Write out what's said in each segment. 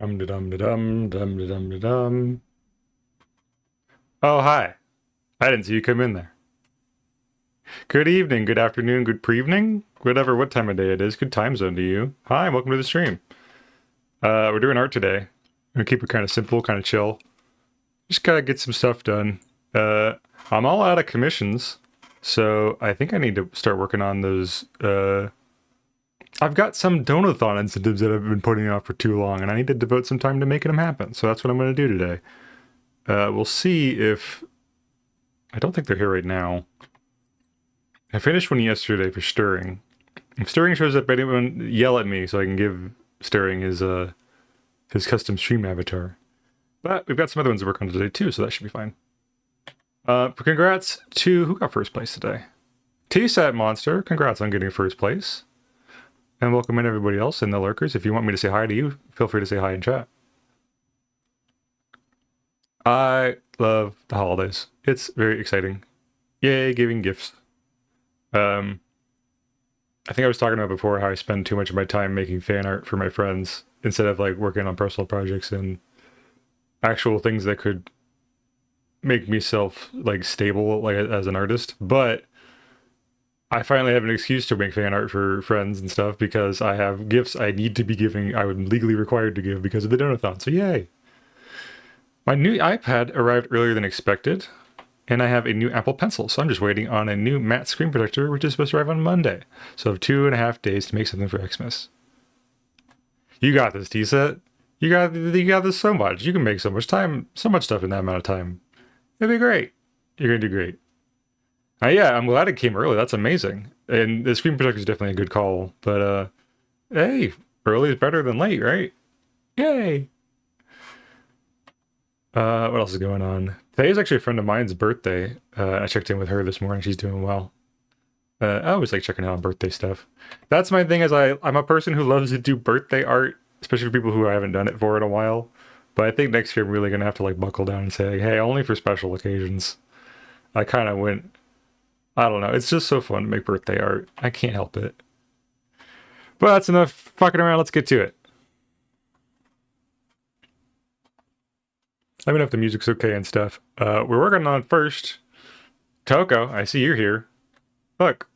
Dum da dum da dum dum da dum da dum. Oh, hi. I didn't see you come in there. Good evening, good afternoon, good pre-evening, whatever, what time of day it is. Good time zone to you. Hi, welcome to the stream. We're doing art today. I'm gonna keep it kind of simple, kind of chill. Just gotta get some stuff done. I'm all out of commissions, so I think I need to start working on those. I've got some donathon incentives that I've been putting off for too long, and I need to devote some time to making them happen. So that's what I'm gonna do today. We'll see if... I don't think they're here right now. I finished one yesterday for Stirring. If Stirring shows up, anyone yell at me so I can give Stirring his custom stream avatar. But we've got some other ones to work on today too, so that should be fine. Congrats to... Who got first place today? T-Sat Monster, congrats on getting first place. And welcome in everybody else and the lurkers. If you want me to say hi to you, feel free to say hi in chat. I love the holidays. It's very exciting. Yay, giving gifts. I think I was talking about before how I spend too much of my time making fan art for my friends instead of like working on personal projects and actual things that could make me like stable like as an artist. But I finally have an excuse to make fan art for friends and stuff because I have gifts I need to be giving. I'm legally required to give because of the donathon. So yay. My new iPad arrived earlier than expected, and I have a new Apple Pencil, so I'm just waiting on a new matte screen protector, which is supposed to arrive on Monday. So I have 2.5 days to make something for Xmas. You got this, T-Set. You got this so much. You can make so much stuff in that amount of time. It'll be great. You're gonna do great. Yeah, I'm glad it came early. That's amazing. And the screen protector is definitely a good call. But hey, early is better than late, right? Yay! What else is going on? Today is actually a friend of mine's birthday. I checked in with her this morning. She's doing well. I always like checking out on birthday stuff. That's my thing. I'm a person who loves to do birthday art, especially for people who I haven't done it for in a while. But I think next year I'm really gonna have to like buckle down and say, hey, only for special occasions. I kind of went. I don't know. It's just so fun to make birthday art. I can't help it. But that's enough fucking around. Let's get to it. Let me know if the music's okay and stuff. We're working on first. Toko, I see you're here. Look,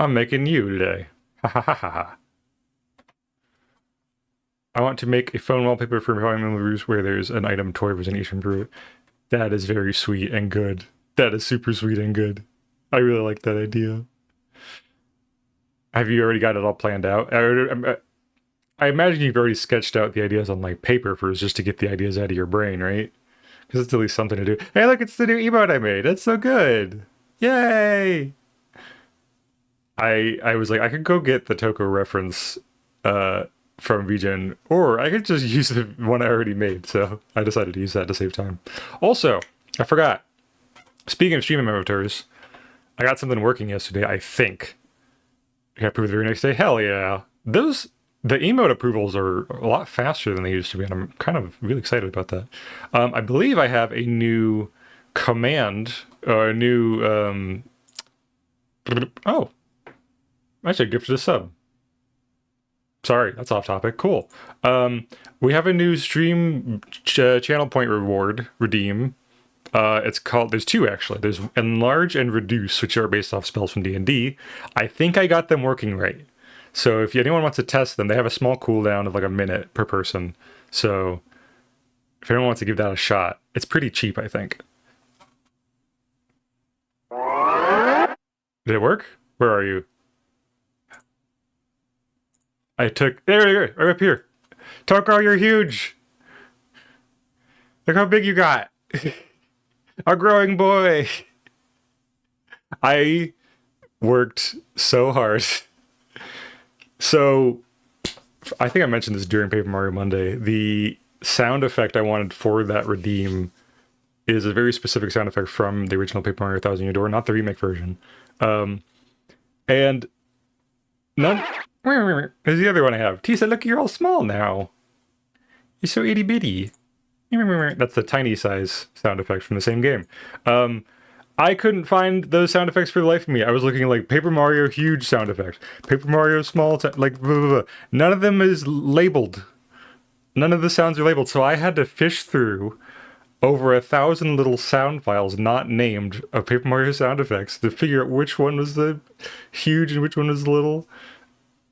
I'm making you today. Ha ha ha ha ha. I want to make a phone wallpaper for family members where there's an item toy presentation for it. That is very sweet and good. That is super sweet and good. I really like that idea. Have you already got it all planned out? I imagine you've already sketched out the ideas on like paper first just to get the ideas out of your brain, right? Because it's at least something to do. Hey, look, it's the new emote I made. That's so good. Yay! I was like, I could go get the Toko reference from VGen, or I could just use the one I already made. So I decided to use that to save time. Also, I forgot. Speaking of stream avatars, I got something working yesterday, I think. I got approved the very next day. Hell yeah. The emote approvals are a lot faster than they used to be, and I'm kind of really excited about that. I believe I have a new command, or a new, oh, actually, gifted a sub. Sorry, that's off topic. Cool. We have a new stream channel point reward, redeem. It's called, there's two actually. There's Enlarge and Reduce, which are based off spells from D&D. I think I got them working right. So if anyone wants to test them, they have a small cooldown of like a minute per person. So if anyone wants to give that a shot, it's pretty cheap, I think. Did it work? Where are you? There you go, right up here. Toko, you're huge. Look how big you got. A growing boy. I worked so hard. So, I think I mentioned this during Paper Mario Monday. The sound effect I wanted for that redeem is a very specific sound effect from the original Paper Mario Thousand Year Door, not the remake version. And none... There's the other one I have. T said, look, you're all small now. You're so itty bitty. That's the tiny size sound effect from the same game. I couldn't find those sound effects for the life of me. I was looking at like Paper Mario huge sound effects, Paper Mario small, like blah, blah, blah. None of them is labeled. none of the sounds are labeled, so I had to fish through over 1,000 little sound files not named of Paper Mario sound effects to figure out which one was the huge and which one was little.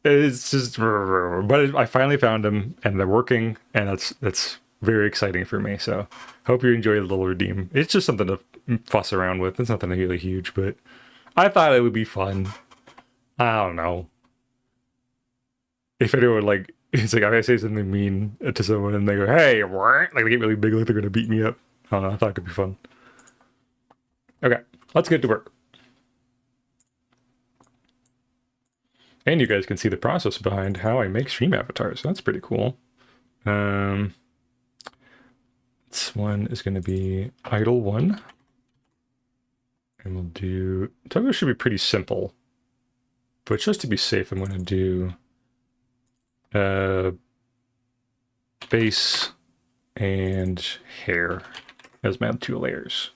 It's just, but I finally found them and they're working, and that's very exciting for me. So hope you enjoy the little redeem. It's just something to fuss around with. It's nothing really huge, but I thought it would be fun. I don't know if anyone like. It's like if I say something mean to someone and they go, "Hey," like they get really big, like they're gonna beat me up. I don't know. I thought it could be fun. Okay, let's get to work. And you guys can see the process behind how I make stream avatars. That's pretty cool. This one is going to be idle one. And we'll do... Toggle should be pretty simple. But just to be safe, I'm going to do base and hair as my 2 layers.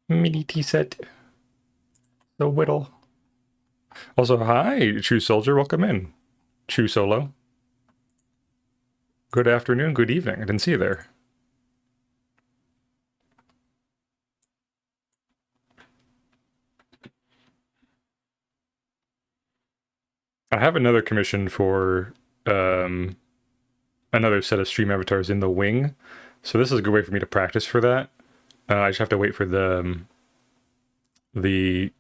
Mini tea set. The whittle. Also, hi, True Soldier. Welcome in. True Solo. Good afternoon, good evening. I didn't see you there. I have another commission for another set of stream avatars in the wing. So this is a good way for me to practice for that. I just have to wait for the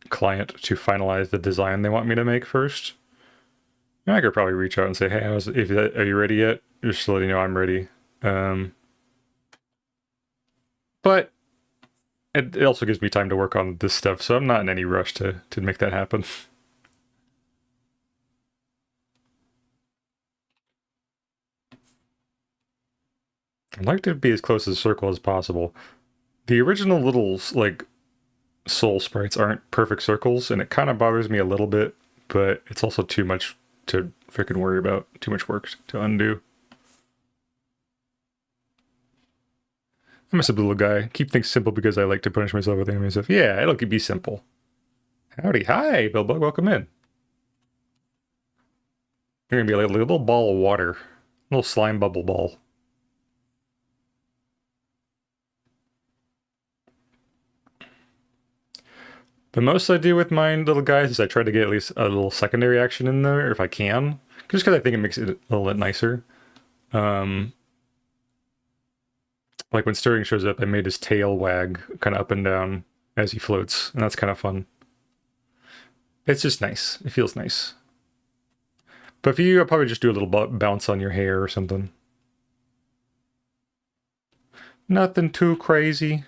client to finalize the design they want me to make first. And I could probably reach out and say, hey, are you ready yet? Just to let you know I'm ready. But it also gives me time to work on this stuff, so I'm not in any rush to make that happen. I'd like to be as close to the circle as possible. The original little, like, soul sprites aren't perfect circles, and it kind of bothers me a little bit, but it's also too much to freaking worry about. Too much work to undo. I'm a simple little guy. Keep things simple because I like to punish myself with anime stuff. Yeah, it'll be simple. Howdy. Hi, Billbug. Welcome in. You're going to be like a little ball of water. A little slime bubble ball. The most I do with my little guys is I try to get at least a little secondary action in there if I can. Just because I think it makes it a little bit nicer. Like when Stirring shows up, I made his tail wag kind of up and down as he floats, and that's kind of fun. It's just nice. It feels nice. But for you, I'll probably just do a little bounce on your hair or something. Nothing too crazy.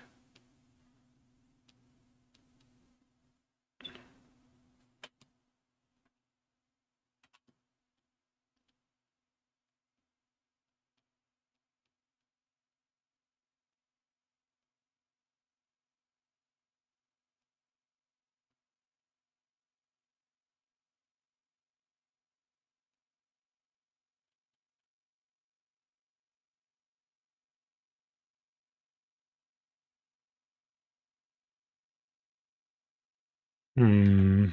Hmm.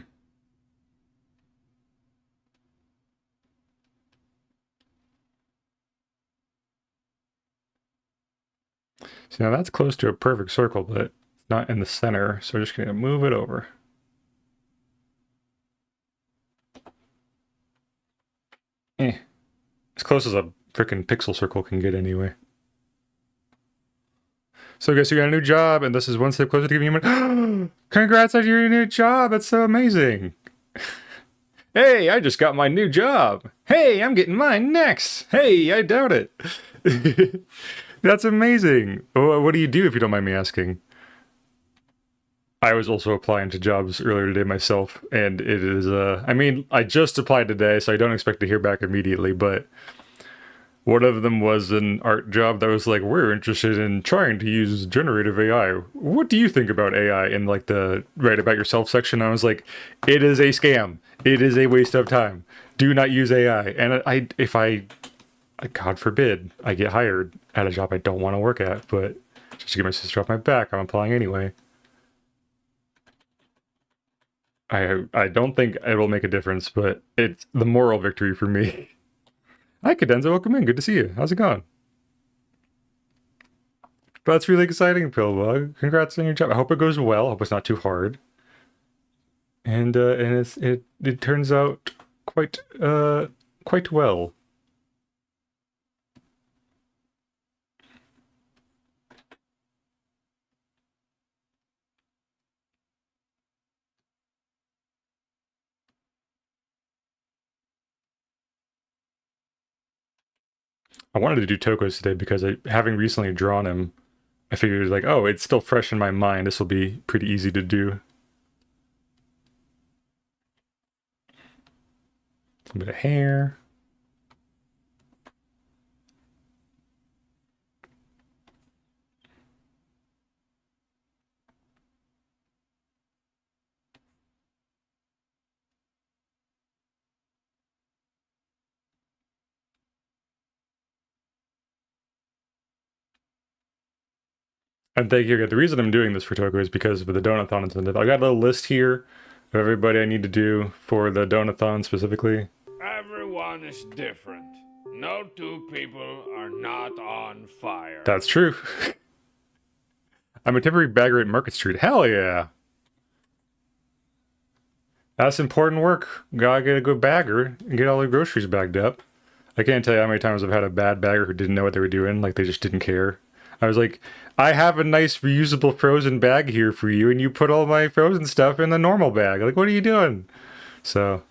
So now that's close to a perfect circle, but it's not in the center, so we're just going to move it over. As close as a freaking pixel circle can get anyway. So I guess you got a new job, and this is one step closer to giving you money. Congrats on your new job! That's so amazing! Hey, I just got my new job! Hey, I'm getting mine next! Hey, I doubt it! That's amazing! What do you do if you don't mind me asking? I was also applying to jobs earlier today myself, and it is, I mean, I just applied today, so I don't expect to hear back immediately, but one of them was an art job that was like, we're interested in trying to use generative AI. What do you think about AI? In like the write about yourself section, I was like, it is a scam. It is a waste of time. Do not use AI. And if I, God forbid, I get hired at a job I don't want to work at, but just to get my sister off my back, I'm applying anyway. I don't think it will make a difference, but it's the moral victory for me. Hi, Cadenza. Welcome in. Good to see you. How's it going? That's really exciting, Pillbug. Congrats on your job. I hope it goes well. I hope it's not too hard. And it turns out quite well. I wanted to do Toko's today because having recently drawn him, I figured like, oh, it's still fresh in my mind. This will be pretty easy to do. A bit of hair. And thank you again. The reason I'm doing this for Toko is because of the Donathon. I got a little list here of everybody I need to do for the Donathon specifically. Everyone is different. No two people are not on fire. That's true. I'm a temporary bagger at Market Street. Hell yeah. That's important work. Gotta get a good bagger and get all the groceries bagged up. I can't tell you how many times I've had a bad bagger who didn't know what they were doing. Like, they just didn't care. I was like, I have a nice reusable frozen bag here for you, and you put all my frozen stuff in the normal bag. Like, what are you doing? So,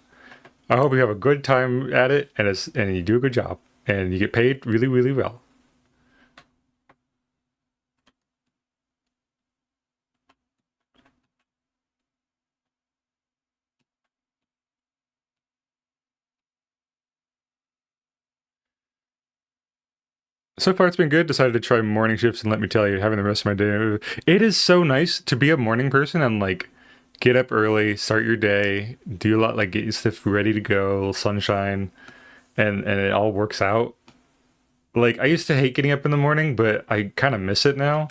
I hope you have a good time at it, and you do a good job, and you get paid really, really well. So far, it's been good. Decided to try morning shifts, and let me tell you, having the rest of my day, it is so nice to be a morning person and like get up early, start your day, do a lot, like get your stuff ready to go, sunshine, and it all works out. Like, I used to hate getting up in the morning, but I kind of miss it now.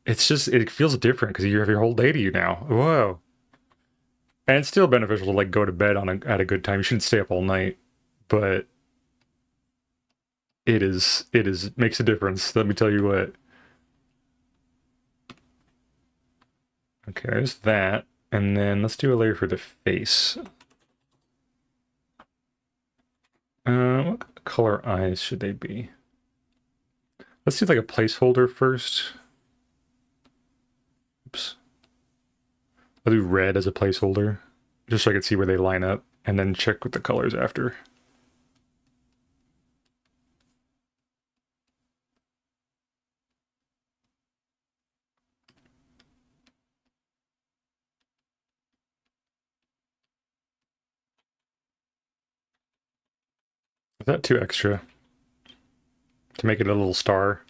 It's just, it feels different because you have your whole day to you now. Whoa. And it's still beneficial to like go to bed at a good time. You shouldn't stay up all night, but it is makes a difference. Let me tell you what. Okay, there's that. And then let's do a layer for the face. What color eyes should they be? Let's do like a placeholder first. Oops. I'll do red as a placeholder, just so I can see where they line up, and then check with the colors after. Is that too extra? To make it a little star?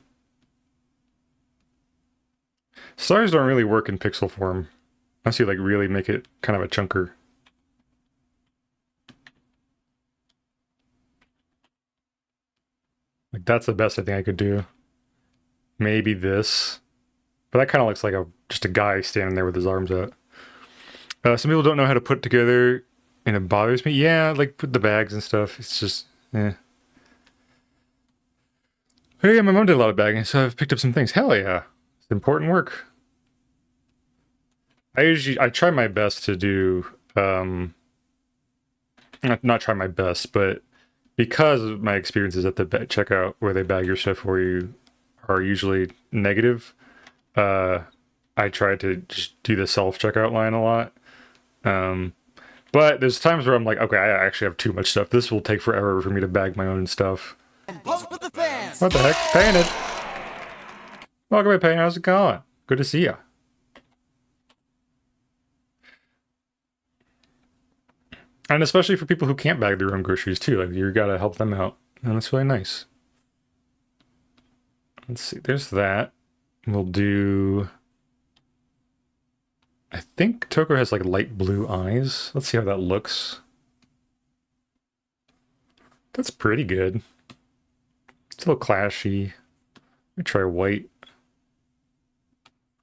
Stars don't really work in pixel form, unless you like really make it kind of a chunker. Like, that's the best I think I could do. Maybe this. But that kind of looks like just a guy standing there with his arms out. Some people don't know how to put together, and it bothers me. Yeah, like put the bags and stuff. It's just, eh. Hey, yeah, my mom did a lot of bagging, so I've picked up some things. Hell yeah. It's important work. I try my best to do, not try my best, but because of my experiences at the checkout where they bag your stuff for you are usually negative, I try to just do the self-checkout line a lot. But there's times where I'm like, okay, I actually have too much stuff. This will take forever for me to bag my own stuff. Post with the fans. What the heck? Painted. Welcome back, Painted. How's it going? Good to see ya. And especially for people who can't bag their own groceries too. Like, you gotta help them out. And that's really nice. Let's see, there's that. We'll do... I think Toko has like light blue eyes. Let's see how that looks. That's pretty good. It's a little clashy. Let me try white.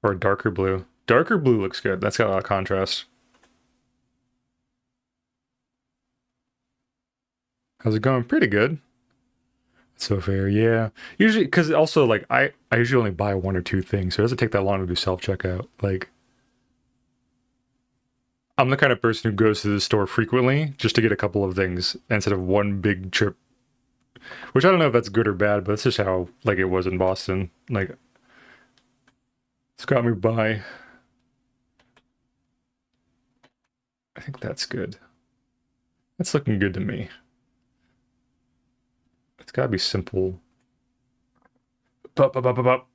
Or a darker blue. Darker blue looks good. That's got a lot of contrast. How's it going? Pretty good. So fair, yeah. Usually, because also like I usually only buy one or two things, so it doesn't take that long to do self checkout. Like I'm the kind of person who goes to the store frequently just to get a couple of things instead of one big trip. Which I don't know if that's good or bad, but that's just how like it was in Boston. Like it's got me by. I think that's good. That's looking good to me. It's gotta be simple. Bup, bup, bup, bup, bup.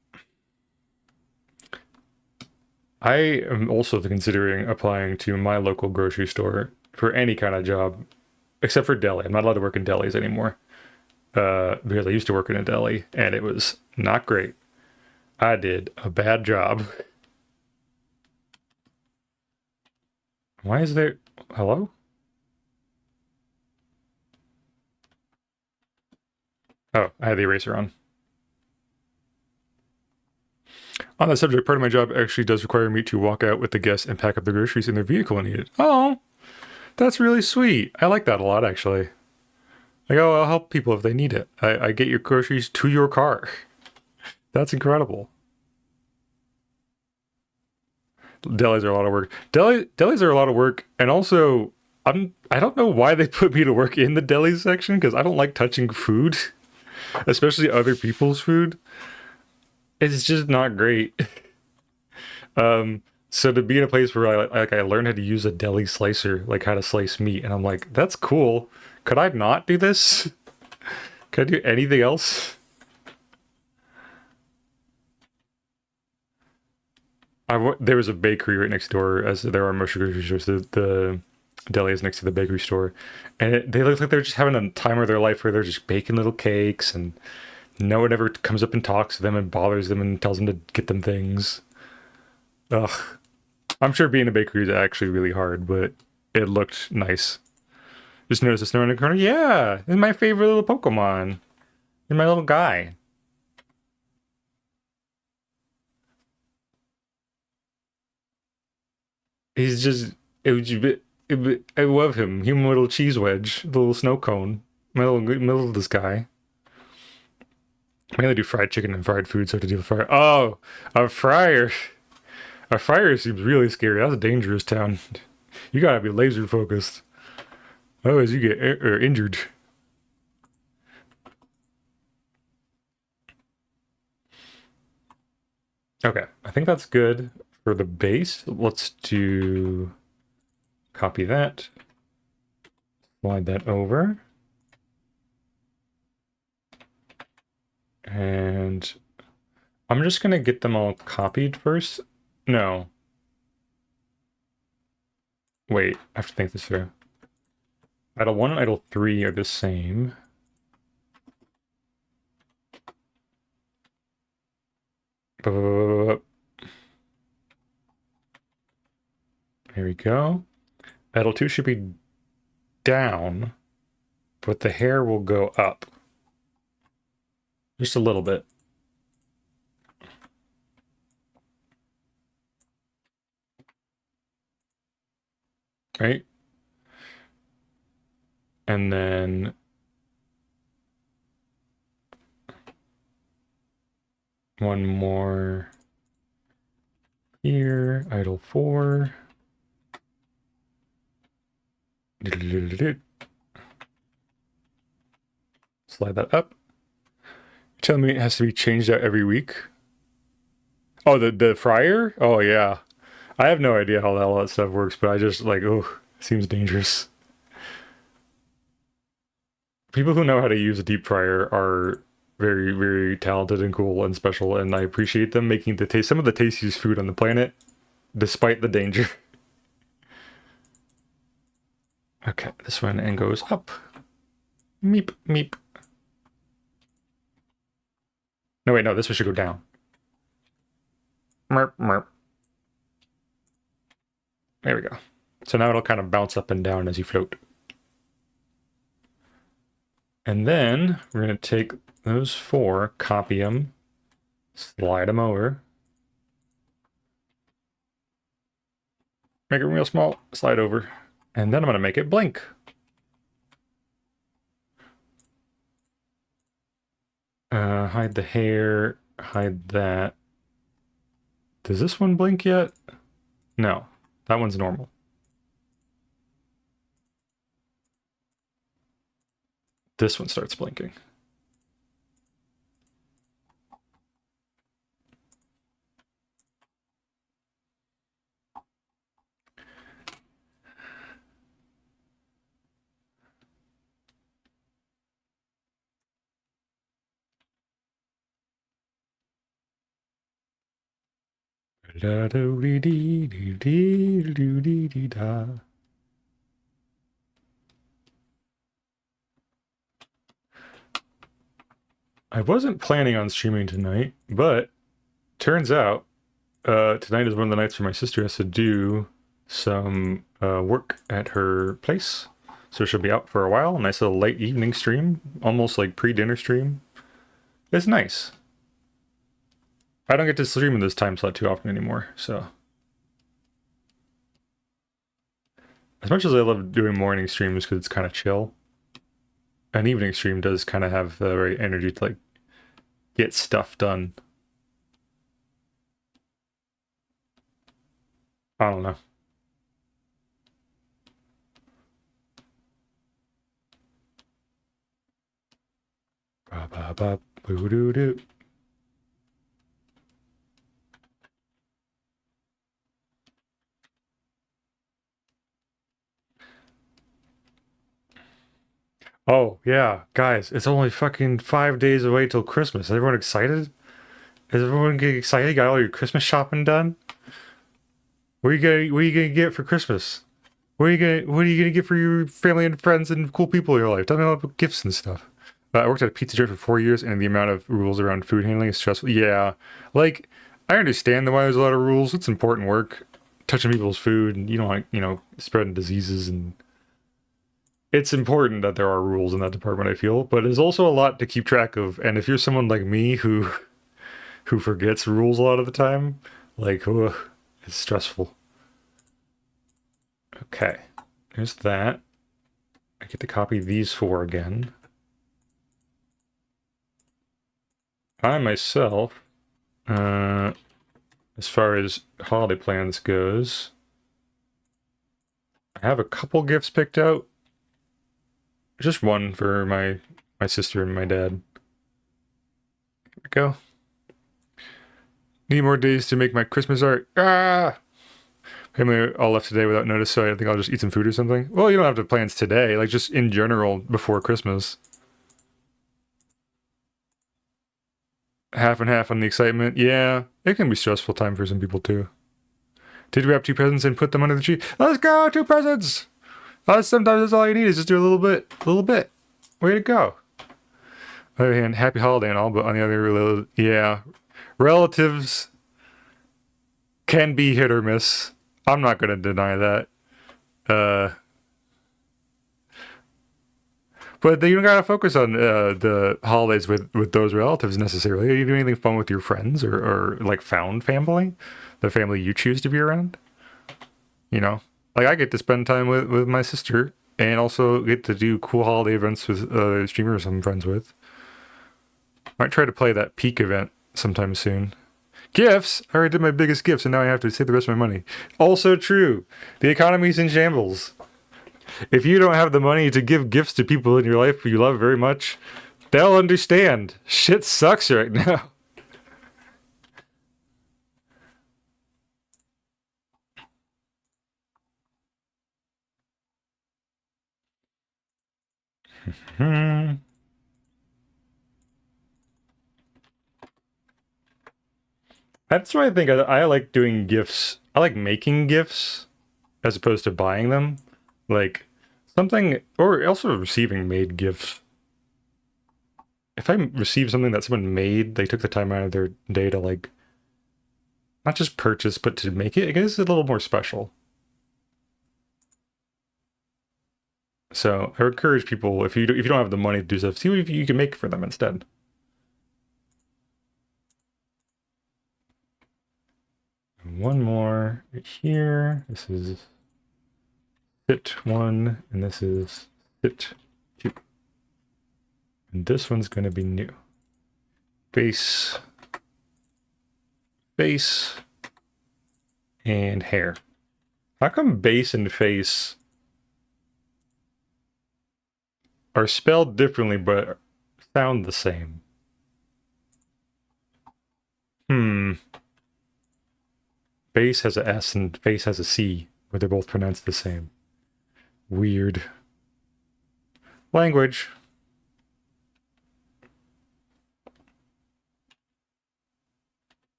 I am also considering applying to my local grocery store for any kind of job, except for deli. I'm not allowed to work in delis anymore because I used to work in a deli and it was not great. I did a bad job. Why is there... Hello? Oh, I had the eraser on. On that subject, part of my job actually does require me to walk out with the guests and pack up the groceries in their vehicle when needed. Oh, that's really sweet. I like that a lot, actually. Like, oh, I'll help people if they need it. I get your groceries to your car. That's incredible. Delis are a lot of work. Delis are a lot of work, and also I don't know why they put me to work in the deli section because I don't like touching food, especially other people's food. It's just not great. So to be in a place where I learned how to use a deli slicer, like how to slice meat, and I'm like, that's cool. Could I not do this? Could I do anything else? There was a bakery right next door, as there are most grocery stores. The deli is next to the bakery store, and they look like they're just having a time of their life where they're just baking little cakes, and no one ever comes up and talks to them and bothers them and tells them to get them things. Ugh. I'm sure being a bakery is actually really hard, but it looked nice. Just noticed the snow in the corner. Yeah, it's my favorite little Pokemon. You're my little guy. He's just. It was. I love him. Human little cheese wedge, the little snow cone. My little this guy. I mainly do fried chicken and fried food, so I have to deal with fire. Oh, a fryer. A fryer seems really scary. That's a dangerous town. You gotta be laser focused. Otherwise, you get injured. Okay, I think that's good for the base. Let's do copy that, slide that over, and I'm just gonna get them all copied first. No. Wait, I have to think this through. Idle 1 and idle 3 are the same. There we go. Idle 2 should be down, but the hair will go up. Just a little bit. Right? And then one more here, idle 4. Slide that up. Tell me it has to be changed out every week. Oh, the fryer? Oh yeah. I have no idea how all that stuff works, but I just like, oh, seems dangerous. People who know how to use a deep fryer are very, very talented and cool and special, and I appreciate them making some of the tastiest food on the planet, despite the danger. Okay, this one and goes up. Meep, meep. No, wait, no, this one should go down. Merp, merp. There we go. So now it'll kind of bounce up and down as you float. And then we're going to take those 4, copy them, slide them over, make it real small, slide over, and then I'm going to make it blink. Hide the hair, hide that. Does this one blink yet? No, that one's normal. This one starts blinking. Da do dee dee dee dee dee dee dee da. I wasn't planning on streaming tonight, but turns out tonight is one of the nights where my sister has to do some work at her place. So she'll be out for a while. A nice little late evening stream, almost like pre-dinner stream. It's nice. I don't get to stream in this time slot too often anymore, so. As much as I love doing morning streams because it's kind of chill, an evening stream does kind of have the right energy to like get stuff done. I don't know. Ba ba ba boo doo doo. Oh yeah, guys, it's only fucking 5 days away till Christmas. Is everyone excited? Is everyone getting excited? Got all your Christmas shopping done? What are you gonna get for Christmas? What are you gonna get for your family and friends and cool people in your life? Tell me about gifts and stuff. I worked at a pizza joint for 4 years, and the amount of rules around food handling is stressful. Yeah, like I understand why there's a lot of rules. It's important work, touching people's food, and you don't like spreading diseases, and it's important that there are rules in that department. I feel, but there's also a lot to keep track of. And if you're someone like me who forgets rules a lot of the time, like ugh, it's stressful. Okay, there's that. I get to copy these four again. I myself, as far as holiday plans goes, I have a couple gifts picked out. Just one for my sister and my dad. Here we go. Need more days to make my Christmas art. Ah! Family all left today without notice, so I think I'll just eat some food or something. Well, you don't have to plans today, like just in general before Christmas. Half and half on the excitement. Yeah, it can be stressful time for some people too. Did we wrap two presents and put them under the tree? Let's go, two presents! Sometimes that's all you need is just do a little bit. Way to go. On the other hand, happy holiday and all, but on the other, yeah, relatives can be hit or miss. I'm not going to deny that. But you don't gotta focus on the holidays with those relatives necessarily. Are you doing anything fun with your friends or like found family, the family you choose to be around? You know, like I get to spend time with my sister and also get to do cool holiday events with streamers I'm friends with. Might try to play that peak event sometime soon. Gifts! I already did my biggest gifts and now I have to save the rest of my money. Also true. The economy's in shambles. If you don't have the money to give gifts to people in your life who you love very much, they'll understand. Shit sucks right now. That's why I think I like doing gifts. I like making gifts as opposed to buying them. Like something, or also receiving made gifts. If I receive something that someone made, they took the time out of their day to like, not just purchase, but to make it, I guess it's a little more special. So I would encourage people, if you don't have the money to do stuff, see what you can make for them instead. One more right here. This is sit 1, and this is sit 2. And this one's going to be new. face, face, and hair. How come base and face are spelled differently but sound the same? Base has a S and face has a C, but they're both pronounced the same. Weird. Language.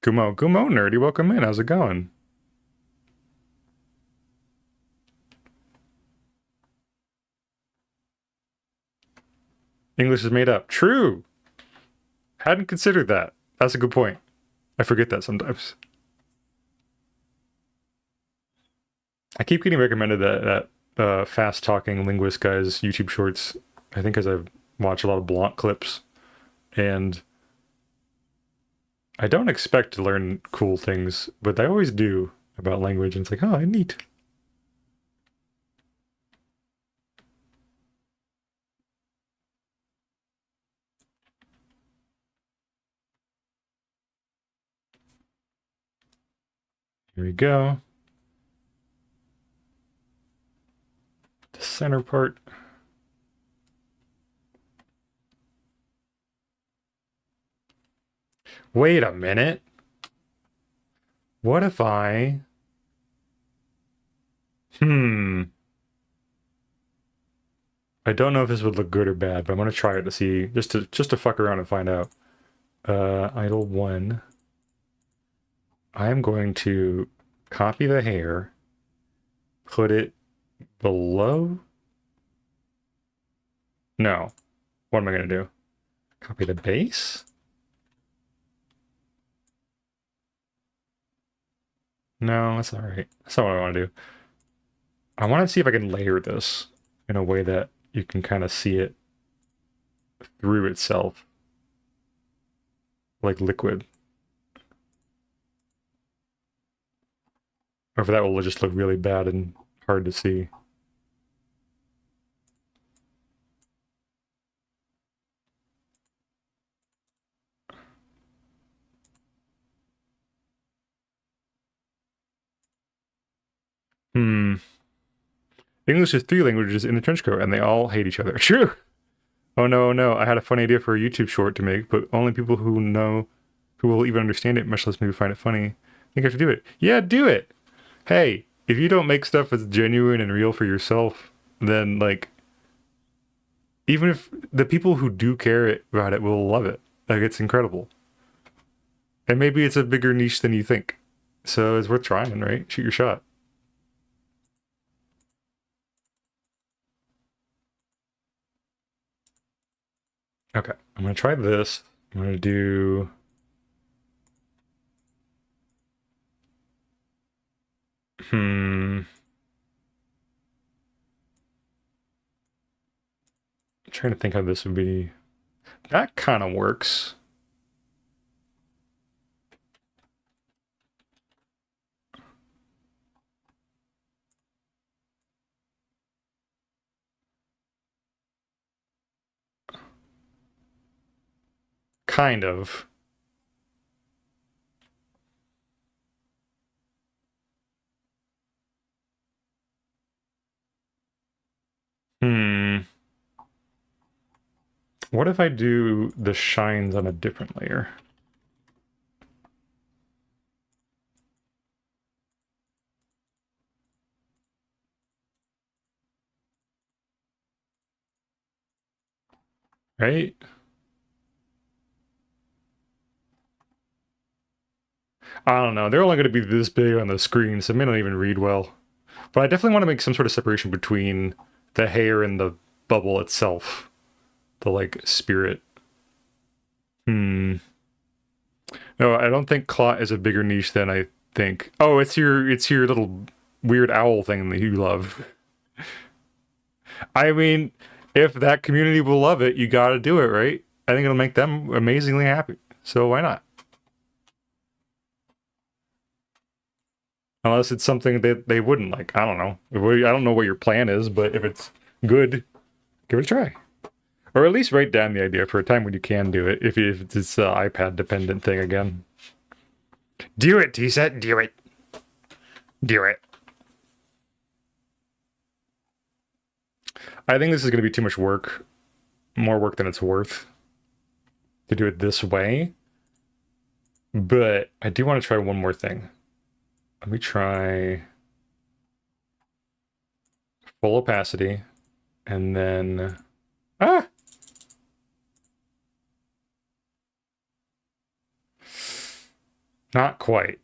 Gumo Nerdy, welcome in. How's it going? English is made up. True. Hadn't considered that. That's a good point. I forget that sometimes. I keep getting recommended that fast talking linguist guy's YouTube shorts. I think because I've watched a lot of Blanc clips, and I don't expect to learn cool things, but I always do about language, and it's like, oh, neat. Here we go. The center part. Wait a minute. What if I... I don't know if this would look good or bad, but I'm gonna try it to see, just to fuck around and find out. Idle 1. I am going to copy the hair, put it below. No. What am I gonna do? Copy the base? No, that's not right. That's not what I want to do. I want to see if I can layer this in a way that you can kind of see it through itself. Like liquid. Or if that will just look really bad and hard to see. English is 3 languages in the trench coat, and they all hate each other. True! Oh no, no, I had a funny idea for a YouTube short to make, but only people who will even understand it, much less maybe find it funny. I think I have to do it. Yeah, do it! Hey, if you don't make stuff that's genuine and real for yourself, then, like, even if the people who do care about it will love it. Like, it's incredible. And maybe it's a bigger niche than you think. So it's worth trying, right? Shoot your shot. Okay, I'm gonna try this. I'm gonna do... I'm trying to think how this would be. That kind of works. Kind of. What if I do the shines on a different layer? Right? I don't know. They're only going to be this big on the screen, so it may not even read well. But I definitely want to make some sort of separation between the hair and the bubble itself. The, like, spirit. No, I don't think clot is a bigger niche than I think. Oh, it's your little weird owl thing that you love. I mean, if that community will love it, you gotta do it, right? I think it'll make them amazingly happy. So why not? Unless it's something that they wouldn't like. I don't know. I don't know what your plan is, but if it's good, give it a try. Or at least write down the idea for a time when you can do it, if it's an iPad dependent thing again. Do it, T-Set, do it. Do it. I think this is going to be too much work. More work than it's worth to do it this way. But I do want to try one more thing. Let me try full opacity. And then... Ah! Not quite.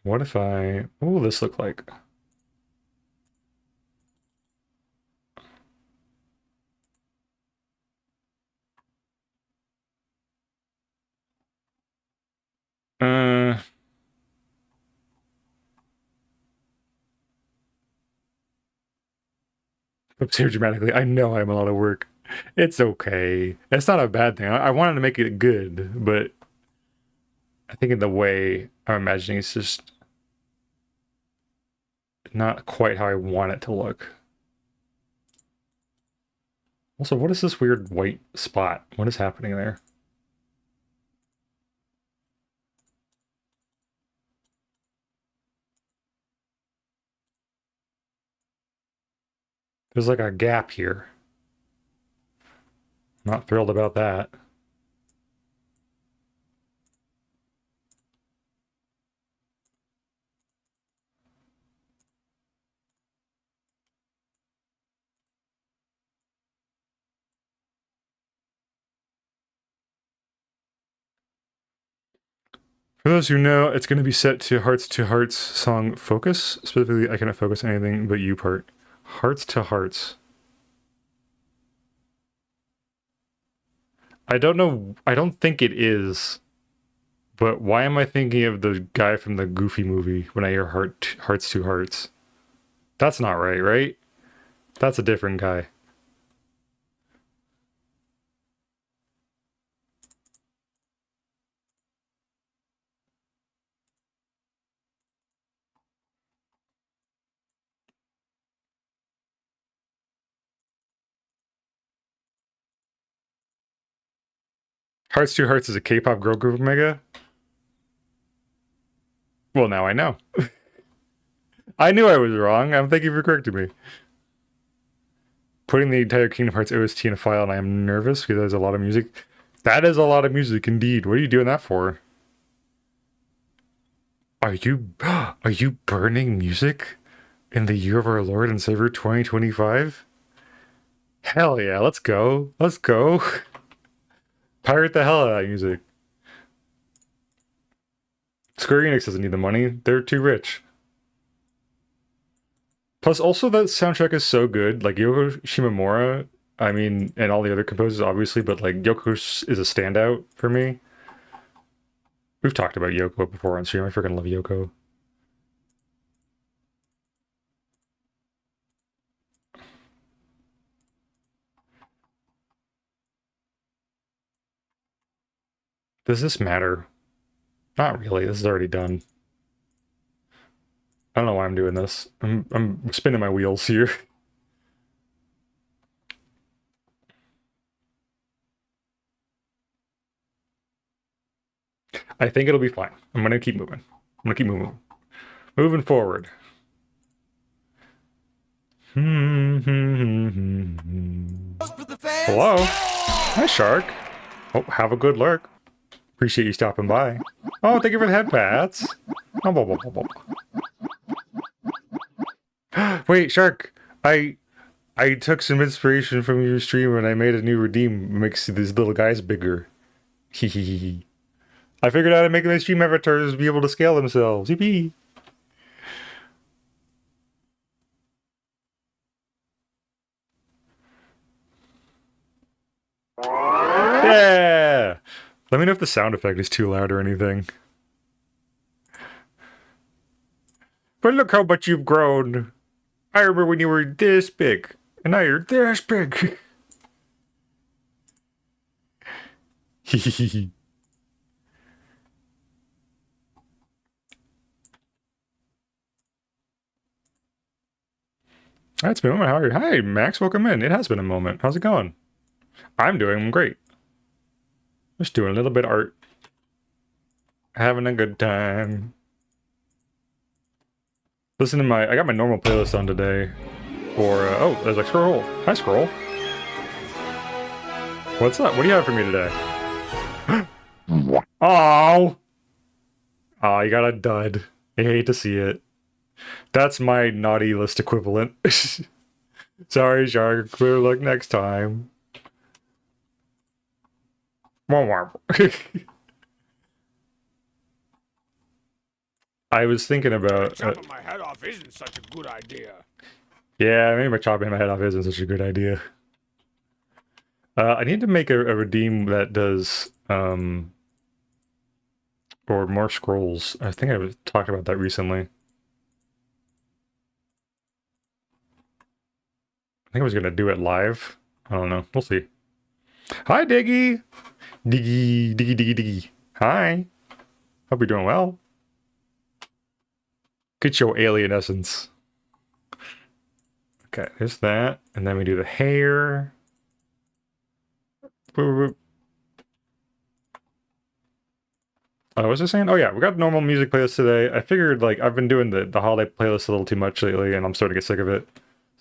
What if I... What will this look like? Uh... Oops, here dramatically. I know I'm a lot of work. It's okay. It's not a bad thing. I wanted to make it good, but I think in the way I'm imagining it's just not quite how I want it to look. Also, what is this weird white spot? What is happening there? There's like a gap here. Not thrilled about that. For those who know, it's going to be set to Hearts song Focus. Specifically, I cannot focus on anything but you part. Hearts to Hearts. I don't know. I don't think it is. But why am I thinking of the guy from the Goofy movie when I hear Hearts to Hearts? That's not right, right? That's a different guy. Hearts to Hearts is a K-pop girl group, Mega? Well, now I know. I knew I was wrong. Thank you for correcting me. Putting the entire Kingdom Hearts OST in a file, and I am nervous because there's a lot of music. That is a lot of music, indeed. What are you doing that for? Are you burning music in the year of our Lord and Savior 2025? Hell yeah, let's go. Let's go. Pirate the hell out of that music. Square Enix doesn't need the money. They're too rich. Plus, also, that soundtrack is so good. Like, Yoko Shimomura, I mean, and all the other composers, obviously, but, like, Yoko is a standout for me. We've talked about Yoko before on stream. I freaking love Yoko. Does this matter? Not really. This is already done. I don't know why I'm doing this. I'm spinning my wheels here. I think it'll be fine. I'm gonna keep moving. I'm gonna keep moving. Moving forward. Hello? Hi, Shark. Oh, have a good lurk. Appreciate you stopping by. Oh, thank you for the head pats. Oh, blah, blah, blah, blah. Wait, Shark. I took some inspiration from your stream and I made a new redeem. Makes these little guys bigger. Hehehe. I figured out how to make my stream avatars be able to scale themselves. Yippee! Yeah! Let me know if the sound effect is too loud or anything. But look how much you've grown. I remember when you were this big, and now you're this big. Hehehe. Hi, it's been a moment. How are you? Hi, Max. Welcome in. It has been a moment. How's it going? I'm doing great. Just doing a little bit of art. Having a good time. Listen to I got my normal playlist on today. For, oh, there's a Scroll. Hi, Scroll. What's up? What do you have for me today? Oh! Oh, you got a dud. I hate to see it. That's my naughty list equivalent. Sorry, Shark. Clear luck next time. I was thinking about... Chopping my head off isn't such a good idea. yeah, maybe chopping my head off isn't such a good idea. I need to make a redeem that does... or more scrolls. I think I was talking about that recently. I think I was going to do it live. I don't know. We'll see. Hi, Diggy! Diggy, Diggy, Diggy, Diggy. Hi. Hope you're doing well. Get your alien essence. Okay, there's that. And then we do the hair. What was I saying? Oh yeah, we got normal music playlist today. I figured like I've been doing the holiday playlist a little too much lately and I'm starting to get sick of it.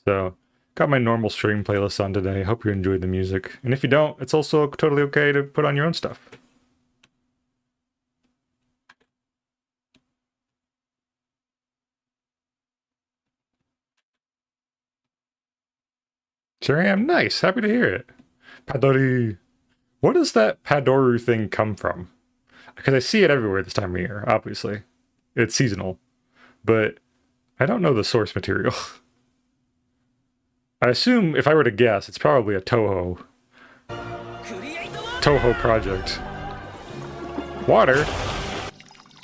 So got my normal stream playlist on today. Hope you enjoyed the music. And if you don't, it's also totally okay to put on your own stuff. Sure am. Nice. Happy to hear it. Padori. What does that Padoru thing come from? Because I see it everywhere this time of year, obviously. It's seasonal. But I don't know the source material. I assume, if I were to guess, it's probably a Toho project. Water?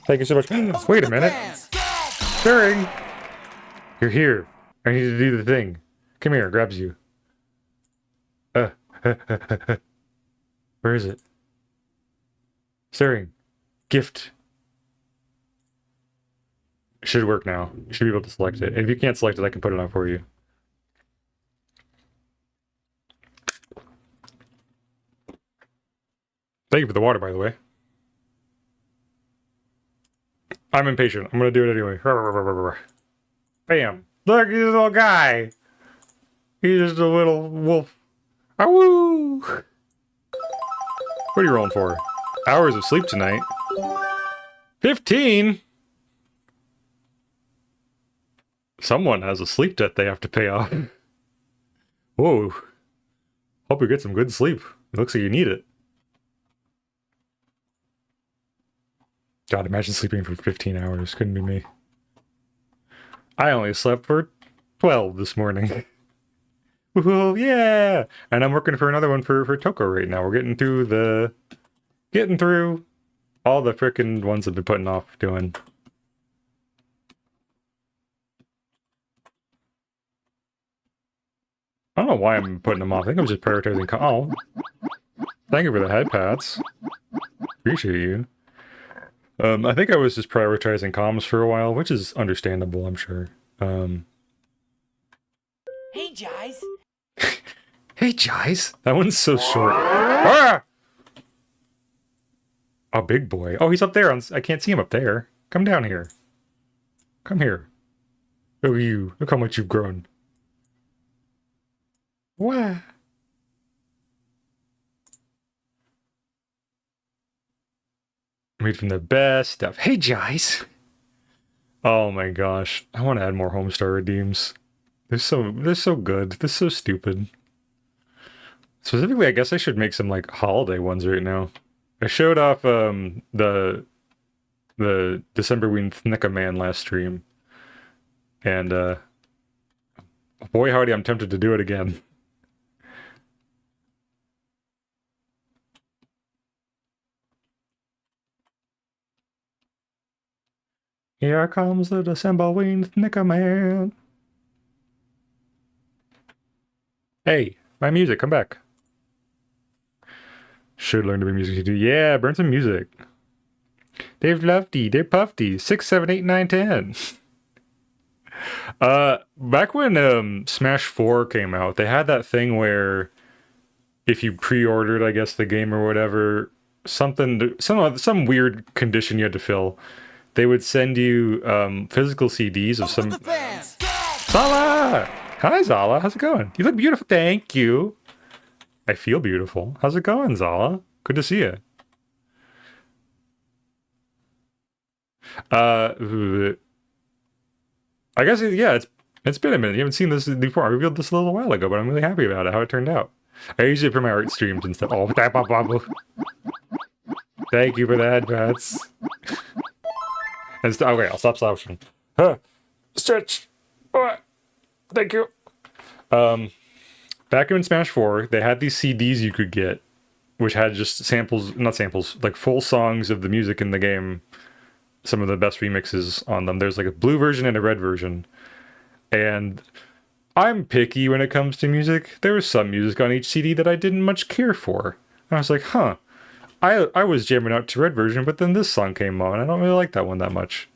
Thank you so much. Wait a minute. Stirring! You're here. I need to do the thing. Come here, grabs you. Where is it? Stirring. Gift. Should work now. You should be able to select it. And if you can't select it, I can put it on for you. Thank you for the water, by the way. I'm impatient. I'm gonna do it anyway. Bam. Look, he's a little guy. He's just a little wolf. Awoo! What are you rolling for? Hours of sleep tonight. 15? Someone has a sleep debt they have to pay off. Whoa. Hope you get some good sleep. It looks like you need it. God, imagine sleeping for 15 hours. Couldn't be me. I only slept for 12 this morning. Woohoo, yeah! And I'm working for another one for Toko right now. We're getting through all the frickin' ones I've been putting off doing. I don't know why I'm putting them off. I think I'm just prioritizing. Oh, thank you for the head pats. Appreciate you. I think I was just prioritizing comms for a while, which is understandable, I'm sure. Hey, guys. Hey, Jize. That one's so short. Ah! A big boy. Oh, he's up there. I can't see him up there. Come down here. Come here. Look at you. Look how much you've grown. Wow. Made from the best stuff. Hey, Jize. Oh my gosh. I want to add more Homestar redeems. They're so good. They're so stupid. Specifically, I guess I should make some like holiday ones right now. I showed off the December Ween Thnicka Man last stream. And boy howdy, I'm tempted to do it again. Here comes the December Ween Thnicka Man. Hey, my music, come back. Should learn to be music to do. Yeah, burn some music. They're Lofty, they're Puffy. 6, 7, 8, 9, 10. Back when Smash 4 came out, they had that thing where if you pre-ordered, I guess, the game or whatever, some weird condition you had to fill, they would send you physical CDs of Pulse for some. the fans. Zala! Hi, Zala. How's it going? You look beautiful. Thank you. I feel beautiful. How's it going, Zala? Good to see you. Uh, I guess yeah, it's been a minute. You haven't seen this before. I revealed this a little while ago, but I'm really happy about it. How it turned out. I use it for my art streams and stuff. Oh, thank you for the headpats. Okay, I'll stop slouching. Huh. Stretch. Oh, thank you. Back in Smash 4, they had these CDs you could get, which had just samples, not samples, like full songs of the music in the game. Some of the best remixes on them. There's like a blue version and a red version. And I'm picky when it comes to music. There was some music on each CD that I didn't much care for. And I was like, huh. I was jamming out to red version, but then this song came on. I don't really like that one that much.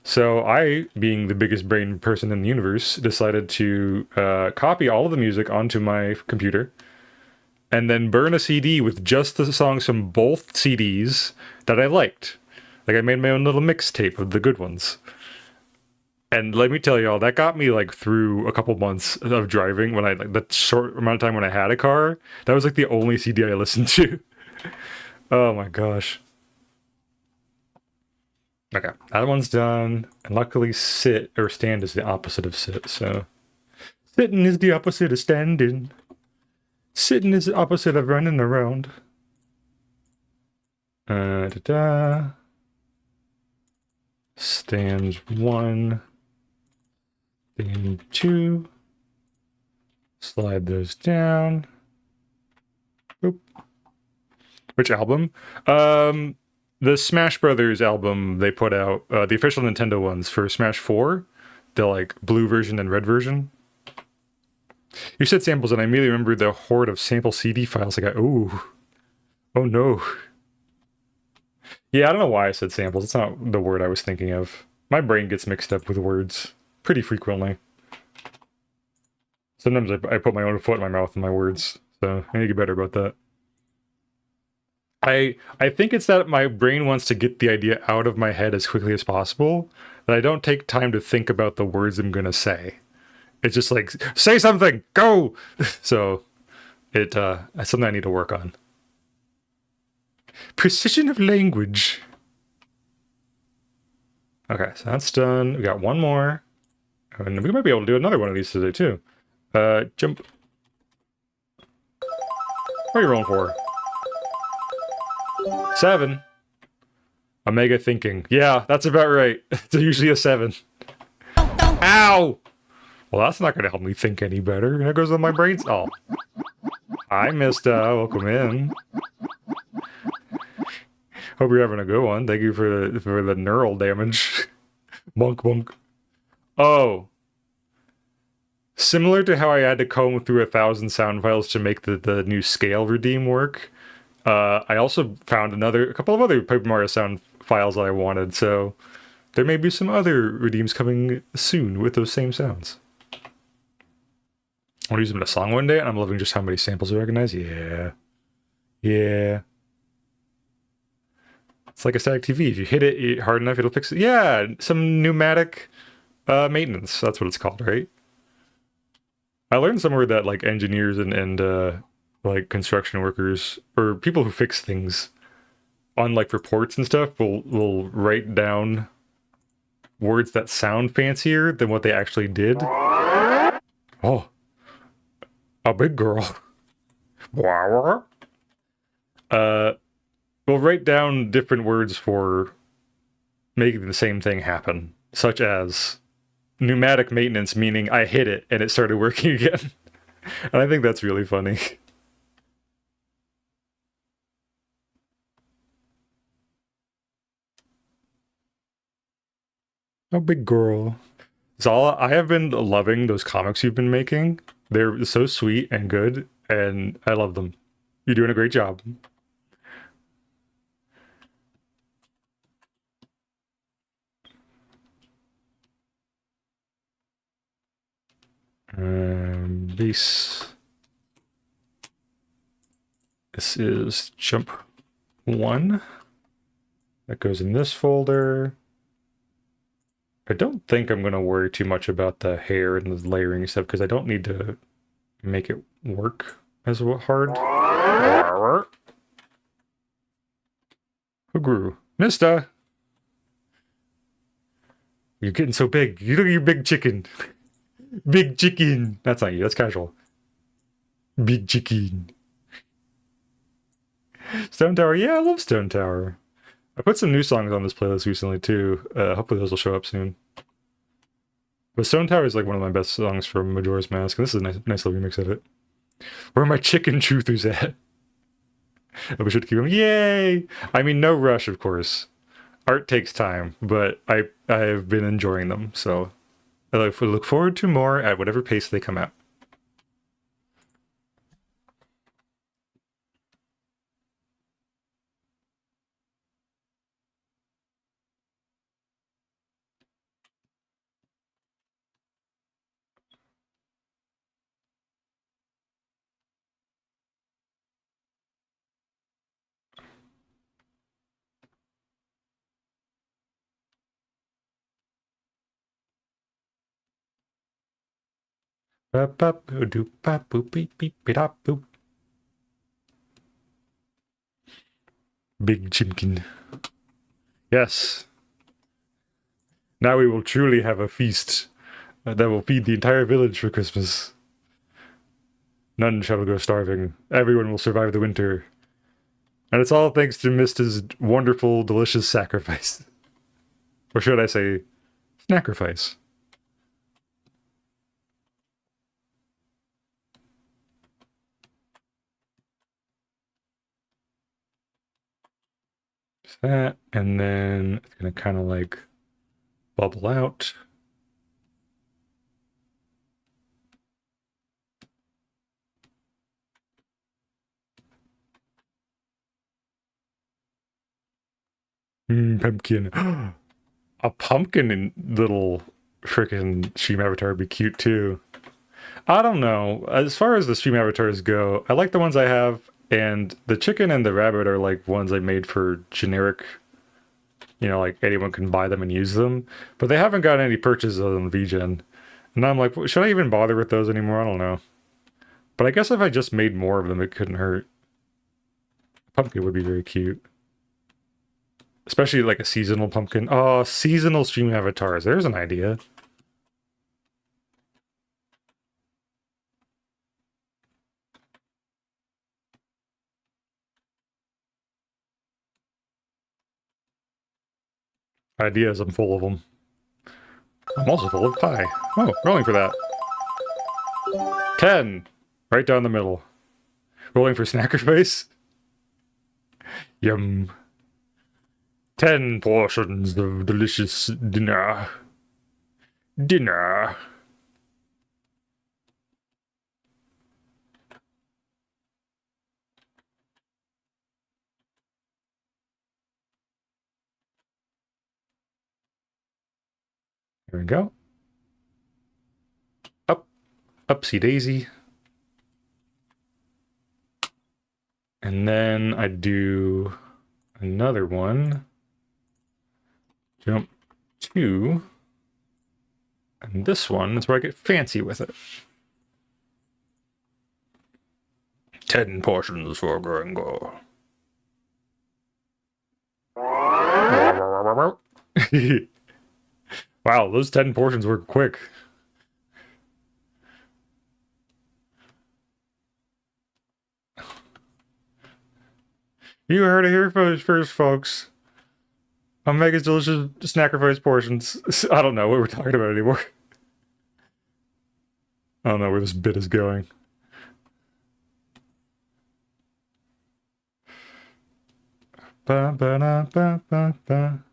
So I, being the biggest brain person in the universe, decided to copy all of the music onto my computer and then burn a CD with just the songs from both CDs that I liked. Like I made my own little mixtape of the good ones. And let me tell y'all, that got me like through a couple months of driving when I like the short amount of time when I had a car. That was like the only CD I listened to. Oh my gosh. Okay, that one's done. And luckily sit or stand is the opposite of sit, so sitting is the opposite of standing. Sitting is the opposite of running around. Da-da. Stand 1. Stand 2. Slide those down. Boop. Which album? The Smash Brothers album they put out, the official Nintendo ones for Smash 4, the like blue version and red version. You said samples, and I immediately remembered the horde of sample CD files I got. Ooh. Oh no. Yeah, I don't know why I said samples. It's not the word I was thinking of. My brain gets mixed up with words pretty frequently. Sometimes I put my own foot in my mouth in my words, so I need to get better about that. I think it's that my brain wants to get the idea out of my head as quickly as possible, that I don't take time to think about the words I'm gonna say. It's just like, say something, go! So it's something I need to work on. Precision of language. Okay, so that's done. We got one more. And we might be able to do another one of these today, too. Jump. What are you rolling for? 7. Omega thinking. Yeah, that's about right. It's usually a 7. Ow! Well, that's not going to help me think any better. There goes on my brain. Oh. Hi, mister. Welcome in. Hope you're having a good one. Thank you for the neural damage. Bunk, bunk. Oh. Similar to how I had to comb through 1,000 sound files to make the new scale redeem work, I also found a couple of other Paper Mario sound files that I wanted, so there may be some other redeems coming soon with those same sounds. I want to use them in a song one day, and I'm loving just how many samples I recognize. Yeah. Yeah. It's like a static TV. If you hit it hard enough, it'll fix it. Yeah, some pneumatic maintenance. That's what it's called, right? I learned somewhere that like engineers and like construction workers or people who fix things on like reports and stuff will write down words that sound fancier than what they actually did. Oh, a big girl. We'll write down different words for making the same thing happen, such as pneumatic maintenance, meaning I hit it and it started working again. And I think that's really funny. Oh, big girl. Zala, I have been loving those comics you've been making. They're so sweet and good, and I love them. You're doing a great job. base. This is jump 1. That goes in this folder. I don't think I'm going to worry too much about the hair and the layering stuff because I don't need to make it work as hard. Who grew? Mister! You're getting so big. You look at your big chicken. Big chicken. That's not you. That's casual. Big chicken. Stone Tower. Yeah, I love Stone Tower. I put some new songs on this playlist recently too. Hopefully those will show up soon. But Stone Tower is like one of my best songs from Majora's Mask, and this is a nice little remix of it. Where are my chicken truthers at? I wish I'd keep them. Yay! I mean, no rush, of course. Art takes time, but I've been enjoying them, so I look forward to more at whatever pace they come out. Big chimkin. Yes. Now we will truly have a feast that will feed the entire village for Christmas. None shall go starving. Everyone will survive the winter. And it's all thanks to Mista's wonderful, delicious sacrifice. Or should I say, sacrifice. That, and then it's gonna kind of like bubble out. Pumpkin. A pumpkin in little freaking stream avatar would be cute too. I don't know. As far as the stream avatars go, I like the ones I have, and the chicken and the rabbit are like ones I made for generic, you know, like anyone can buy them and use them. But they haven't gotten any purchases on VGen. And I'm like, should I even bother with those anymore? I don't know. But I guess if I just made more of them, it couldn't hurt. Pumpkin would be very cute. Especially like a seasonal pumpkin. Oh, seasonal stream avatars. There's an idea. Ideas, I'm full of them. I'm also full of pie. Oh, rolling for that. 10! Right down the middle. Rolling for sacrifice. Yum. 10 portions of delicious dinner. Dinner. Here we go. Up. Upsy daisy. And then I do another one. Jump 2. And this one is where I get fancy with it. 10 portions for Gringo. Wow, those 10 portions were quick. You heard it here first, folks. Omega's delicious sacrifice portions. I don't know what we're talking about anymore. I don't know where this bit is going. Ba ba da ba ba ba.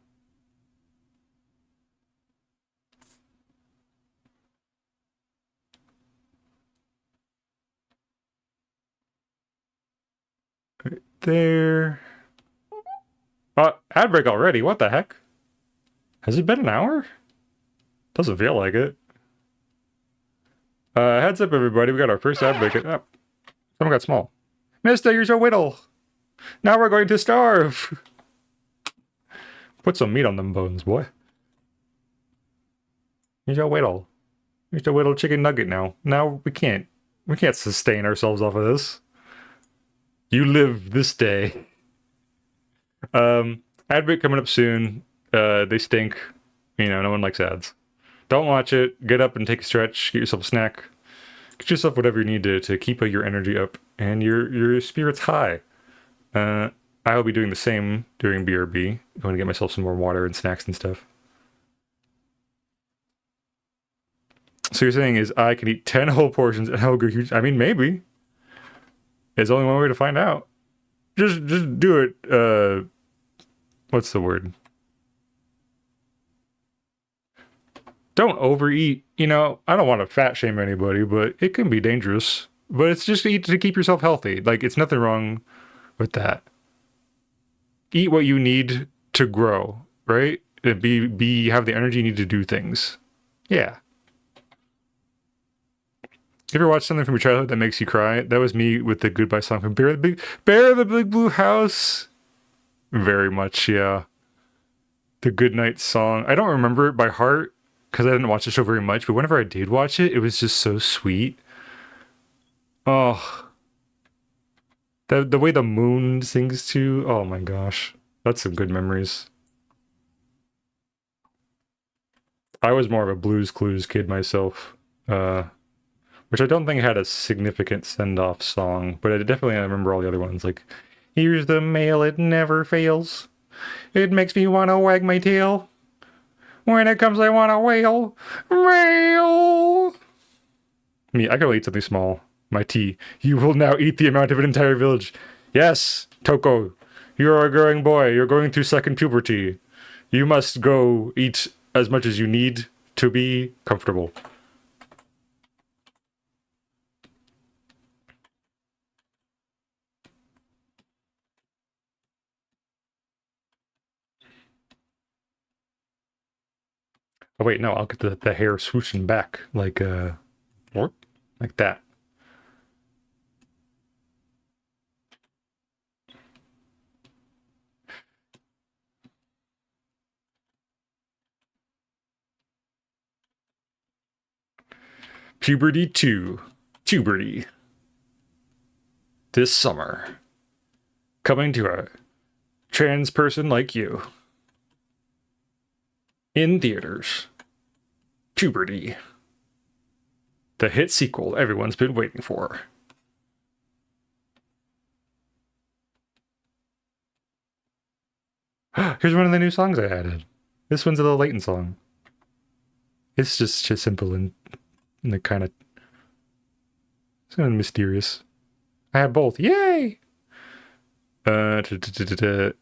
Right there. Ad break already. What the heck? Has it been an hour? Doesn't feel like it. Heads up, everybody. We got our first ad break. Oh, someone got small. Mister, you're so whittle. Now we're going to starve. Put some meat on them bones, boy. You're so whittle. You're so whittle chicken nugget now. Now we can't sustain ourselves off of this. You live this day. Ad break coming up soon. They stink. You know, no one likes ads. Don't watch it. Get up and take a stretch. Get yourself a snack. Get yourself whatever you need to keep your energy up and your spirits high. I will be doing the same during BRB. I'm going to get myself some more water and snacks and stuff. So you're saying is I can eat 10 whole portions and I'll go huge. I mean, maybe. There's only one way to find out. Just do it. What's the word? Don't overeat. You know, I don't want to fat shame anybody, but it can be dangerous. But it's just eat to keep yourself healthy. Like, it's nothing wrong with that. Eat what you need to grow, right? And have the energy you need to do things. Yeah. You ever watch something from your childhood that makes you cry? That was me with the Goodbye song from Bear the Big Blue House. Very much, yeah. The Goodnight song. I don't remember it by heart because I didn't watch the show very much, but whenever I did watch it, it was just so sweet. Oh. The way the moon sings too. Oh my gosh. That's some good memories. I was more of a Blues Clues kid myself. Which I don't think had a significant send-off song, but I remember all the other ones, like, here's the mail, it never fails. It makes me want to wag my tail. When it comes, I want to wail. Wail! Me, I can only eat something small. My tea. You will now eat the amount of an entire village. Yes, Toko. You are a growing boy. You're going through second puberty. You must go eat as much as you need to be comfortable. Oh wait, no, I'll get the hair swooshing back like that. Puberty 2. Puberty. This summer. Coming to a trans person like you. In theaters. Puberty. The hit sequel everyone's been waiting for. Here's one of the new songs I added. This one's a little Leighton song. It's just simple and kind of mysterious. I have both. Yay! Have a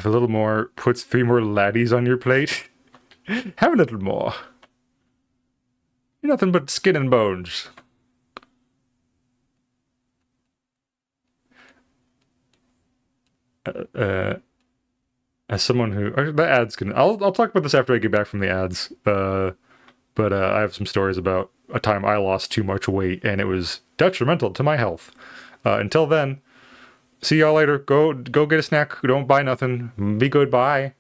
little more. Puts 3 more laddies on your plate. Have a little more. You're nothing but skin and bones. As someone who the ads can, I'll talk about this after I get back from the ads. But I have some stories about a time I lost too much weight and it was detrimental to my health. Until then, see y'all later. Go get a snack. Don't buy nothing. Be good. Bye.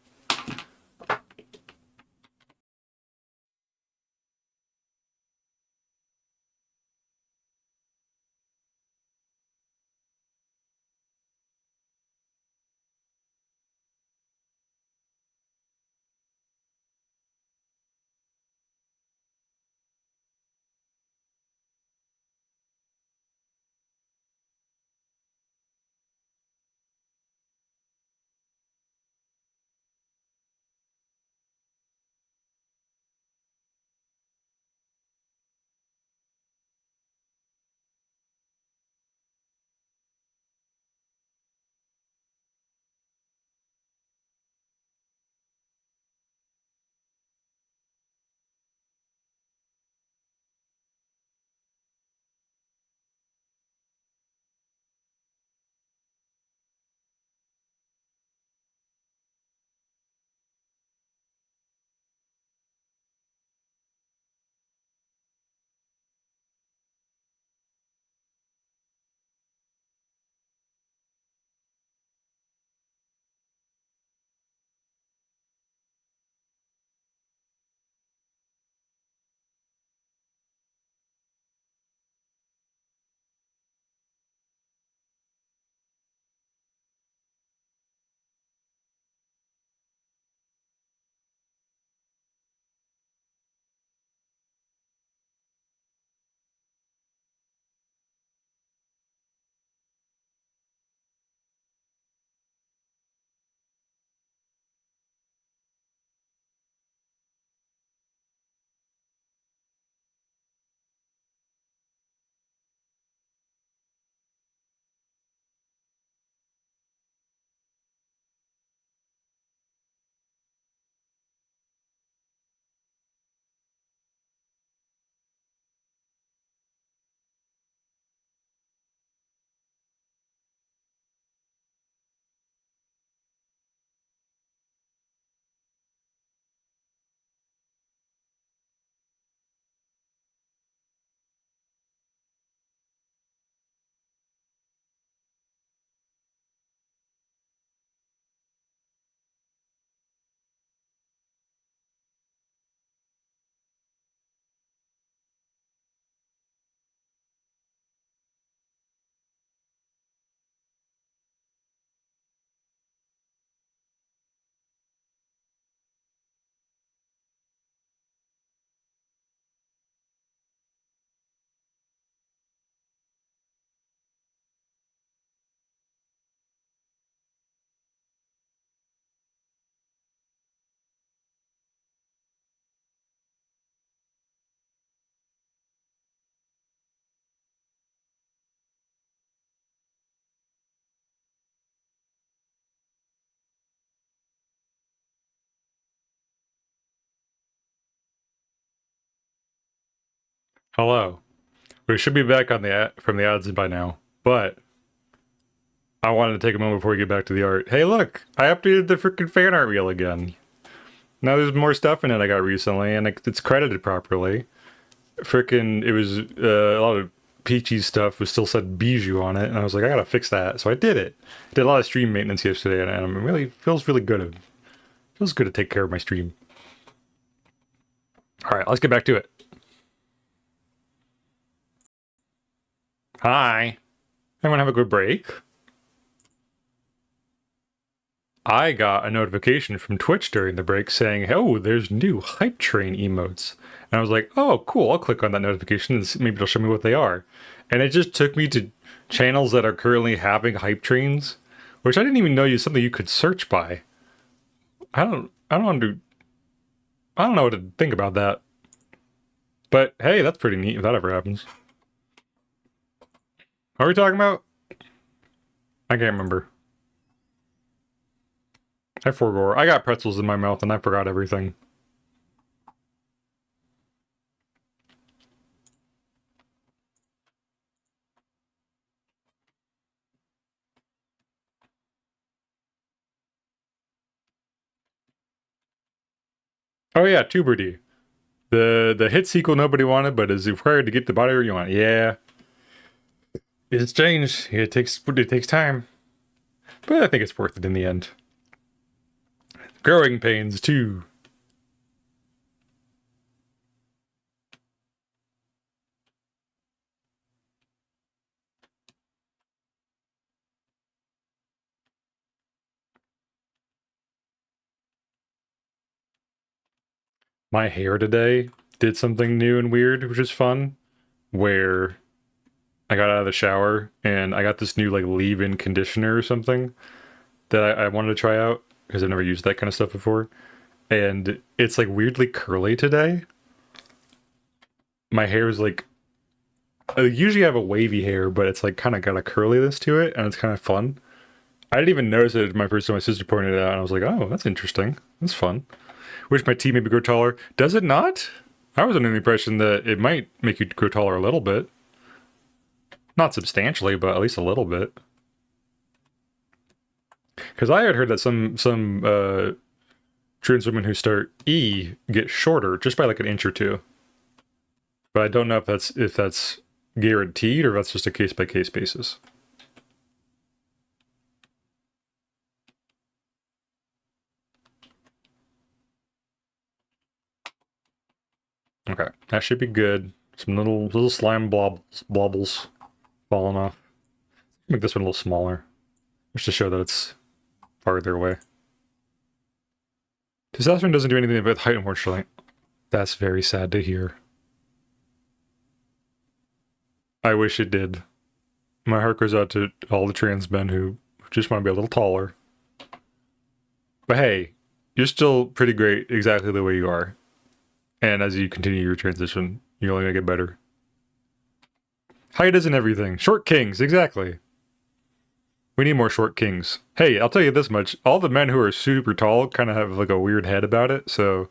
Hello. We should be back on the from the ads by now, but I wanted to take a moment before we get back to the art. Hey, look! I updated the freaking fan art reel again. Now there's more stuff in it I got recently, and it's credited properly. Freaking, it was a lot of peachy stuff was still said bijou on it, and I was like, I gotta fix that. So I did it. Did a lot of stream maintenance yesterday, and it really feels really good. It feels good to take care of my stream. All right, let's get back to it. Hi. Everyone have a good break? I got a notification from Twitch during the break saying, oh, there's new hype train emotes. And I was like, oh, cool, I'll click on that notification and maybe it'll show me what they are. And it just took me to channels that are currently having hype trains, which I didn't even know is something you could search by. I don't know what to think about that. But hey, that's pretty neat if that ever happens. What are we talking about? I can't remember. I forgot. I got pretzels in my mouth and I forgot everything. Oh yeah, Tuberty. The hit sequel nobody wanted, but is required to get the body where you want. Yeah. It's changed. It takes time. But I think it's worth it in the end. Growing pains too. My hair today did something new and weird, which is fun. Where I got out of the shower and I got this new like leave-in conditioner or something that I wanted to try out because I've never used that kind of stuff before. And it's like weirdly curly today. My hair is like I usually have a wavy hair, but it's like kind of got a curliness to it, and it's kind of fun. I didn't even notice it my first time. My sister pointed it out, and I was like, "Oh, that's interesting. That's fun." Wish my teeth maybe grow taller. Does it not? I was under the impression that it might make you grow taller a little bit, not substantially, but at least a little bit. Because I had heard that some trans women who start E get shorter just by like an inch or two. But I don't know if that's guaranteed or if that's just a case by case basis. Okay, that should be good. Some little slime blobbles falling off. Make this one a little smaller, just to show that it's farther away. Testosterone doesn't do anything with height, unfortunately. That's very sad to hear. I wish it did. My heart goes out to all the trans men who just want to be a little taller. But hey, you're still pretty great exactly the way you are. And as you continue your transition, you're only gonna get better. Height isn't everything. Short kings, exactly. We need more short kings. Hey, I'll tell you this much. All the men who are super tall kind of have like a weird head about it, so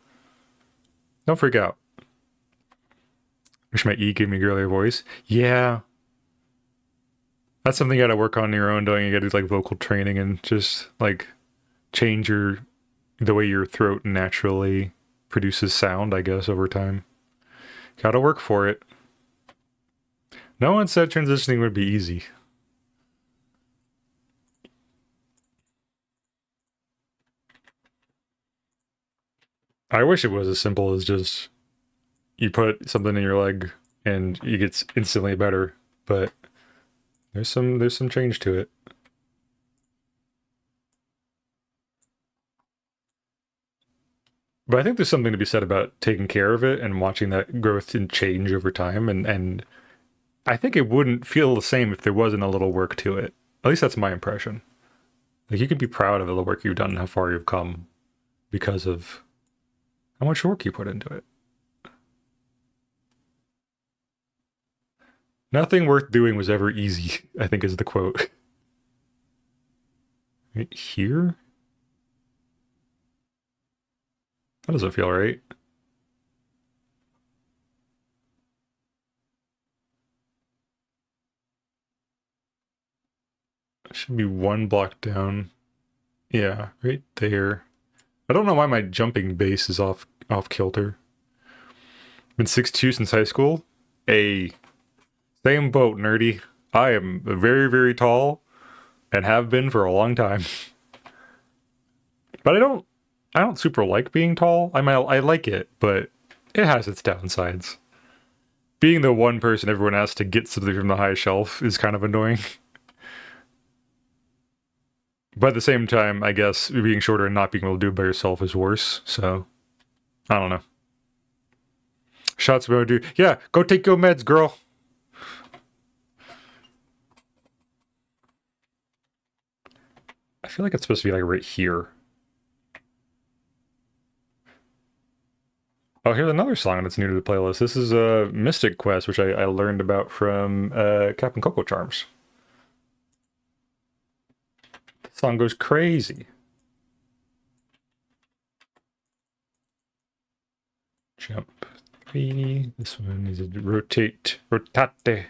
don't freak out. Wish my E gave me a girlier voice. Yeah. That's something you gotta work on your own, don't you? You gotta do like vocal training and just like change the way your throat naturally produces sound, I guess, over time. Gotta work for it. No one said transitioning would be easy. I wish it was as simple as just you put something in your leg and you get instantly better, but there's some change to it. But I think there's something to be said about taking care of it and watching that growth and change over time, and I think it wouldn't feel the same if there wasn't a little work to it. At least that's my impression. Like you could be proud of the work you've done and how far you've come because of how much work you put into it. Nothing worth doing was ever easy, I think is the quote. Right here? That doesn't feel right. Should be one block down. Yeah, right there. I don't know why my jumping base is off kilter. Been 6'2" since high school. Same boat, nerdy. I am very, very tall and have been for a long time. But I don't super like being tall. I like it, but it has its downsides. Being the one person everyone has to get something from the high shelf is kind of annoying. But at the same time, I guess being shorter and not being able to do it by yourself is worse. So, I don't know. Shots about dude. Yeah, go take your meds, girl. I feel like it's supposed to be like right here. Oh, here's another song that's new to the playlist. This is a Mystic Quest, which I learned about from Captain Coco Charms. The song goes crazy. Jump 3. This one needs to rotate. Rotate.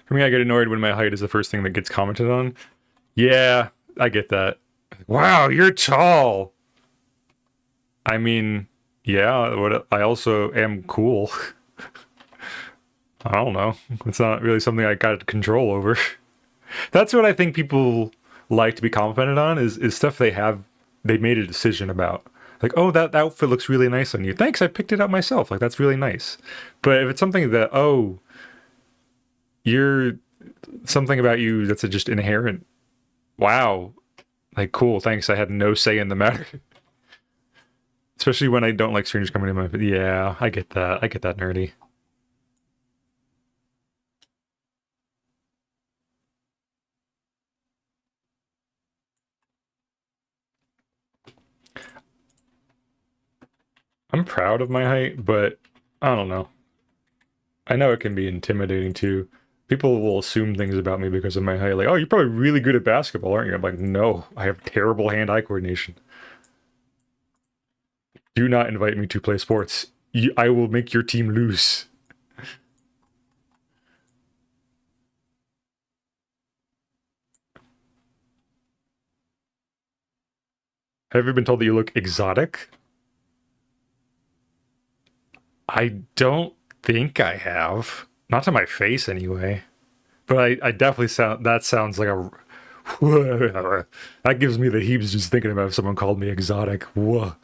For me, I get annoyed when my height is the first thing that gets commented on. Yeah, I get that. Wow, you're tall. I mean, yeah, I also am cool. I don't know. It's not really something I got control over. That's what I think people like to be complimented on is stuff they made a decision about. Like, oh, that outfit looks really nice on you. Thanks, I picked it up myself. Like, that's really nice. But if it's something that, oh, you're something about you that's just inherent. Wow. Like, cool, thanks. I had no say in the matter. Especially when I don't like strangers coming in my... Yeah, I get that. I get that, nerdy. I'm proud of my height, but I don't know. I know it can be intimidating too. People will assume things about me because of my height. Like, oh, you're probably really good at basketball, aren't you? I'm like, no, I have terrible hand-eye coordination. Do not invite me to play sports. I will make your team lose. Have you been told that you look exotic? I don't think I have. Not to my face, anyway. But I definitely that sounds like a... That gives me the heebs just thinking about if someone called me exotic. Whoa.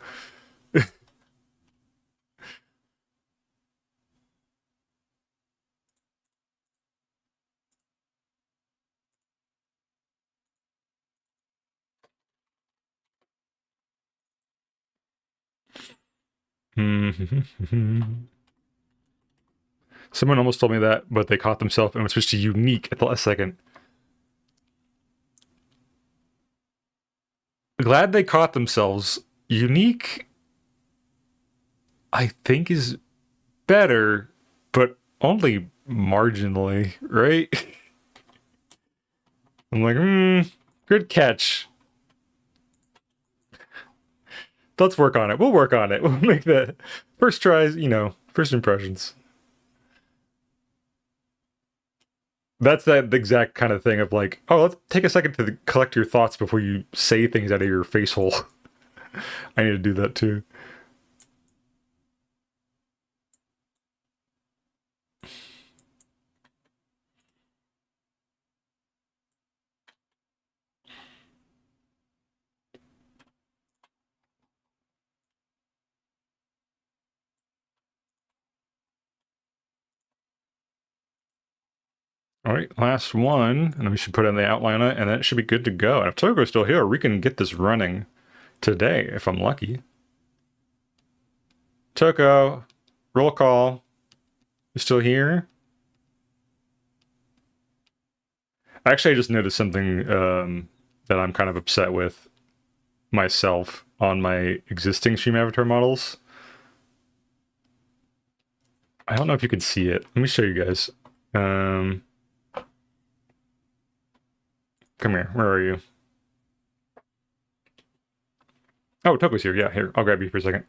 Someone almost told me that, but they caught themselves and was switched to unique at the last second. Glad they caught themselves. Unique, I think, is better, but only marginally, right? I'm like, good catch. Let's work on it. We'll work on it. We'll make the first tries, first impressions. That's that exact kind of thing of like, oh, let's take a second to collect your thoughts before you say things out of your face hole. I need to do that too. All right, last one, and we should put in the outline on it, and then it should be good to go. And if Togo's still here, we can get this running today, if I'm lucky. Togo, roll call. You still here? Actually, I just noticed something that I'm kind of upset with myself on my existing stream avatar models. I don't know if you can see it. Let me show you guys. Come here. Where are you? Oh, Toko's here. Yeah, here. I'll grab you for a second.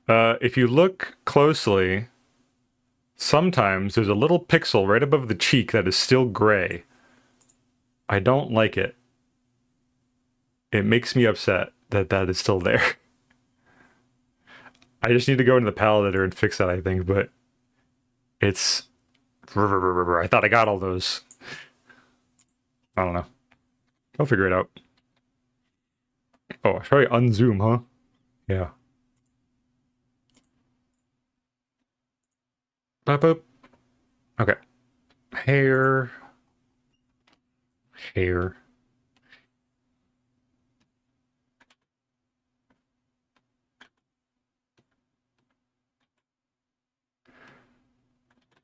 If you look closely, sometimes there's a little pixel right above the cheek that is still gray. I don't like it. It makes me upset that that is still there. I just need to go into the palette editor and fix that, I think, but it's... I thought I got all those. I don't know. I'll figure it out. Oh, I should probably unzoom, huh? Yeah. Boop, boop. Okay. Hair. Hair.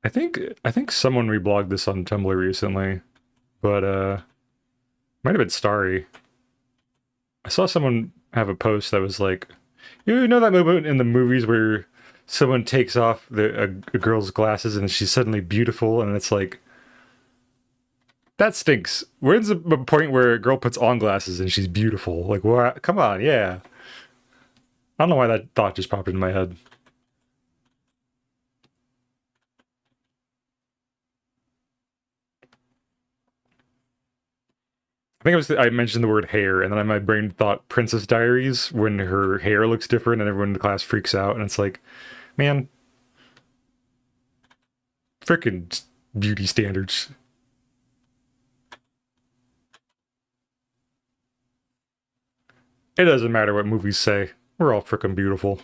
I think someone reblogged this on Tumblr recently, but might have been Starry. I saw someone have a post that was like, you know that moment in the movies where someone takes off a girl's glasses and she's suddenly beautiful, and it's like, that stinks. Where's the point where a girl puts on glasses and she's beautiful? Like, what? Come on, yeah. I don't know why that thought just popped into my head. I think I mentioned the word hair, and then my brain thought Princess Diaries when her hair looks different and everyone in the class freaks out, and it's like, man, frickin' beauty standards. It doesn't matter what movies say. We're all frickin' beautiful.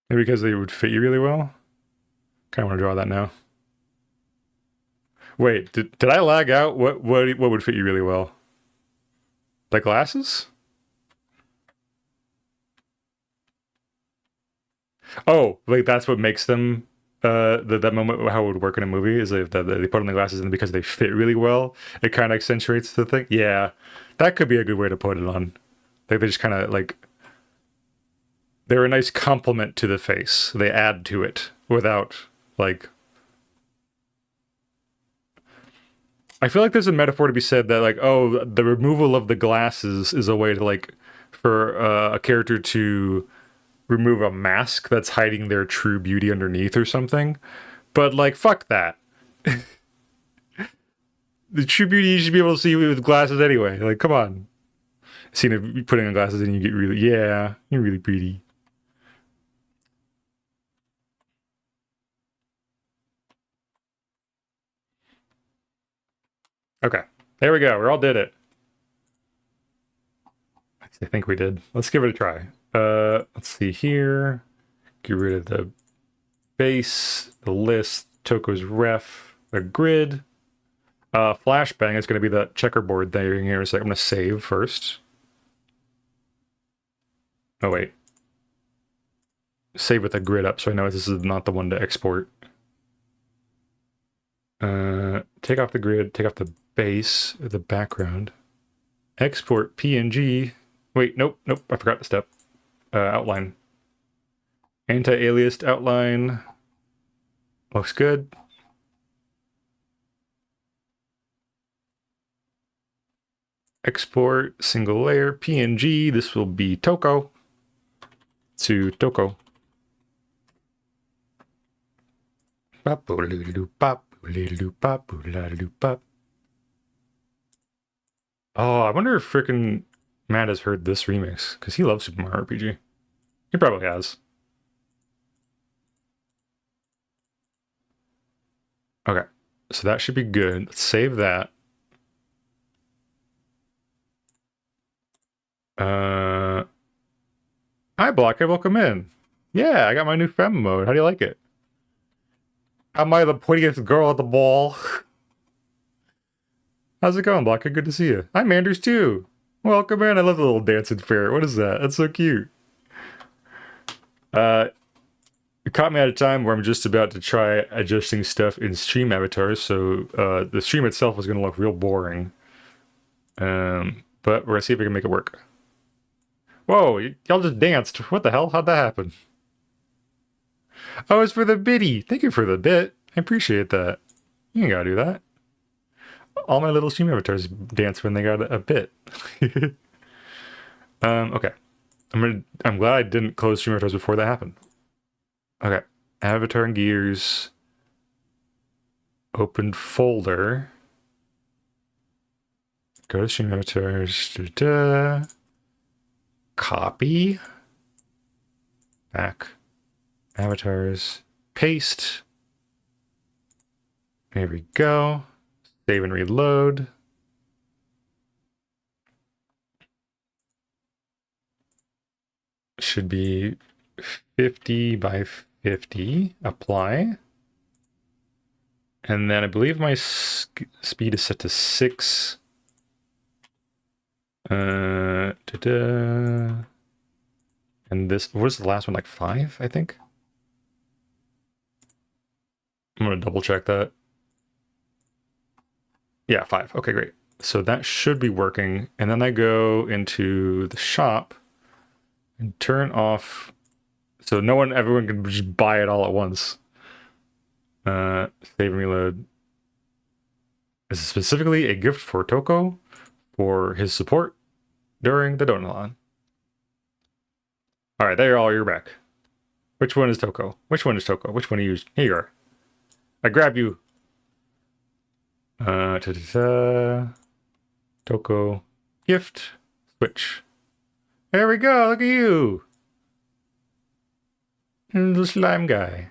Maybe because they would fit you really well? Kind of want to draw that now. Wait, did I lag out? What would fit you really well? Like glasses? Oh, like that's what makes them that moment how it would work in a movie is if that they put on the glasses and because they fit really well, it kind of accentuates the thing. Yeah, that could be a good way to put it on. Like they just kind of like they're a nice complement to the face. They add to it without like. I feel like there's a metaphor to be said that like, oh, the removal of the glasses is a way to like for a character to remove a mask that's hiding their true beauty underneath or something. But like, fuck that. The true beauty you should be able to see with glasses anyway. Like, come on. Seeing if putting on glasses and you get really, yeah, you're really pretty. Okay, there we go. We all did it. I think we did. Let's give it a try. Let's see here. Get rid of the base, the list, Toko's ref, the grid. Flashbang is going to be the checkerboard thing here. So I'm going to save first. Oh, wait. Save with the grid up so I know this is not the one to export. Take off the grid, take off the base, the background. Export PNG. Wait, nope, I forgot the step. Outline. Anti-aliased outline. Looks good. Export single layer PNG. This will be Toko to Toko. Oh, I wonder if frickin' Matt has heard this remix because he loves Super Mario RPG. He probably has. Okay, so that should be good. Let's save that. Hi, Blockhead. Welcome in. Yeah, I got my new fem mode. How do you like it? Am I the prettiest girl at the ball? How's it going, Blockhead? Good to see you. I'm Anders too. Welcome in. I love the little dancing ferret. What is that? That's so cute. It caught me at a time where I'm just about to try adjusting stuff in stream avatars, so the stream itself is going to look real boring. But we're going to see if we can make it work. Whoa, y'all just danced. What the hell? How'd that happen? Oh, it's for the biddy. Thank you for the bit. I appreciate that. You ain't gotta do that. All my little stream avatars dance when they got a bit. Okay. I'm glad I didn't close stream avatars before that happened. Okay. Avatar and gears. Open folder. Go to stream avatars. Da-da. Copy. Back. Avatars. Paste. There we go. Save and reload. Should be 50 by 50. Apply. And then I believe my speed is set to 6. And this, what was the last one? Like 5, I think? I'm going to double check that. Yeah, 5. Okay, great. So that should be working. And then I go into the shop and turn off. So everyone can just buy it all at once. Save and reload. This is specifically a gift for Toko for his support during the Donathon. All right, there you're back. Which one is Toko? Which one is Toko? Which one are you? Here you are. I grab you. Toko. Gift. Switch. There we go. Look at you. Little slime guy.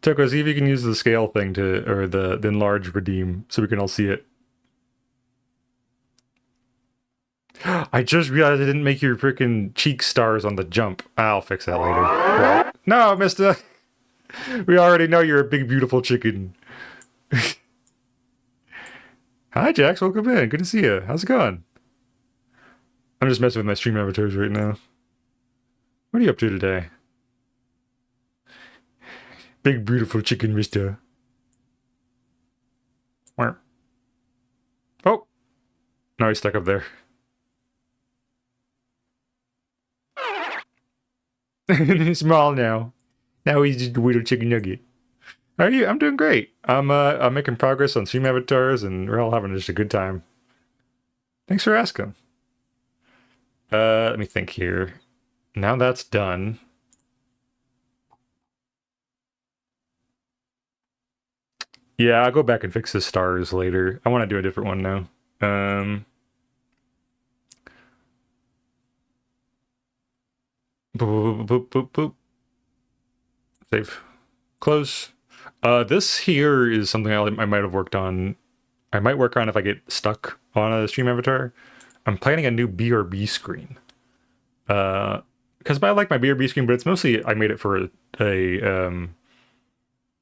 Toko, see if you can use the scale thing or the enlarge redeem so we can all see it. I just realized I didn't make your freaking cheek stars on the jump. I'll fix that later. No, mister. We already know you're a big, beautiful chicken. Hi, Jax. Welcome in. Good to see you. How's it going? I'm just messing with my stream avatars right now. What are you up to today? Big, beautiful chicken, mister. Where? Oh! No, he's stuck up there. He's small now. Now he's just a little chicken nugget. How are you? I'm doing great. I'm making progress on stream avatars, and we're all having just a good time. Thanks for asking. Let me think here. Now that's done. Yeah, I'll go back and fix the stars later. I want to do a different one now. Boop, boop, boop, boop. Save. Close. This here is something I might have worked on. I might work on if I get stuck on a stream avatar. I'm planning a new BRB screen. Because I like my BRB screen, but it's mostly I made it for a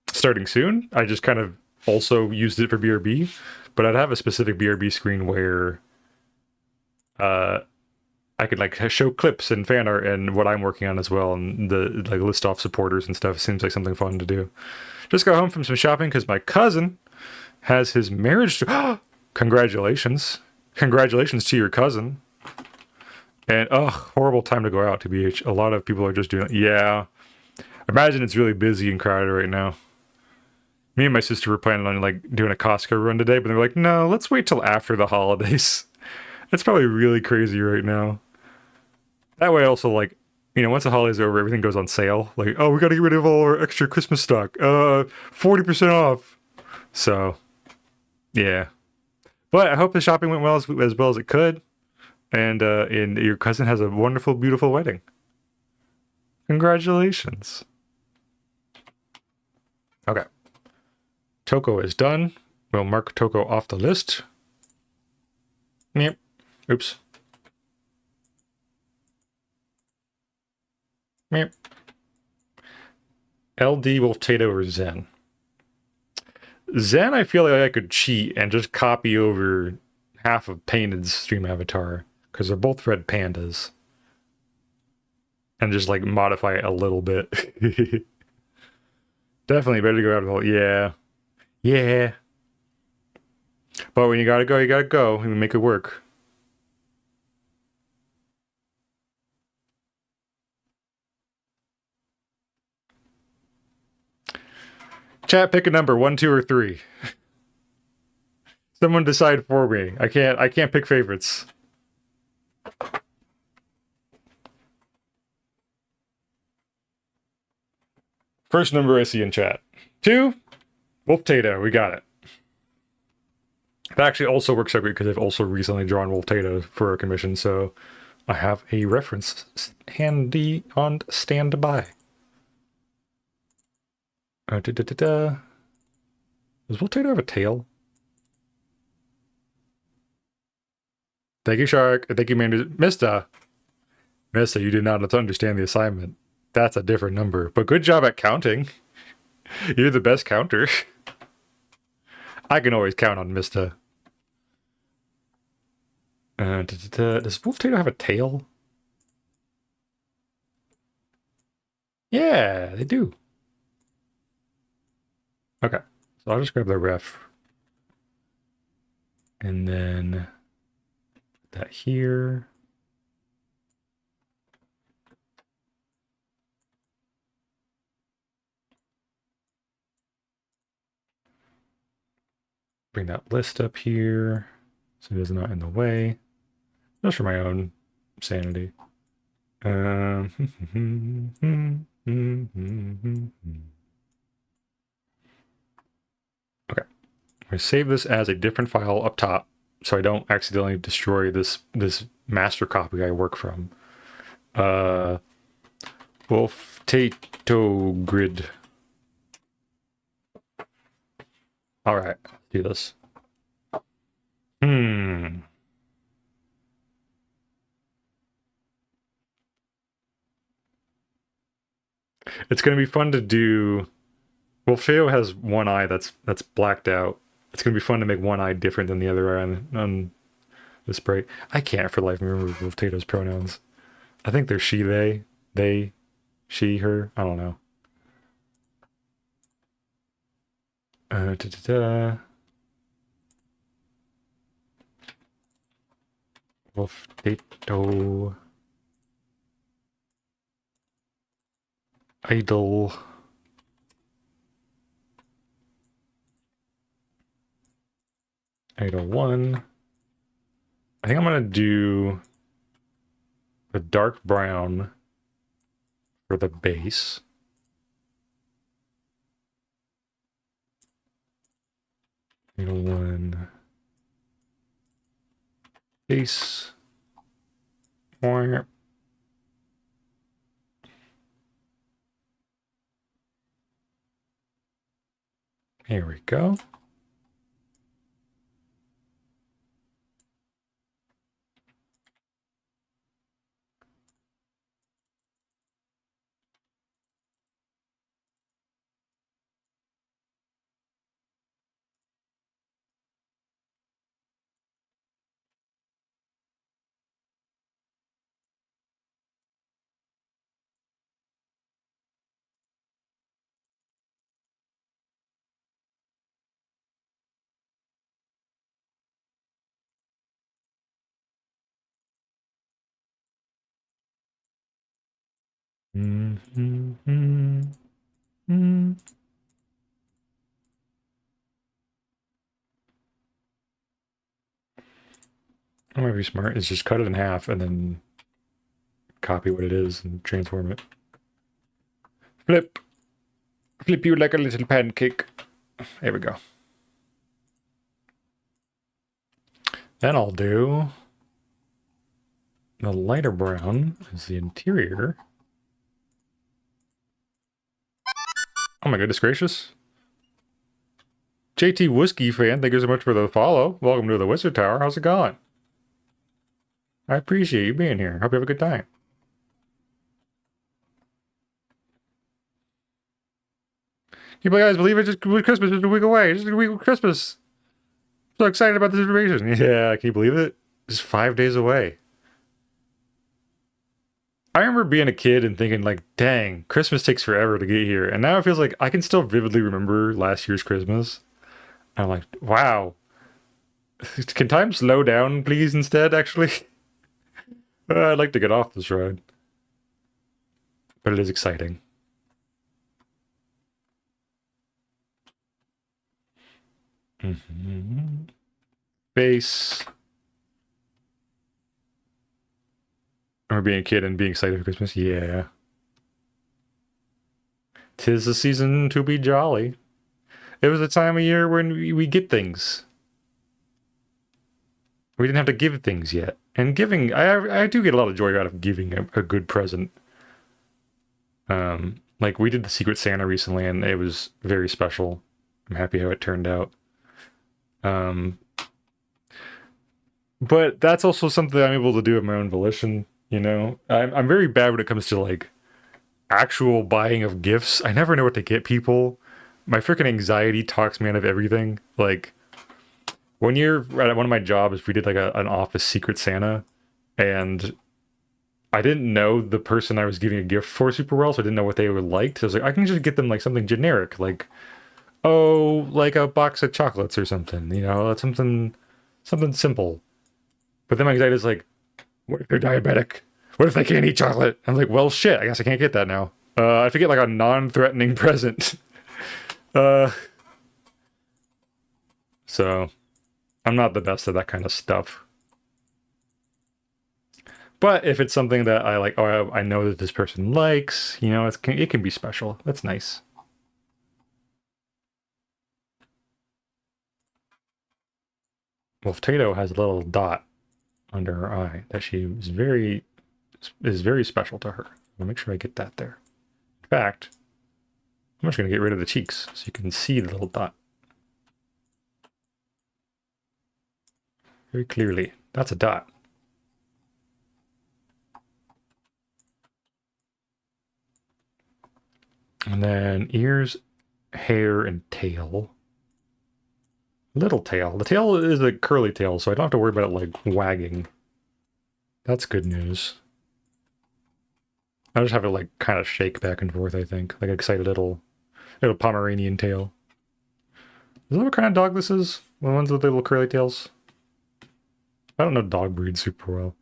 starting soon. I just kind of also used it for BRB, but I'd have a specific BRB screen where I could like show clips and fan art and what I'm working on as well, and the like list off supporters and stuff. It seems like something fun to do. Just got home from some shopping because my cousin has his marriage. Congratulations! Congratulations to your cousin. And horrible time to go out. TBH. A lot of people are just doing it. Yeah, imagine it's really busy and crowded right now. Me and my sister were planning on like doing a Costco run today, but they were like, no, let's wait till after the holidays. It's probably really crazy right now. That way also, like, you know, once the holidays are over, everything goes on sale. Like, oh, we got to get rid of all our extra Christmas stock. 40% off. So, yeah. But I hope the shopping went well as well as it could. And your cousin has a wonderful, beautiful wedding. Congratulations. Okay. Toko is done. We'll mark Toko off the list. Yep. Oops. Yep. LD Wolf Tato or Zen? Zen, I feel like I could cheat and just copy over half of Painted's stream avatar, because they're both red pandas. And just like modify it a little bit. Definitely better to go out with all. Yeah. Yeah. But when you gotta go, you gotta go and make it work. Chat, pick a number, 1, 2, or 3. Someone decide for me. I can't pick favorites. First number I see in chat. 2, Wolf Tato, we got it. That actually also works out great because I've also recently drawn Wolf Tato for a commission, so I have a reference handy on standby. Does Wolf Tato have a tail? Thank you, Shark. Thank you, man. Mister, you did not understand the assignment. That's a different number, but good job at counting. You're the best counter. I can always count on Mister. Does Wolf Tato have a tail? Yeah, they do. Okay, so I'll just grab the ref. And then that here. Bring that list up here so it is not in the way. Just for my own sanity. Okay. I'm going to save this as a different file up top so I don't accidentally destroy this master copy I work from. Wolf Tato grid. All right, do this. It's going to be fun to do. Wolf Tato has one eye that's blacked out. It's going to be fun to make one eye different than the other eye on the sprite. I can't for the life of me remember Wolf Tato's pronouns. I think they're she, they, she, her. I don't know. Wolf Tato. Idle. Idle 1. I think I'm going to do the dark brown for the base. Idle 1. Base. More. Here we go. What might be smart is just cut it in half and then copy what it is and transform it. Flip. Flip you like a little pancake. There we go. Then I'll do the lighter brown as the interior. Oh my goodness gracious. JT Whiskey fan, thank you so much for the follow. Welcome to the Wizard Tower. How's it going? I appreciate you being here. Hope you have a good time. You guys believe it? Just Christmas is a week away. Just a week of Christmas. So excited about this information. Yeah, can you believe it? Just 5 days away. I remember being a kid and thinking like, dang, Christmas takes forever to get here. And now it feels like I can still vividly remember last year's Christmas. And I'm like, wow, Can time slow down, please, instead, actually? I'd like to get off this ride. But it is exciting. Face. Or being a kid and being excited for Christmas. Yeah. 'Tis the season to be jolly. It was a time of year when we get things. We didn't have to give things yet. And giving, I do get a lot of joy out of giving a good present. Like we did the Secret Santa recently, and it was very special. I'm happy how it turned out. But that's also something I'm able to do of my own volition. You know, I'm very bad when it comes to like actual buying of gifts. I never know what to get people. My freaking anxiety talks me out of everything. Like one year at one of my jobs, we did like an office Secret Santa, and I didn't know the person I was giving a gift for super well, so I didn't know what they would like. So I was like, I can just get them like something generic, like like a box of chocolates or something. You know, something simple. But then my anxiety is like, what if they're diabetic? What if they can't eat chocolate? I'm like, well, shit. I guess I can't get that now. I have to get like a non-threatening present. So I'm not the best at that kind of stuff. But if it's something that I like, I know that this person likes, you know, it can be special. That's nice. Well, Tato has a little dot under her eye that is very special to her. I'll make sure I get that there. In fact, I'm just going to get rid of the cheeks so you can see the little dot. Very clearly. That's a dot. And then ears, hair, and tail. Little tail. The tail is a curly tail, so I don't have to worry about it like wagging. That's good news. I just have to like kind of shake back and forth, I think. Like excited little Pomeranian tail. Is that what kind of dog this is? The ones with the little curly tails? I don't know dog breeds super well.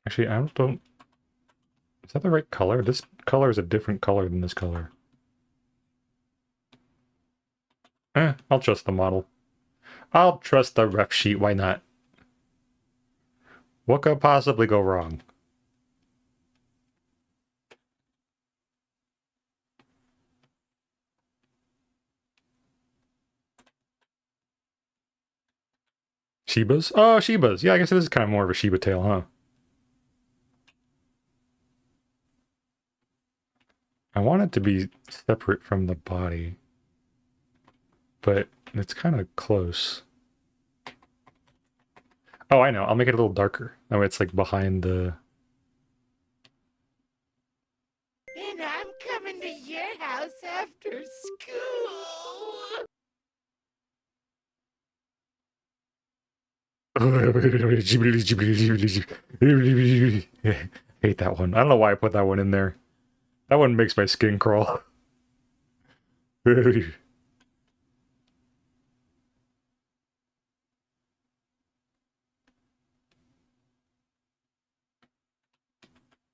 Actually, I don't... Is that the right color? This color is a different color than this color. I'll trust the model. I'll trust the ref sheet, why not? What could possibly go wrong? Shibas? Oh, Shibas. Yeah, I guess it is kind of more of a Shiba tail, huh? I want it to be separate from the body. But it's kind of close. Oh, I know. I'll make it a little darker. That way it's like behind the... And I'm coming to your house after school. Hate that one. I don't know why I put that one in there. That one makes my skin crawl.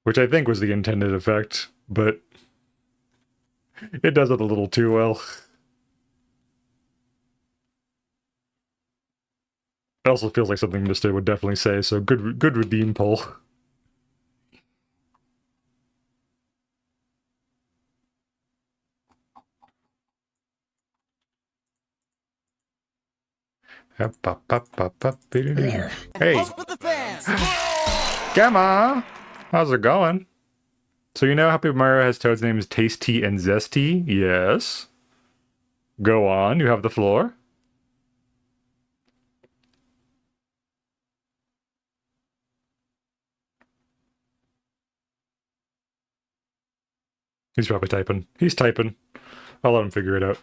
Which I think was the intended effect, but it does it a little too well. It also feels like something Mister would definitely say, so good redeem poll. Hey, Pulse for the fans. Gamma! How's it going? So you know how Paper Mario has Toad's name is Tasty and Zesty? Yes. Go on, you have the floor. He's probably typing. He's typing. I'll let him figure it out.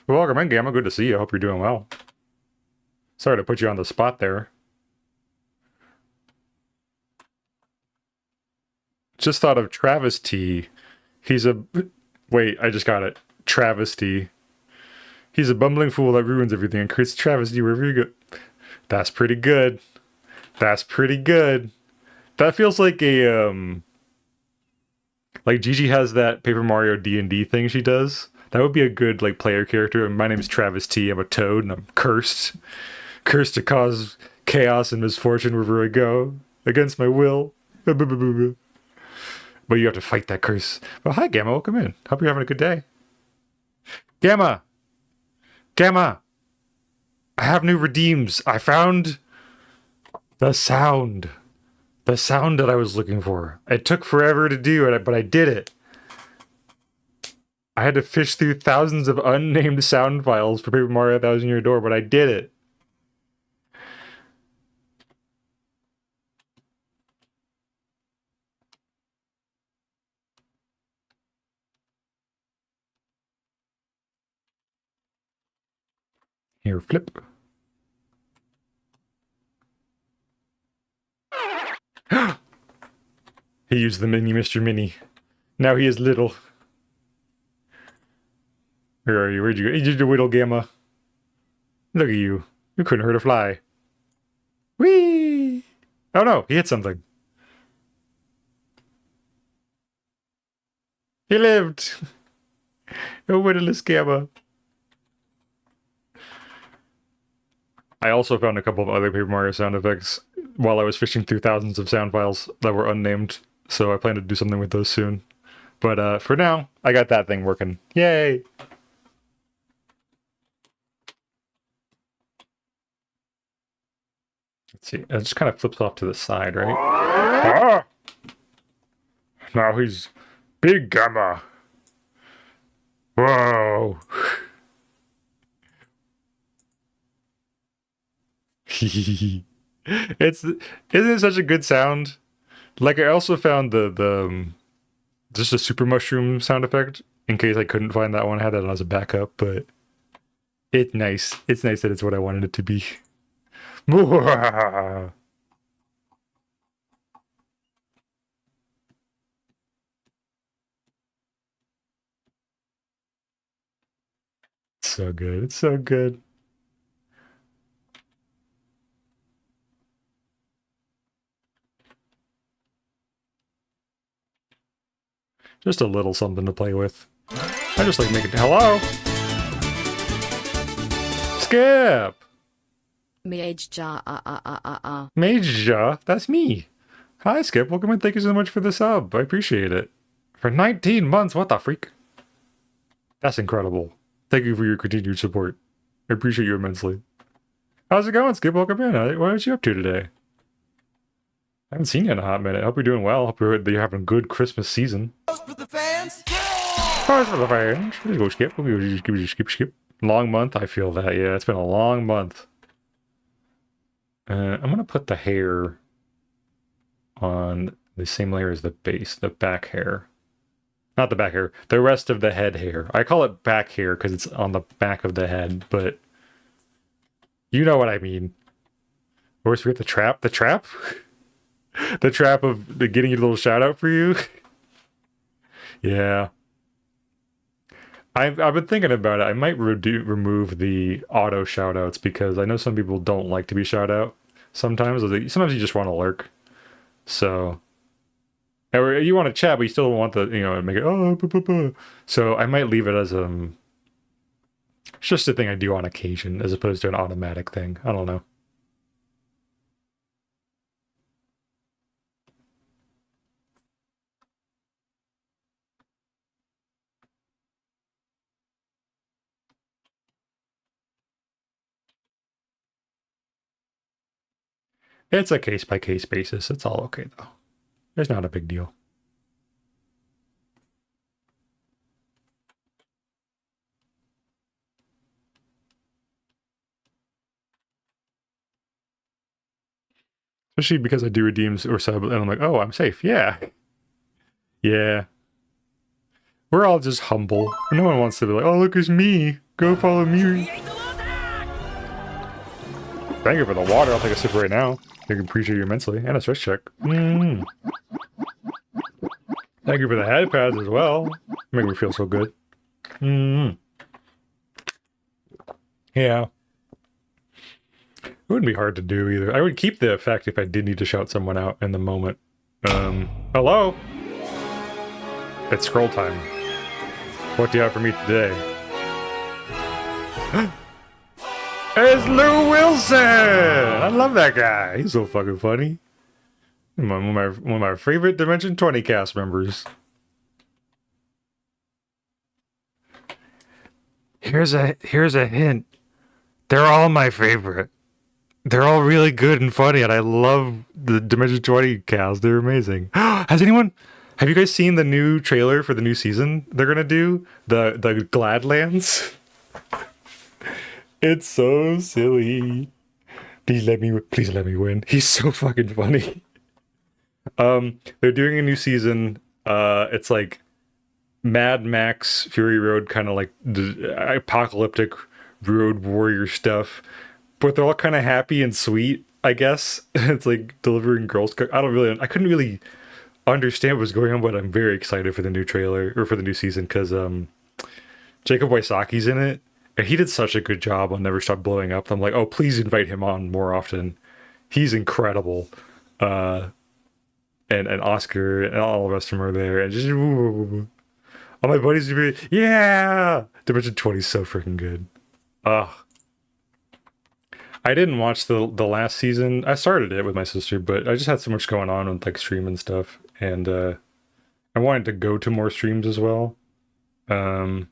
Welcome in, Gamma. Good to see you. I hope you're doing well. Sorry to put you on the spot there. Just thought of travesty. He's a... Wait, I just got it. Travesty. He's a bumbling fool that ruins everything and creates travesty wherever you go. That's pretty good. That's pretty good. That feels like a, like Gigi has that Paper Mario D&D thing she does. That would be a good, like, player character. My name's Travis T. I'm a toad and I'm cursed. Cursed to cause chaos and misfortune wherever I go. Against my will. But you have to fight that curse. Well, hi, Gamma. Welcome in. Hope you're having a good day. Gamma! Gamma! I have new redeems. I found the sound. The sound that I was looking for. It took forever to do it, but I did it. I had to fish through thousands of unnamed sound files for Paper Mario 1000 Year Door, but I did it. Here, flip. He used the mini Mr. Mini. Now he is little. Where are you? Where'd you go? You did the whittle Gamma. Look at you. You couldn't hurt a fly. Whee! Oh no, he hit something. He lived! Oh, whittleless Gamma. I also found a couple of other Paper Mario sound effects while I was fishing through thousands of sound files that were unnamed, so I plan to do something with those soon. But for now, I got that thing working. Yay! Let's see, it just kind of flips off to the side, right? Ah! Now he's Big Gamma. Whoa! Isn't it such a good sound? Like, I also found the just a super mushroom sound effect in case I couldn't find that one. I had that as a backup, but it's nice. It's nice that it's what I wanted it to be. It's so good. It's so good. Just a little something to play with. I just like making... Hello? Skip! Major, that's me. Hi, Skip. Welcome and thank you so much for the sub. I appreciate it. For 19 months, what the freak? That's incredible. Thank you for your continued support. I appreciate you immensely. How's it going, Skip? Welcome in. What are you up to today? I haven't seen you in a hot minute. Hope you're doing well. Hope you're having a good Christmas season. Pause for the fans. Pause for the fans. Let's go, Skip. Skip. Long month. I feel that. Yeah, it's been a long month. I'm going to put the hair on the same layer as the base, the back hair. Not the back hair, the rest of the head hair. I call it back hair because it's on the back of the head, but you know what I mean. Always forget the trap. The trap? The trap of the getting a little shout out for you. Yeah. I've been thinking about it. I might remove the auto shout outs because I know some people don't like to be shout out sometimes. Sometimes you just want to lurk. So, or you want to chat, but you still want the, make it, oh, buh, buh, buh. So I might leave it as, it's just a thing I do on occasion as opposed to an automatic thing. I don't know. It's a case-by-case basis. It's all okay, though. It's not a big deal. Especially because I do redeems or sub, and I'm like, oh, I'm safe. Yeah. Yeah. We're all just humble. No one wants to be like, oh, look, it's me. Go follow me. Thank you for the water. I'll take a sip right now. I can appreciate you immensely. And a stress check. Mm. Thank you for the head pads as well. Make me feel so good. Mm. Yeah. It wouldn't be hard to do either. I would keep the effect if I did need to shout someone out in the moment. Hello? It's scroll time. What do you have for me today? It's Lou Wilson! I love that guy. He's so fucking funny. One of my favorite Dimension 20 cast members. Here's a hint. They're all my favorite. They're all really good and funny, and I love the Dimension 20 cast. They're amazing. Have you guys seen the new trailer for the new season they're gonna do? The Gladlands? It's so silly. Please let me win. He's so fucking funny. They're doing a new season. It's like Mad Max Fury Road, kind of like the apocalyptic road warrior stuff, but they're all kind of happy and sweet, I guess. It's like delivering Girl Scout. I couldn't really understand what was going on, but I'm very excited for the new trailer or for the new season because Jacob Wysocki's in it, and he did such a good job on Never Stop Blowing Up. I'm like, oh, please invite him on more often. He's incredible. And Oscar and all the rest of them are there, and just all my buddies are yeah. Dimension 20 is so freaking good. Ugh. I didn't watch the last season. I started it with my sister, but I just had so much going on with like stream and stuff, and I wanted to go to more streams as well. Don't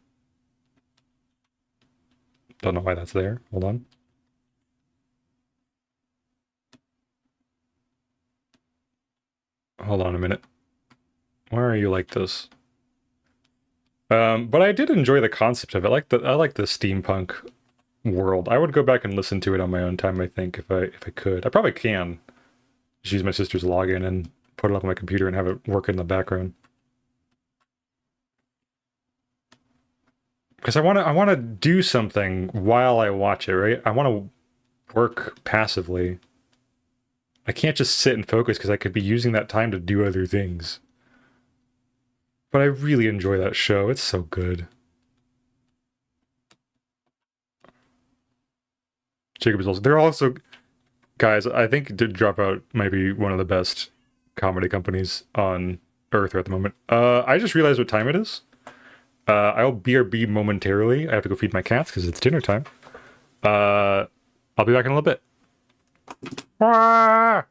know why that's there. Hold on. Hold on a minute. Why are you like this? But I did enjoy the concept of it. I like the steampunk world. I would go back and listen to it on my own time, I think, if I could. I probably can. Just use my sister's login and put it up on my computer and have it work in the background. Because I wanna do something while I watch it, right? I wanna work passively. I can't just sit and focus because I could be using that time to do other things. But I really enjoy that show. It's so good. Jacob is also. They're also guys. I think Dropout might be one of the best comedy companies on Earth at the moment. I just realized what time it is. I'll BRB momentarily. I have to go feed my cats because it's dinner time. I'll be back in a little bit. Ah!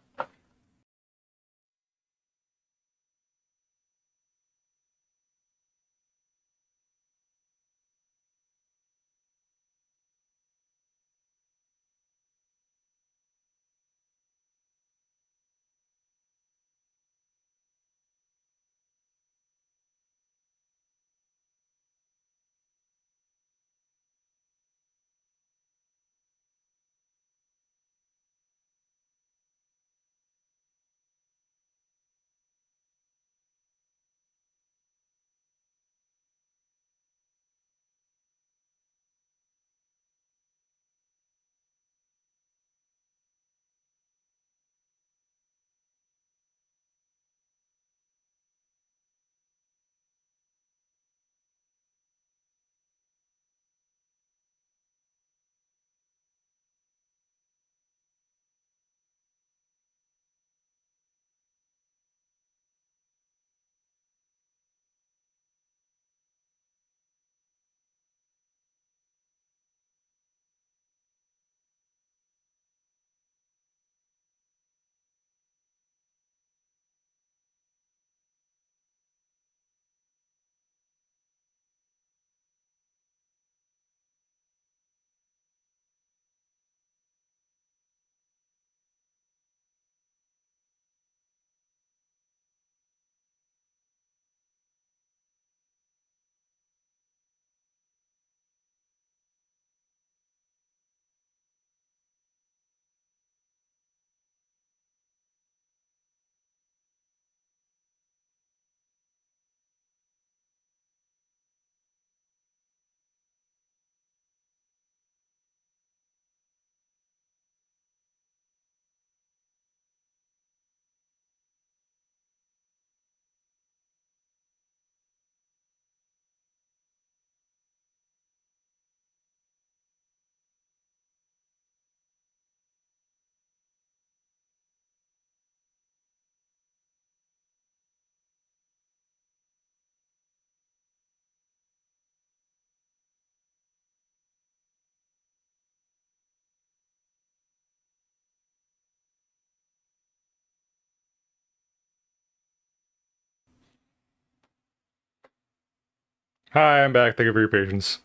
Hi, I'm back. Thank you for your patience.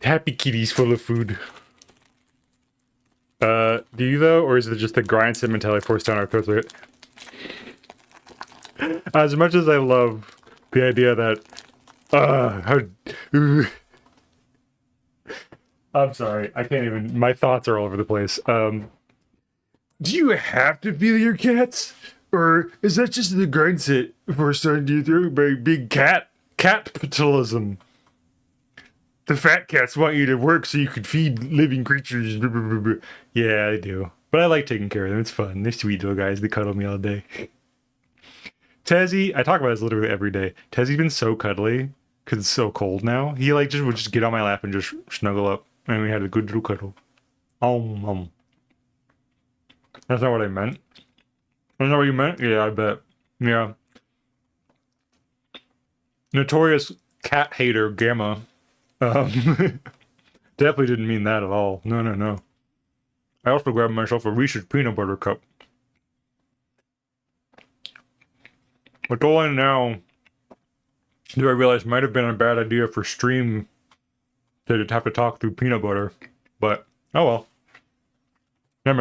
Happy kitties full of food. Do you though, or is it just the grind sim mentality forced down our throats? As much as I love the idea that, how, I'm sorry, I can't even. My thoughts are all over the place. Do you have to feel your cats, or is that just the grind set for starting to through by big capitalism? The fat cats want you to work so you can feed living creatures. Yeah, I do. But I like taking care of them. It's fun. They're sweet little guys. They cuddle me all day. Tezzy, I talk about this literally every day. Tezzy's been so cuddly because it's so cold now. He like just would just get on my lap and just snuggle up, and we had a good little cuddle. That's not what I meant. That's not what you meant? Yeah, I bet. Yeah. Notorious cat hater Gamma. Definitely didn't mean that at all. No, no, no. I also grabbed myself a Reese's peanut butter cup. But only now do I realize might have been a bad idea for stream to have to talk through peanut butter. But, oh well. Yum.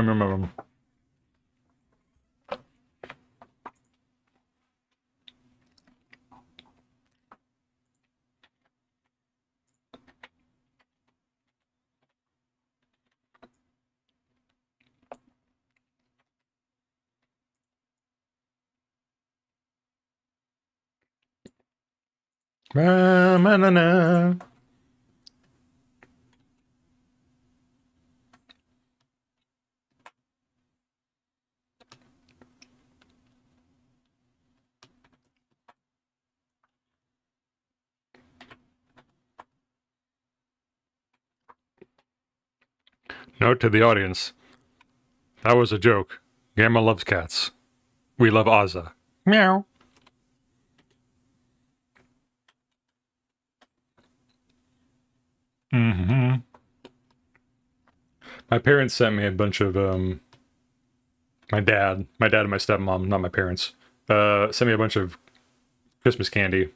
Na. Note to the audience. That was a joke. Gamma loves cats. We love Ozza. Meow. Mm-hmm. My parents sent me a bunch of my dad and my stepmom, not my parents, sent me a bunch of Christmas candy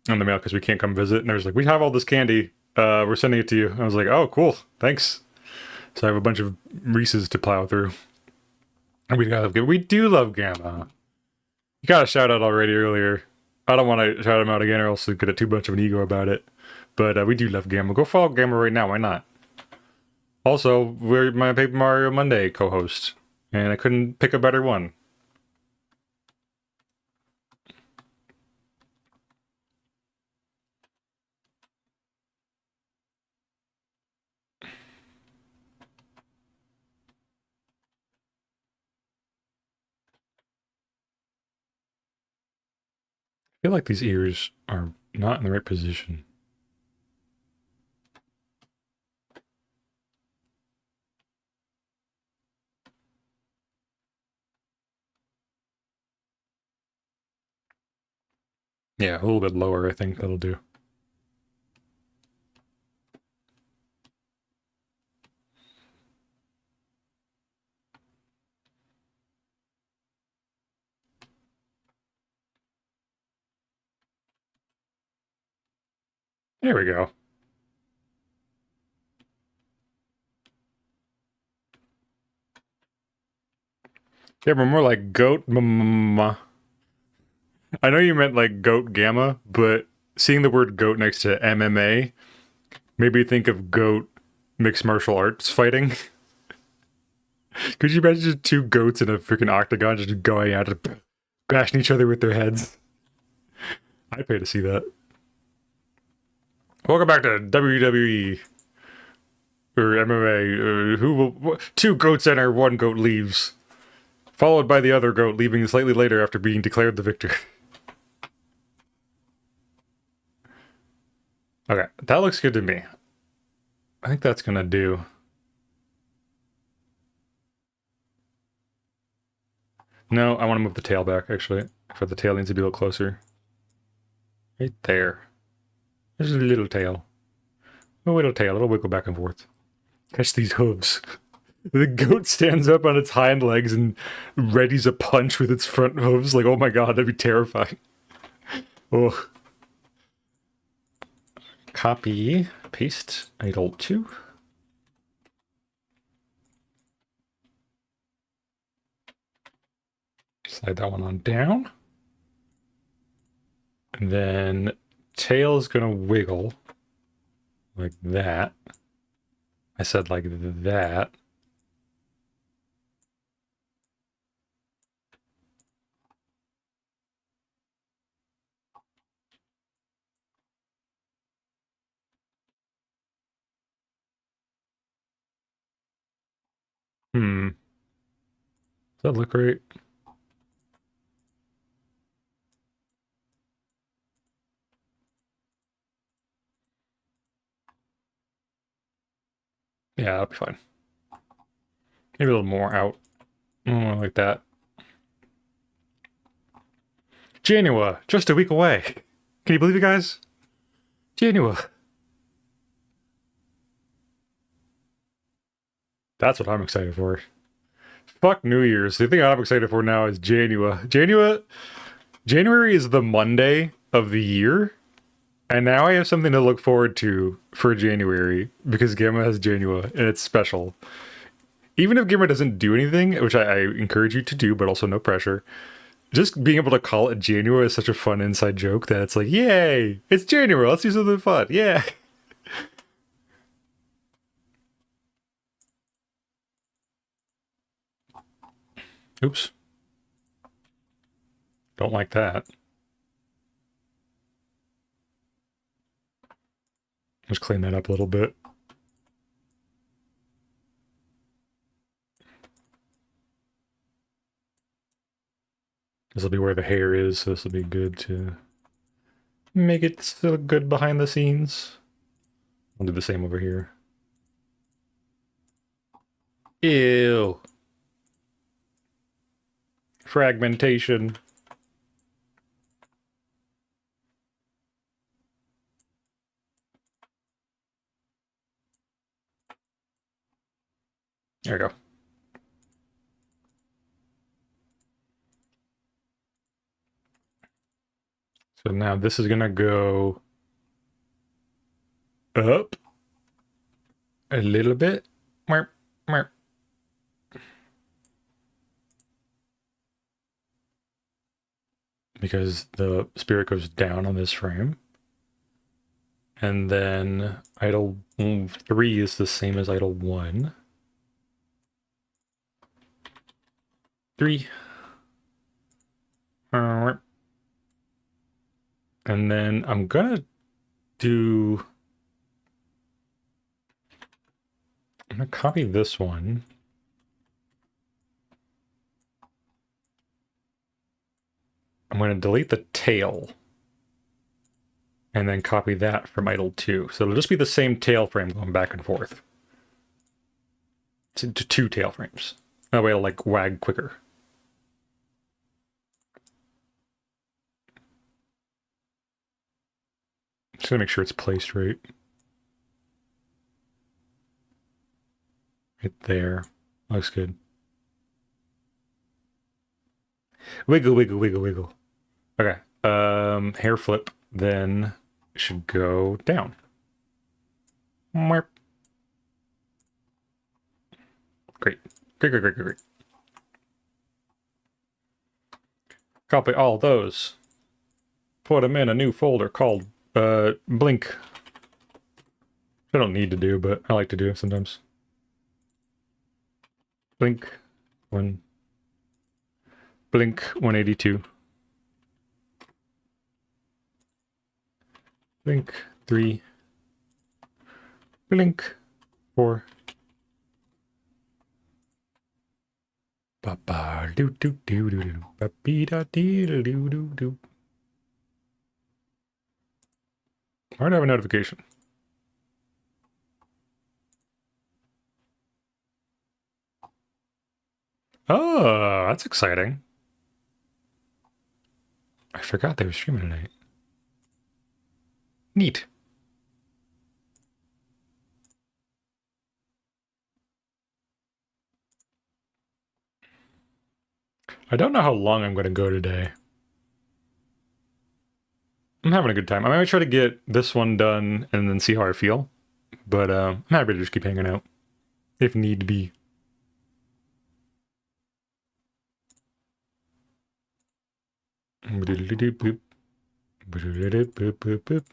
in the mail because we can't come visit. And they was like, we have all this candy. We're sending it to you. I was like, oh, cool. Thanks. So I have a bunch of Reese's to plow through. And we do love Gamma. You got a shout out already earlier. I don't want to shout him out again or else we get too much of an ego about it. But we do love Gamma. Go follow Gamma right now. Why not? Also, we're my Paper Mario Monday co-host. And I couldn't pick a better one. I feel like these ears are not in the right position. Yeah, a little bit lower, I think that'll do. There we go. Yeah, but more like goat mama. I know you meant like goat gamma, but seeing the word goat next to MMA made me think of goat mixed martial arts fighting. Could you imagine just two goats in a freaking octagon just going at it, bashing each other with their heads? I'd pay to see that. Welcome back to WWE or MMA. Two goats enter, one goat leaves, followed by the other goat leaving slightly later after being declared the victor. Okay, that looks good to me. I think that's gonna do. No, I want to move the tail back, actually. For the tail needs to be a little closer. Right there. There's a little tail. A little tail, it'll wiggle back and forth. Catch these hooves. The goat stands up on its hind legs and readies a punch with its front hooves. Like, oh my god, that'd be terrifying. Oh. copy, paste idle 2. Slide that one on down. And then tail is going to wiggle like that. I said like that. Does that look right? Yeah, that'll be fine. Maybe a little more out. Like that. January, just a week away. Can you believe it, guys? January. That's what I'm excited for. Fuck New Year's. The thing I'm excited for now is January. January is the Monday of the year. And now I have something to look forward to for January because Gamma has January and it's special. Even if Gamma doesn't do anything, which I encourage you to do, but also no pressure, just being able to call it January is such a fun inside joke that it's like, yay, it's January, let's do something fun. Yeah. Oops. Don't like that. Just clean that up a little bit. This will be where the hair is, so this will be good to make it still good behind the scenes. I'll do the same over here. Ew. Fragmentation. There we go. So now this is gonna go up a little bit. Because the spirit goes down on this frame. And then idle 3 is the same as idle 1. 3. And then I'm gonna do... I'm gonna copy this one. I'm gonna delete the tail. And then copy that from idle 2. So it'll just be the same tail frame going back and forth. To 2 tail frames. That way it'll like wag quicker. Just gonna make sure it's placed right. Right there. Looks good. Wiggle, wiggle, wiggle, wiggle. Okay. Hair flip then should go down. Great. Great, great, great, great, great. Copy all those. Put them in a new folder called Blink. I don't need to do, but I like to do sometimes. Blink 182. Blink 3. Blink 4. Ba ba do do do do do ba be da dee do do do do. Why do I have a notification? Oh, that's exciting. I forgot they were streaming tonight. Neat. I don't know how long I'm going to go today. I'm having a good time. I might try to get this one done and then see how I feel. But I'm happy to just keep hanging out if need be. Boop. Boop, boop, boop.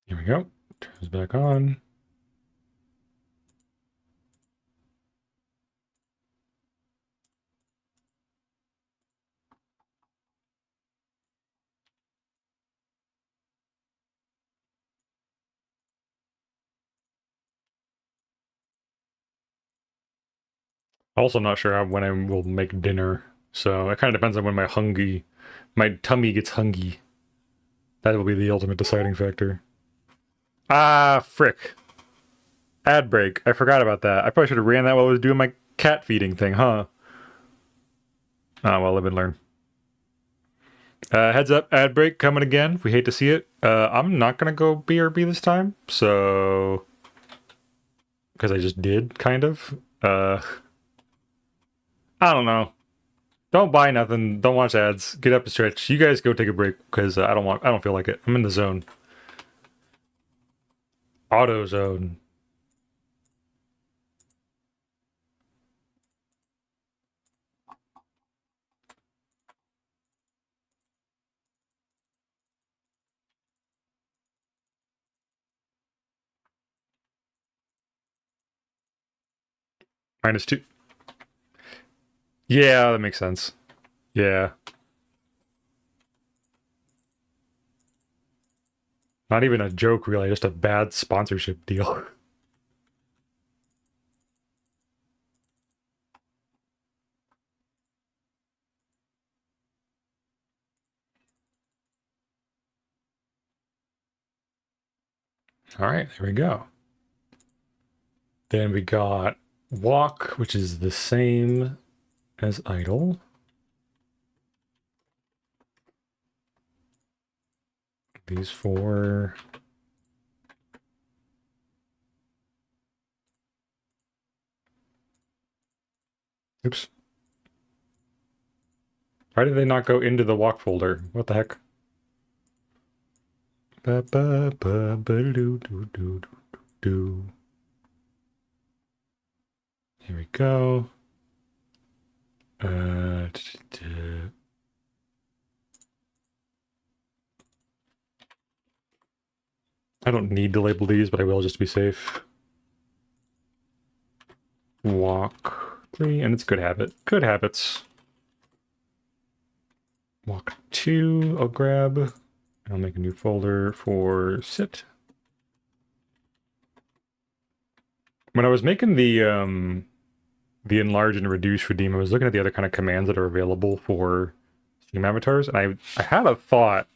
Here we go. Turns back on. Also not sure when I will make dinner. So it kind of depends on when my tummy gets hungry. That will be the ultimate deciding factor. Ah, frick. Ad break. I forgot about that. I probably should have ran that while I was doing my cat feeding thing, huh? Ah, well, live and learn. Heads up, ad break coming again. We hate to see it. I'm not gonna go BRB this time, so because I just did, kind of. I don't know. Don't buy nothing. Don't watch ads. Get up and stretch. You guys go take a break because I don't feel like it. I'm in the zone. Auto zone. -2. Yeah, that makes sense. Yeah. Not even a joke, really. Just a bad sponsorship deal. All right, there we go. Then we got walk, which is the same as idle. These four. Oops. Why did they not go into the walk folder? What the heck? Ba ba ba ba doo doo doo doo. Here we go. I don't need to label these, but I will just to be safe. Walk 3, and it's good habit. Good habits. Walk 2, I'll grab. I'll make a new folder for sit. When I was making the enlarge and reduce redeem, I was looking at the other kind of commands that are available for Steam avatars, and I had a thought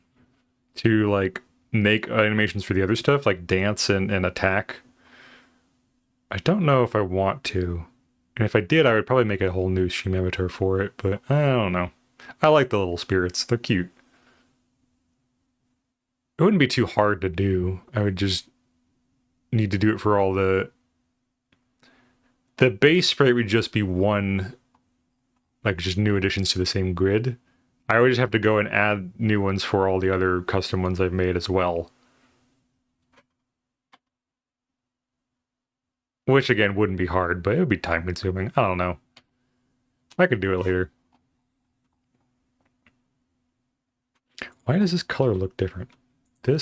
to like make animations for the other stuff, like dance and attack. I don't know if I want to. And if I did, I would probably make a whole new Steam avatar for it, but I don't know. I like the little spirits. They're cute. It wouldn't be too hard to do. I would just need to do it for all the base sprite would just be one, like just new additions to the same grid. I would just have to go and add new ones for all the other custom ones I've made as well. Which again wouldn't be hard, but it would be time consuming. I don't know. I could do it later. Why does this color look different? They're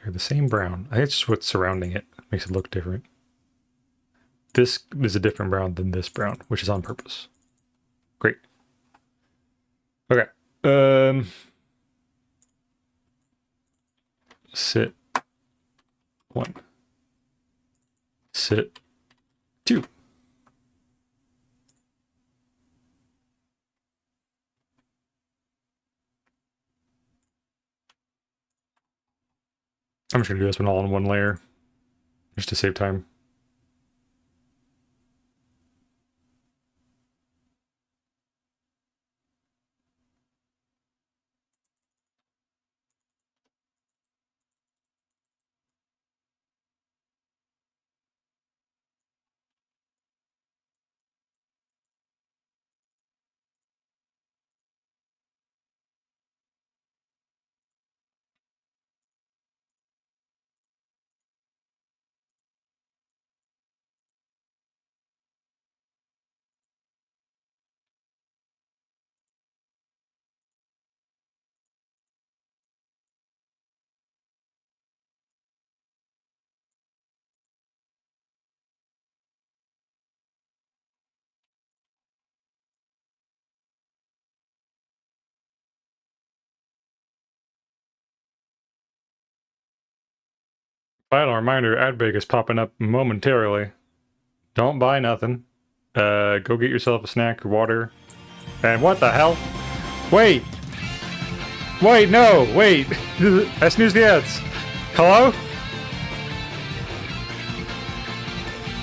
the same brown. I think it's just what's surrounding it makes it look different. This is a different brown than this brown, which is on purpose. Great. Okay. Sit 1. Sit 2. I'm just gonna do this one all in one layer, just to save time. Final reminder, ad break is popping up momentarily. Don't buy nothing. Go get yourself a snack or water. And what the hell? Wait! Wait, no! Wait! I snoozed the ads. Hello?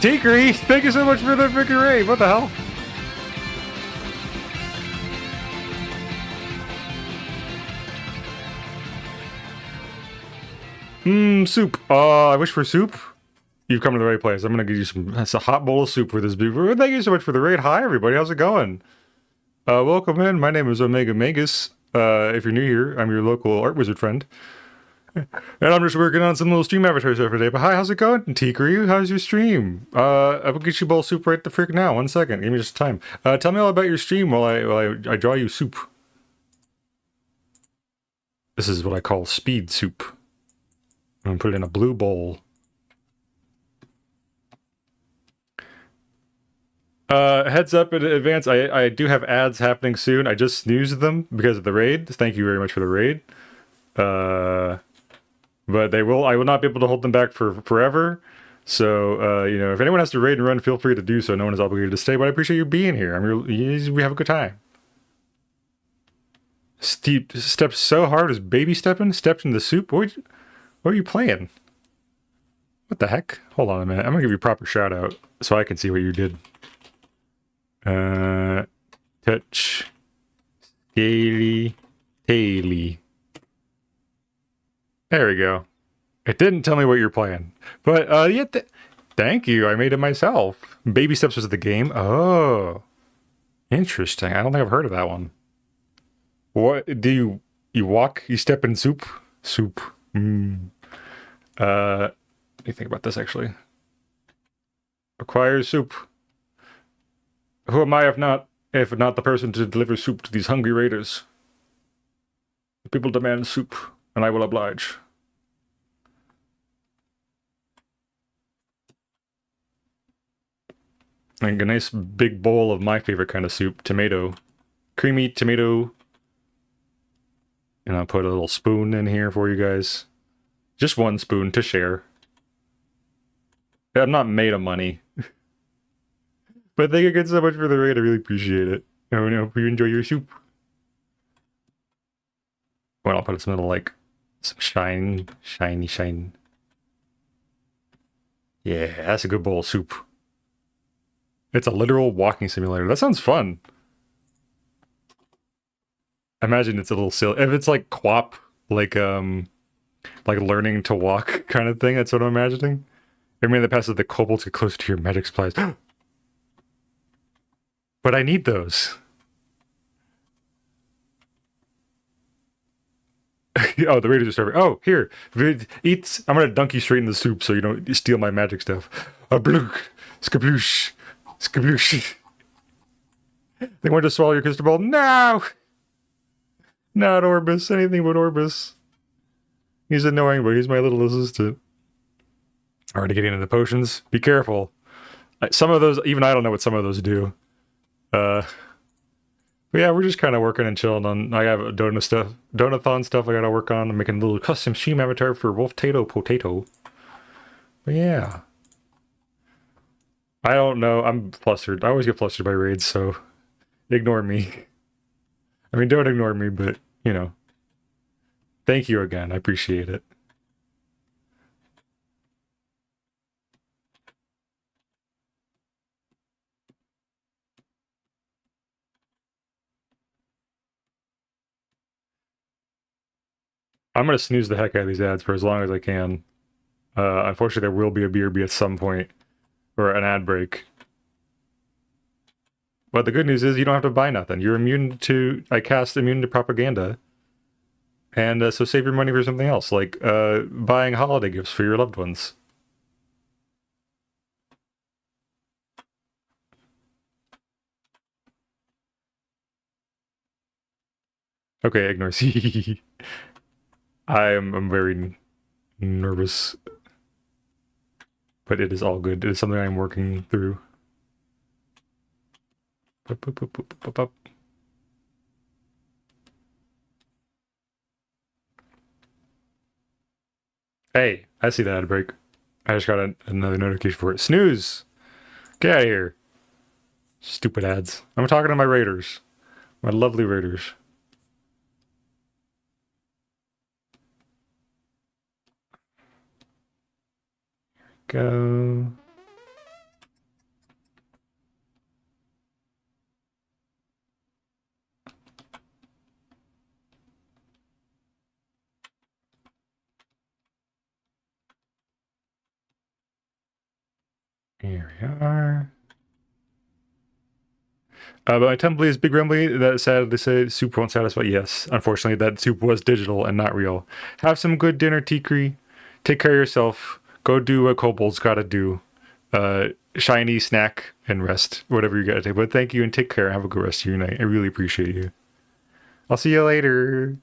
Tikri, thank you so much for the freaking raid. What the hell? Soup. I wish for soup. You've come to the right place. I'm gonna give you some. That's a hot bowl of soup for this beaver. Thank you so much for the raid. Hi, everybody. How's it going? Welcome in. My name is Omega Magus. If you're new here, I'm your local art wizard friend. And I'm just working on some little stream avatars every day. But hi, how's it going? Tikri, how's your stream? I will get you a bowl of soup right the frick now. 1 second. Give me just time. Tell me all about your stream while I draw you soup. This is what I call speed soup. I'm gonna put it in a blue bowl. Heads up in advance, I do have ads happening soon. I just snoozed them because of the raid. Thank you very much for the raid. But I will not be able to hold them back for forever. So, you know, if anyone has to raid and run, feel free to do so. No one is obligated to stay, but I appreciate you being here. We have a good time. Stepped so hard as baby stepping? Stepped in the soup? What are you playing? What the heck? Hold on a minute. I'm gonna give you a proper shout out so I can see what you did. Touch. Scaly. Taily. There we go. It didn't tell me what you're playing. But, yeah, thank you. I made it myself. Baby Steps was the game. Oh. Interesting. I don't think I've heard of that one. What, do you walk, you step in soup? Soup. Let me think about this, actually. Acquire soup. Who am I if not the person to deliver soup to these hungry raiders? The people demand soup, and I will oblige. And a nice big bowl of my favorite kind of soup, tomato. Creamy tomato. And I'll put a little spoon in here for you guys. Just 1 spoon to share. I'm not made of money. But thank you again so much for the raid. I really appreciate it. I hope you enjoy your soup. Well, I'll put some little, like, some shine. Yeah, that's a good bowl of soup. It's a literal walking simulator. That sounds fun. I imagine it's a little silly. If it's like QWOP, like learning to walk kind of thing, that's what I'm imagining. Every that passes the kobolds get closer to your magic supplies. But I need those. Oh, the raiders are starving. Oh, here. Eat. I'm gonna dunk you straight in the soup so you don't steal my magic stuff. A blook. Skabloosh. Skabloosh. They want to swallow your crystal ball? No! Not Orbis. Anything but Orbis. He's annoying, but he's my little assistant. Already getting into the potions. Be careful. Some of those, even I don't know what some of those do. But yeah, we're just kind of working and chilling on. I have a donathon stuff I gotta work on. I'm making a little custom stream avatar for Wolf Tato Potato. But yeah. I don't know. I'm flustered. I always get flustered by raids, so ignore me. I mean, don't ignore me, but, you know. Thank you again. I appreciate it. I'm gonna snooze the heck out of these ads for as long as I can. Unfortunately, there will be a BRB at some point, or an ad break. But the good news is you don't have to buy nothing. You're immune to, I cast immune to propaganda. And so save your money for something else, like buying holiday gifts for your loved ones. Okay, ignore C. I'm very nervous. But it is all good. It is something I'm working through. Boop, boop, boop, boop, boop, boop. Hey, I see that ad break. I just got another notification for it. Snooze! Get out of here. Stupid ads. I'm talking to my raiders. My lovely raiders. Go. Here we are. But my template is Big Rumbly. That sadly say soup won't satisfy. Yes, unfortunately, that soup was digital and not real. Have some good dinner, Tikri. Take care of yourself. Go do what kobolds gotta do. Shiny snack and rest, whatever you gotta take. But thank you and take care. Have a good rest of your night. I really appreciate you. I'll see you later.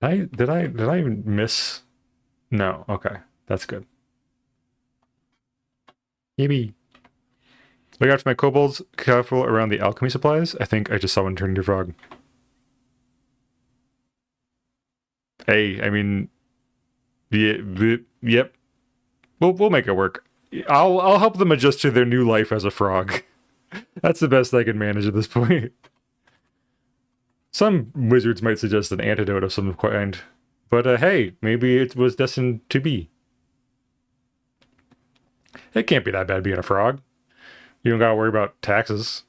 Did I even miss? No. Okay, that's good. Maybe. Look out for my kobolds. Careful around the alchemy supplies. I think I just saw one turn into a frog. Hey, I mean, yep. We'll make it work. I'll help them adjust to their new life as a frog. That's the best I can manage at this point. Some wizards might suggest an antidote of some kind, but hey, maybe it was destined to be. It can't be that bad being a frog. You don't gotta worry about taxes.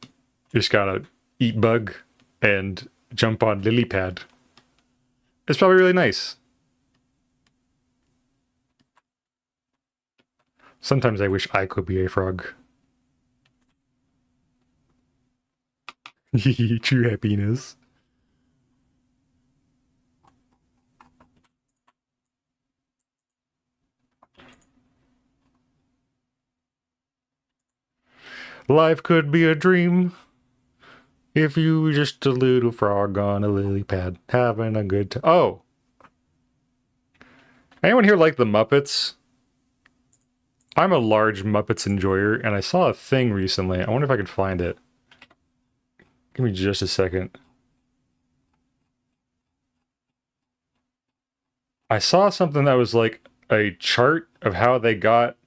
You just gotta eat bug and jump on lily pad. It's probably really nice. Sometimes I wish I could be a frog. True happiness. Life could be a dream if you were just a little frog on a lily pad having a good time. Oh! Anyone here like the Muppets? I'm a large Muppets enjoyer, and I saw a thing recently. I wonder if I can find it. Give me just a second. I saw something that was like a chart of how they got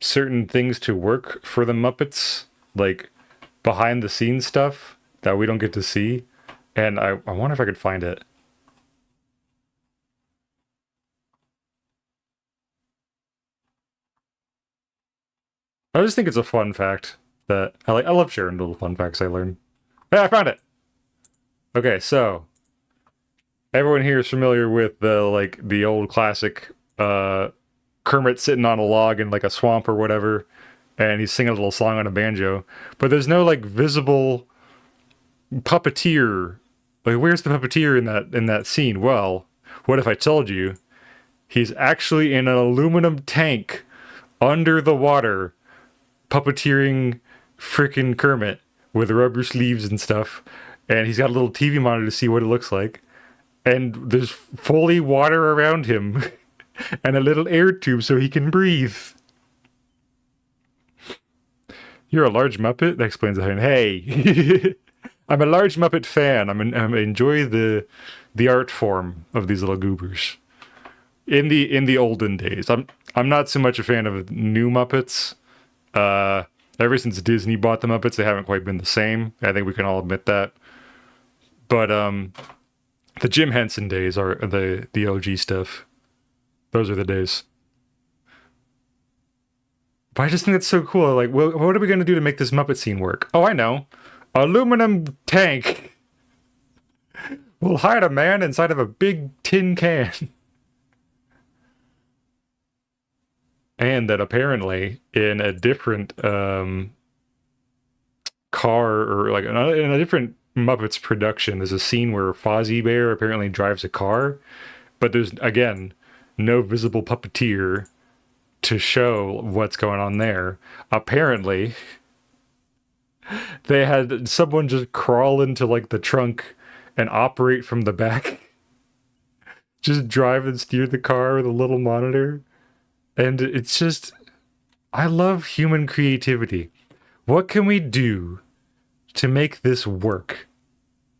certain things to work for the Muppets, like behind the scenes stuff that we don't get to see. And I wonder if I could find it. I just think it's a fun fact that I like. I love sharing little fun facts I learn. Hey, I found it. Okay, so everyone here is familiar with the old classic Kermit sitting on a log in like a swamp or whatever, and he's singing a little song on a banjo. But there's no like visible puppeteer. Like, where's the puppeteer in that scene? Well, what if I told you he's actually in an aluminum tank under the water, puppeteering frickin' Kermit with rubber sleeves and stuff, and he's got a little TV monitor to see what it looks like, and there's fully water around him, and a little air tube so he can breathe. You're a large Muppet? That explains it. Hey, I'm a large Muppet fan. I enjoy the art form of these little goobers. In the olden days, I'm not so much a fan of new Muppets. Ever since Disney bought the Muppets, they haven't quite been the same. I think we can all admit that. But The Jim Henson days are the OG stuff. Those are the days. But I just think that's so cool. Like, what are we gonna do to make this Muppet scene work? Oh, I know. Aluminum tank. We'll hide a man inside of a big tin can. And that apparently in a different car, or like in a different Muppets production, there's a scene where Fozzie Bear apparently drives a car, but there's again no visible puppeteer to show what's going on there. Apparently, they had someone just crawl into like the trunk and operate from the back, just drive and steer the car with a little monitor. And it's just, I love human creativity. What can we do to make this work?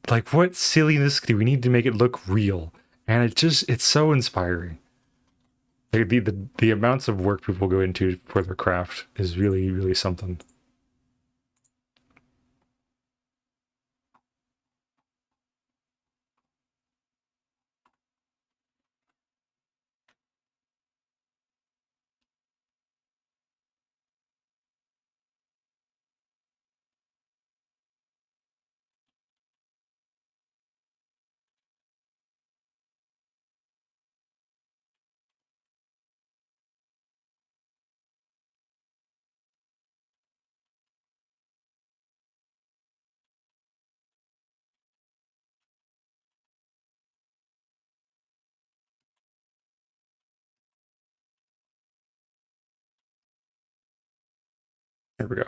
Like, what silliness do we need to make it look real? And it's so inspiring. Like, the amounts of work people go into for their craft is really, really something. Here we go.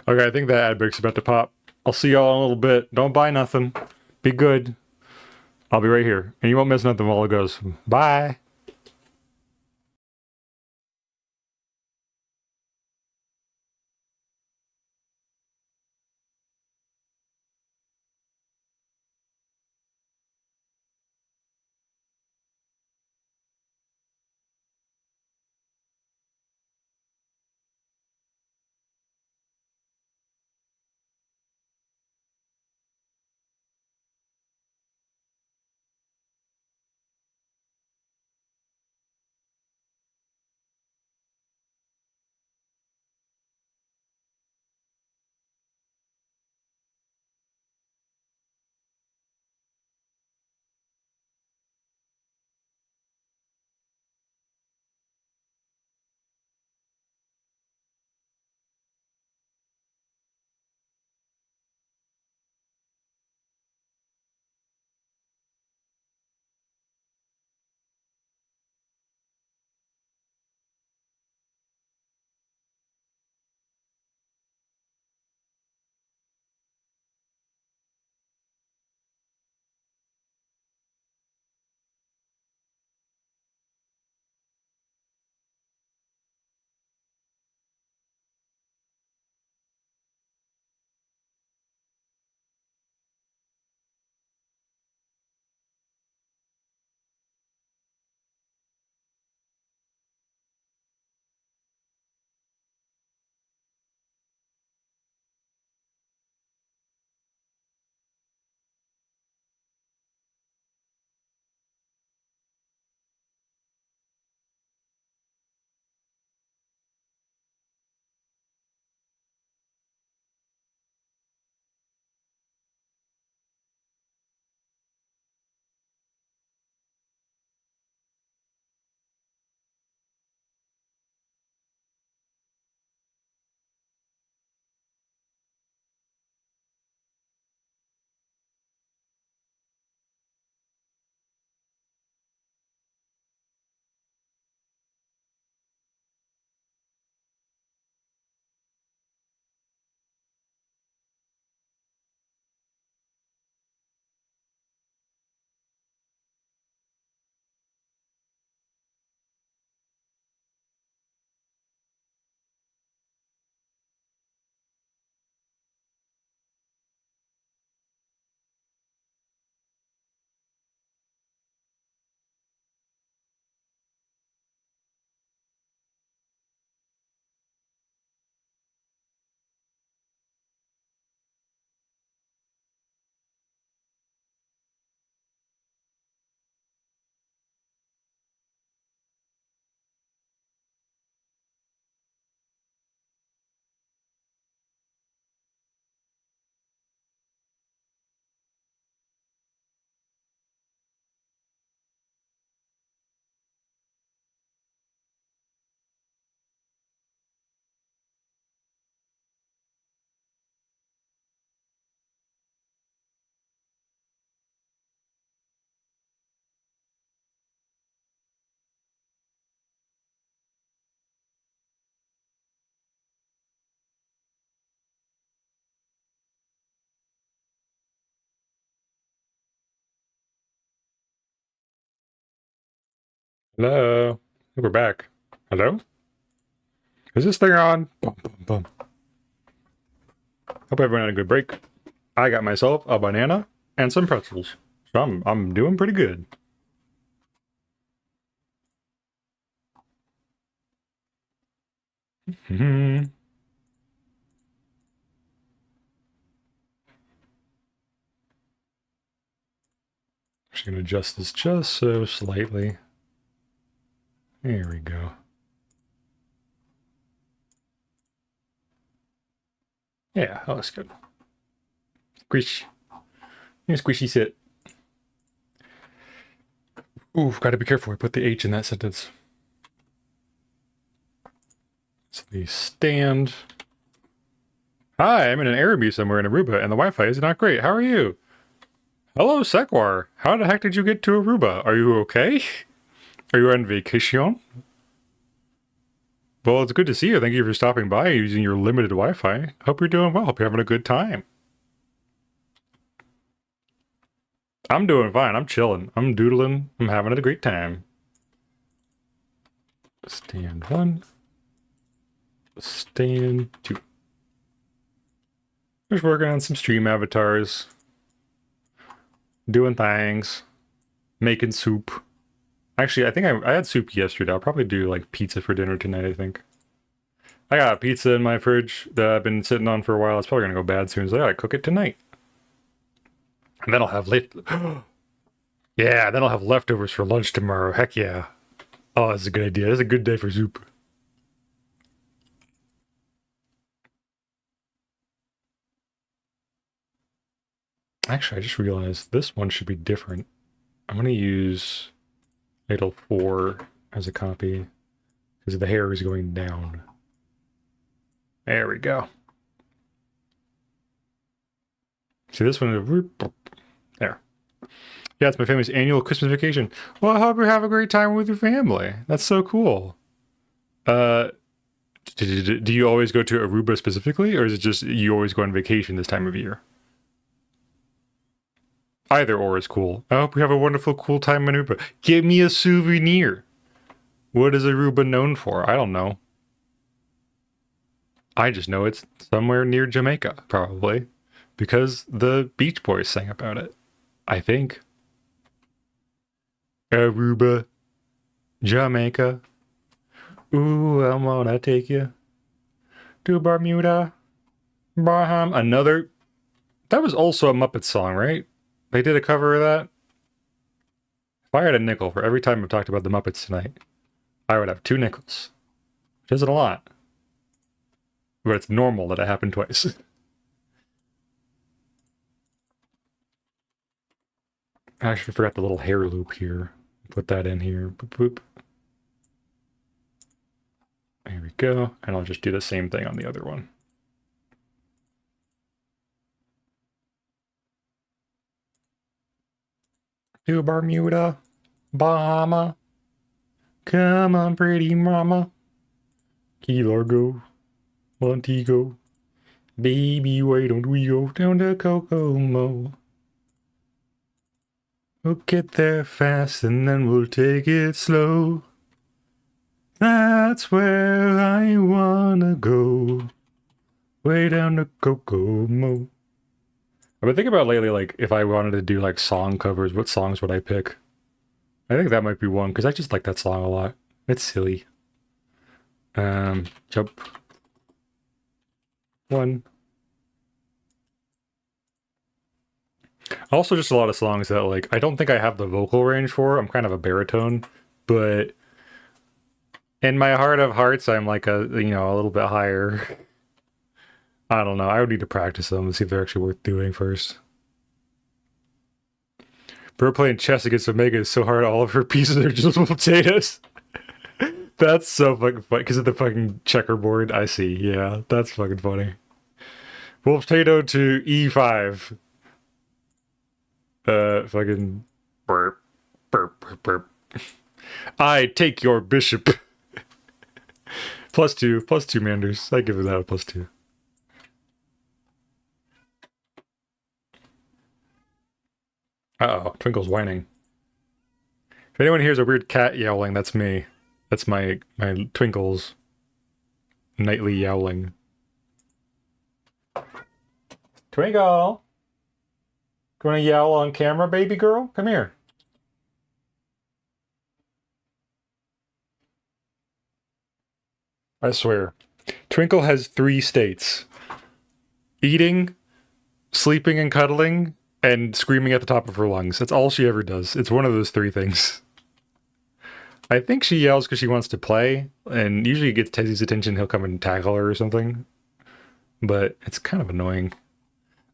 Okay, I think that ad break's about to pop. I'll see y'all in a little bit. Don't buy nothing. Be good. I'll be right here. And you won't miss nothing while it goes. Bye. Hello? I think we're back. Hello? Is this thing on? Bum, bum, bum. Hope everyone had a good break. I got myself a banana and some pretzels. So I'm doing pretty good. Just gonna adjust this just so slightly. There we go. Yeah, that looks good. Squish. Squishy sit. Ooh, gotta be careful. I put the H in that sentence. So the stand. Hi, I'm in an Airbnb somewhere in Aruba, and the Wi-Fi is not great. How are you? Hello, Sequar. How the heck did you get to Aruba? Are you okay? Are you on vacation? Well, it's good to see you. Thank you for stopping by using your limited Wi-Fi. Hope you're doing well. Hope you're having a good time. I'm doing fine. I'm chilling. I'm doodling. I'm having a great time. Stand 1. Stand 2. Just working on some stream avatars. Doing things. Making soup. Actually, I think I had soup yesterday. I'll probably do like pizza for dinner tonight, I think. I got a pizza in my fridge that I've been sitting on for a while. It's probably gonna go bad soon, so I gotta cook it tonight. And then I'll have yeah, then I'll have leftovers for lunch tomorrow. Heck yeah. Oh, that's a good idea. That's a good day for soup. Actually, I just realized this one should be different. I'm gonna use idle 4 as a copy because the hair is going down. There we go. See this one? There. Yeah, it's my family's annual Christmas vacation. Well, I hope you have a great time with your family. That's so cool. Do you always go to Aruba specifically, or is it just you always go on vacation this time of year? Either or is cool. I hope you have a wonderful, cool time in Aruba. Give me a souvenir. What is Aruba known for? I don't know. I just know it's somewhere near Jamaica, probably. Because the Beach Boys sang about it. I think. Aruba, Jamaica. Ooh, I wanna take you to Bermuda, Baham. Another. That was also a Muppet song, right? They did a cover of that. If I had a nickel for every time I've talked about the Muppets tonight, I would have 2 nickels. Which isn't a lot. But it's normal that it happened twice. I actually forgot the little hair loop here. Put that in here. Boop, boop. There we go. And I'll just do the same thing on the other one. To Bermuda, Bahama. Come on, pretty mama. Key Largo, Montego. Baby, why don't we go down to Kokomo? We'll get there fast and then we'll take it slow. That's where I wanna go. Way down to Kokomo. I've been thinking about lately, like, if I wanted to do, like, song covers, what songs would I pick? I think that might be one, because I just like that song a lot. It's silly. Jump. 1. Also, just a lot of songs that, like, I don't think I have the vocal range for. I'm kind of a baritone, but in my heart of hearts, I'm like a little bit higher. I don't know. I would need to practice them and see if they're actually worth doing first. But we're playing chess against Omega is so hard, all of her pieces are just little potatoes. That's so fucking funny, because of the fucking checkerboard. I see, yeah, that's fucking funny. Wolf potato to E5. Fucking burp, burp, burp, burp. I take your bishop. +2 Manders. I give it that a +2. Uh-oh, Twinkle's whining. If anyone hears a weird cat yowling, that's me. That's my Twinkle's nightly yowling. Twinkle! You wanna yowl on camera, baby girl? Come here. I swear. Twinkle has 3 states. Eating, sleeping and cuddling, and screaming at the top of her lungs. That's all she ever does. It's one of those 3 things. I think she yells because she wants to play, and usually gets Tezzy's attention, he'll come and tackle her or something. But it's kind of annoying.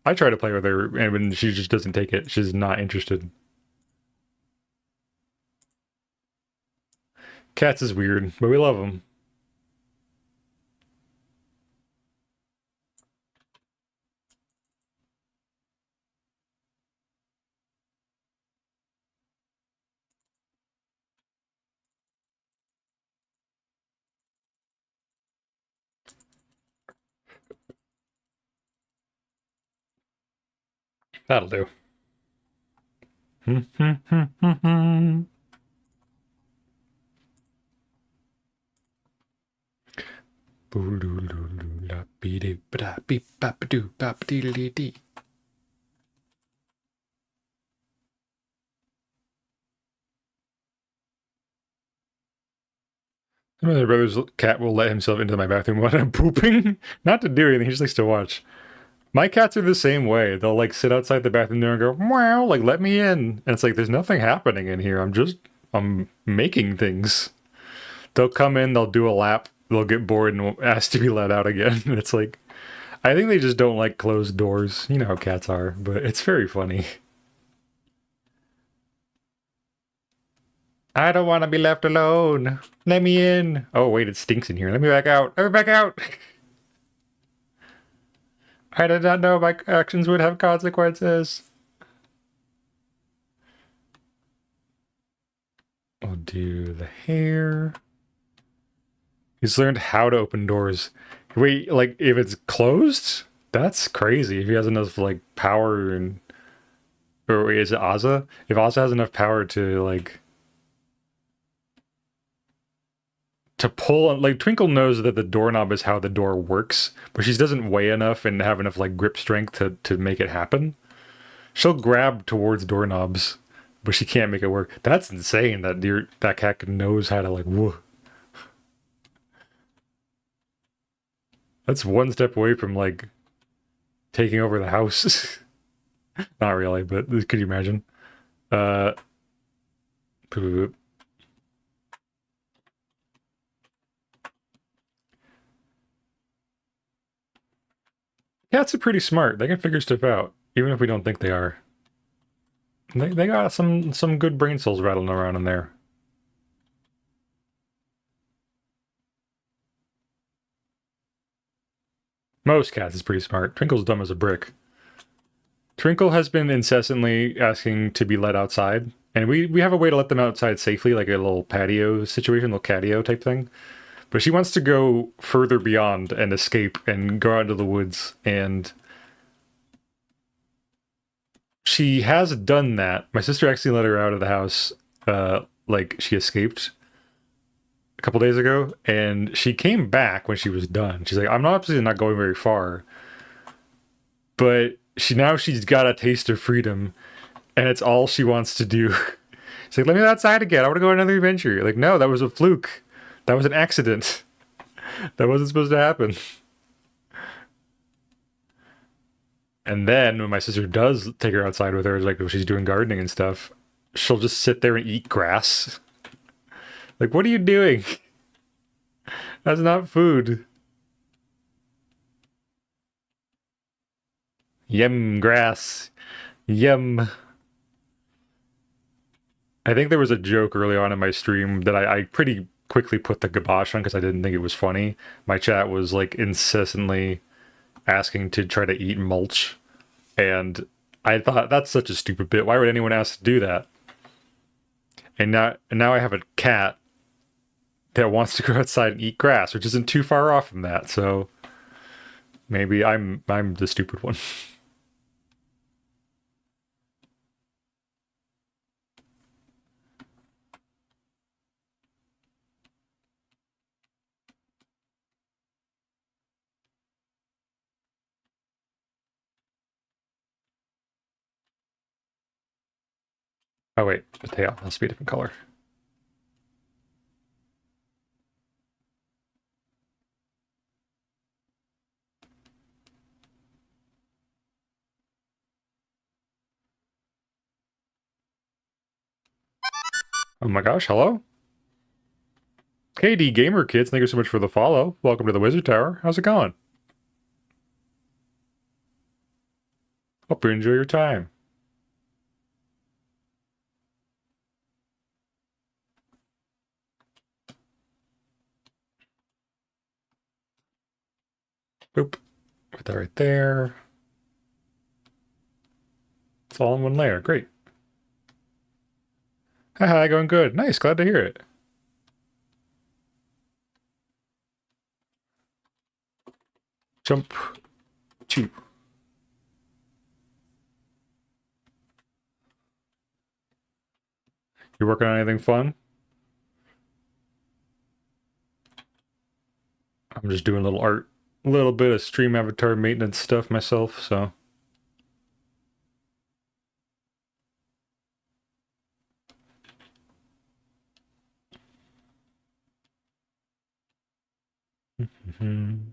I try to play with her, and when she just doesn't take it, she's not interested. Cats is weird, but we love them. That'll do. My other brother's cat will let himself into my bathroom when I'm pooping. Not to do anything, he just likes to watch. My cats are the same way. They'll like sit outside the bathroom door and go, wow, like let me in. And it's like, there's nothing happening in here. I'm making things. They'll come in, they'll do a lap, they'll get bored and ask to be let out again. And it's like, I think they just don't like closed doors. You know how cats are, but it's very funny. I don't want to be left alone. Let me in. Oh, wait, it stinks in here. Let me back out. Let me back out. I did not know my actions would have consequences. I'll do the hair. He's learned how to open doors. Wait, like, if it's closed? That's crazy. If he has enough, like, power and... Or wait, is it Ozza? If Ozza has enough power to, like... To pull... Like, Twinkle knows that the doorknob is how the door works, but she doesn't weigh enough and have enough, like, grip strength to make it happen. She'll grab towards doorknobs, but she can't make it work. That's insane that that cat knows how to, like, whoa. That's one step away from, like, taking over the house. Not really, but could you imagine? Poop. Cats are pretty smart. They can figure stuff out, even if we don't think they are. They got some good brain cells rattling around in there. Most cats is pretty smart. Twinkle's dumb as a brick. Twinkle has been incessantly asking to be let outside, and we have a way to let them outside safely, like a little patio situation, little catio type thing. But she wants to go further beyond and escape and go out into the woods, and she has done that. My sister actually let her out of the house, like she escaped a couple days ago, and she came back when she was done. She's like, I'm obviously not going very far, but she's got a taste of freedom, and it's all she wants to do. She's like, let me outside again. I want to go on another adventure. Like, no, that was a fluke. That was an accident. That wasn't supposed to happen. And then when my sister does take her outside with her, like when she's doing gardening and stuff, she'll just sit there and eat grass. Like, what are you doing? That's not food. Yum, grass. Yum. I think there was a joke early on in my stream that I pretty quickly put the kibosh on because I didn't think it was funny. My chat was like incessantly asking to try to eat mulch, and I thought that's such a stupid bit. Why would anyone ask to do that? And now I have a cat that wants to go outside and eat grass, which isn't too far off from that. So maybe I'm the stupid one. Oh wait, the tail has to be a different color. Oh my gosh, hello? KD Gamer Kids, thank you so much for the follow. Welcome to the Wizard Tower. How's it going? Hope you enjoy your time. Boop. Put that right there. It's all in one layer. Great. Haha, going good. Nice, glad to hear it. Jump. Chew. You working on anything fun? I'm just doing a little art, a little bit of stream avatar maintenance stuff myself, so. Mhm.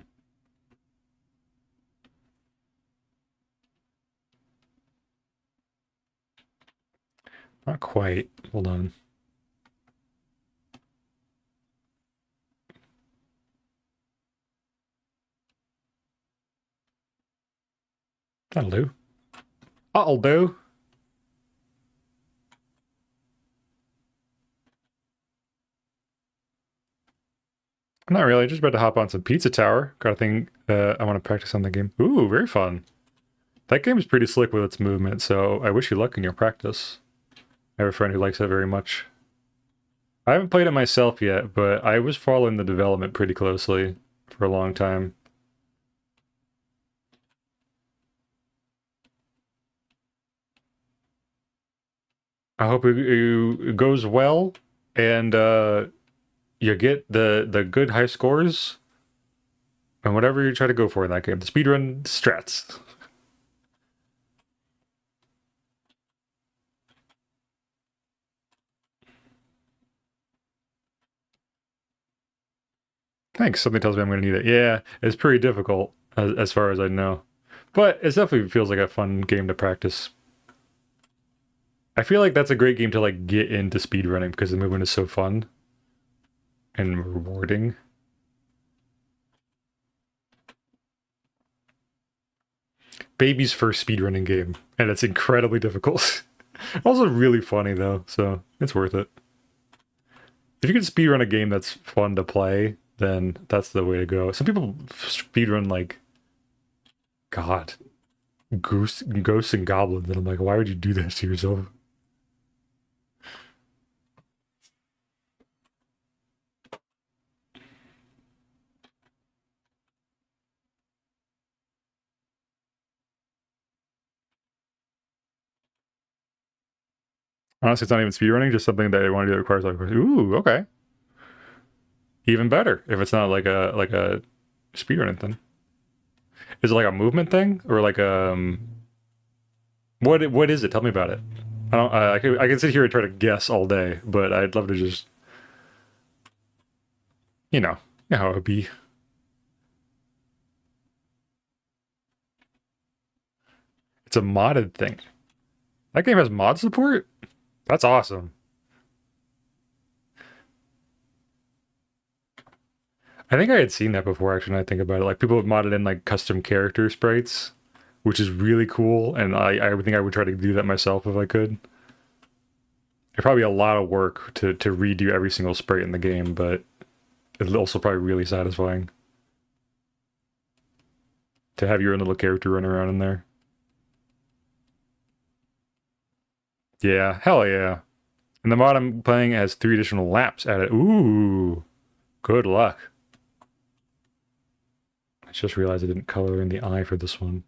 Not quite. Hold on. That'll do. That'll do. I'm not really. Just about to hop on some Pizza Tower. Got a thing I want to practice on the game. Ooh, very fun. That game is pretty slick with its movement, so I wish you luck in your practice. I have a friend who likes it very much. I haven't played it myself yet, but I was following the development pretty closely for a long time. I hope it goes well, and you get the good high scores, and whatever you try to go for in that game. The speedrun strats. Thanks. Something tells me I'm going to need it. Yeah, it's pretty difficult as far as I know, but it definitely feels like a fun game to practice. I feel like that's a great game to like get into speedrunning because the movement is so fun and rewarding. Baby's first speedrunning game, and it's incredibly difficult. Also really funny though, so it's worth it. If you can speedrun a game that's fun to play, then that's the way to go. Some people speedrun like God, ghosts and goblins, and I'm like, why would you do this to yourself? Honestly, it's not even speedrunning, just something that I want to do that requires like, ooh, okay. Even better if it's not like a speedrunning thing. Is it like a movement thing or like what is it? Tell me about it. I don't. I can sit here and try to guess all day, but I'd love to just you know how it would be. It's a modded thing. That game has mod support. That's awesome. I think I had seen that before. Actually, now I think about it, like people have modded in like custom character sprites, which is really cool. And I would think I would try to do that myself if I could. It'd probably be a lot of work to redo every single sprite in the game, but it's also probably really satisfying to have your own little character run around in there. Yeah, hell yeah. And the mod I'm playing has 3 additional laps added. Ooh, good luck. I just realized I didn't color in the eye for this one.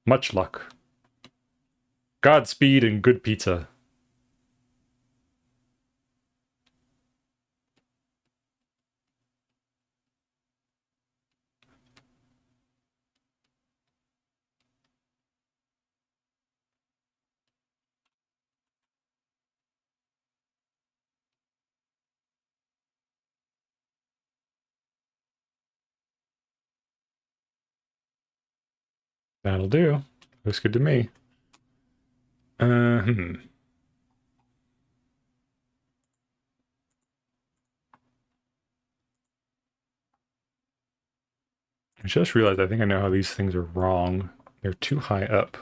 Much luck. Godspeed and good pizza. That'll do. Looks good to me. Hmm. I just realized I think I know how these things are wrong. They're too high up.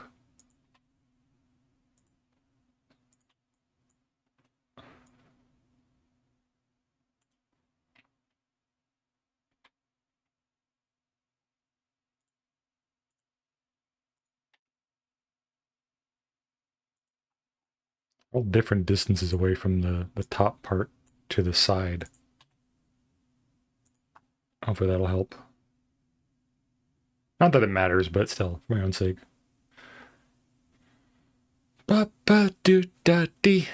All different distances away from the top part to the side. Hopefully that'll help. Not that it matters, but still, for my own sake. Ba-ba-do-da-dee.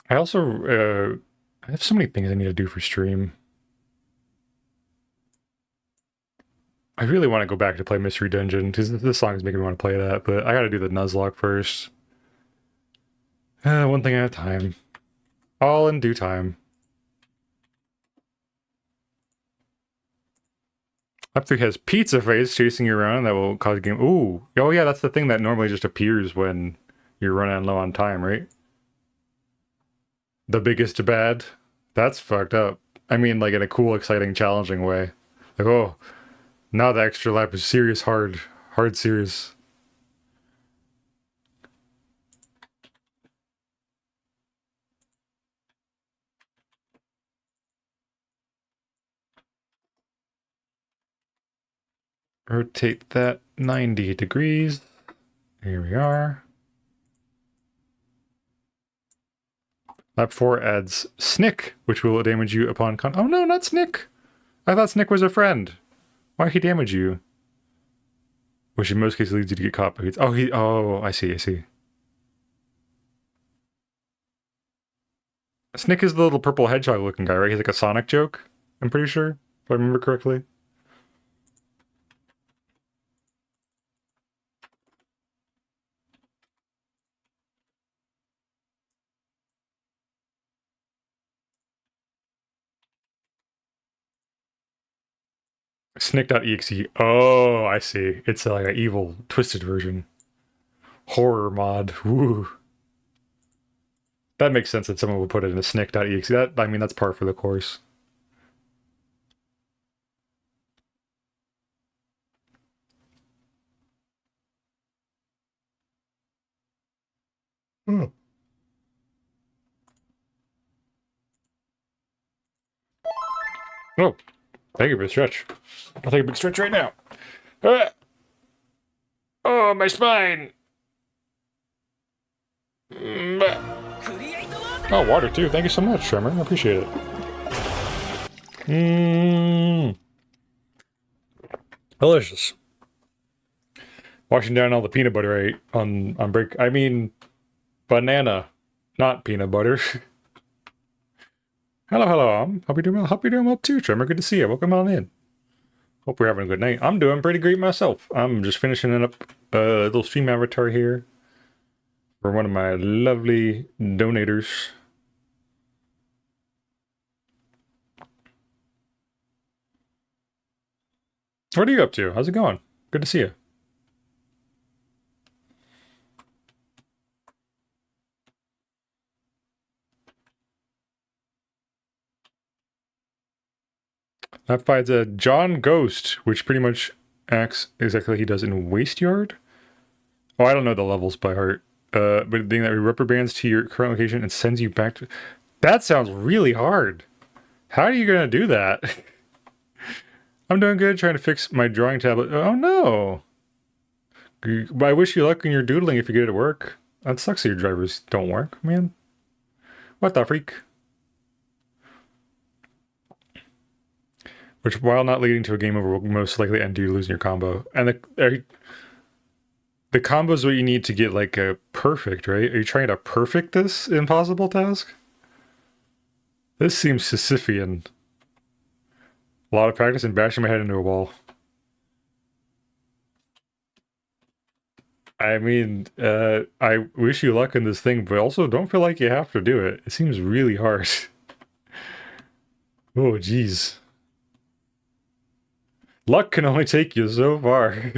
I also, I have so many things I need to do for stream. I really want to go back to play Mystery Dungeon, because this song is making me want to play that, but I gotta do the Nuzlocke first. One thing at a time. All in due time. Up 3 has Pizza Face chasing you around, that will cause game. Ooh. Oh yeah, that's the thing that normally just appears when you're running low on time, right? The biggest bad? That's fucked up. I mean, like in a cool, exciting, challenging way. Like, oh, now the extra lap is serious, hard serious. Rotate that 90 degrees. Here we are. Lap 4 adds Snick, which will damage you upon con- Oh no, not Snick! I thought Snick was a friend. Why'd he damage you? Which in most cases leads you to get caught. But oh, I see. Snick is the little purple hedgehog looking guy, right? He's like a Sonic joke, I'm pretty sure, if I remember correctly. Snick.exe. Oh, I see. It's like an evil, twisted version. Horror mod. Woo. That makes sense that someone would put it in a Snick.exe. I mean, that's par for the course. Hmm. Oh, thank you for the stretch. I'll take a big stretch right now. Ah! Oh, my spine! Oh, water too. Thank you so much, Tremor. I appreciate it. Mmm. Delicious. Washing down all the peanut butter I ate on break. I mean, banana, not peanut butter. Hello. Hope you're doing well. Hope you're doing well too, Tremor. Good to see you. Welcome on in. Hope you're having a good night. I'm doing pretty great myself. I'm just finishing up a little stream avatar here for one of my lovely donators. What are you up to? How's it going? Good to see you. That fights a John Ghost, which pretty much acts exactly like he does in Waste Yard. Oh, I don't know the levels by heart. But the thing that rubber bands to your current location and sends you back to... That sounds really hard. How are you gonna do that? I'm doing good, trying to fix my drawing tablet. Oh no! I wish you luck in your doodling if you get it to work. That sucks that your drivers don't work, man. What the freak? Which, while not leading to a game over, will most likely end you losing your combo. And the combo is what you need to get like a perfect, right? Are you trying to perfect this impossible task? This seems Sisyphean. A lot of practice and bashing my head into a wall. I mean, I wish you luck in this thing, but also don't feel like you have to do it. It seems really hard. Oh, jeez. Luck can only take you so far.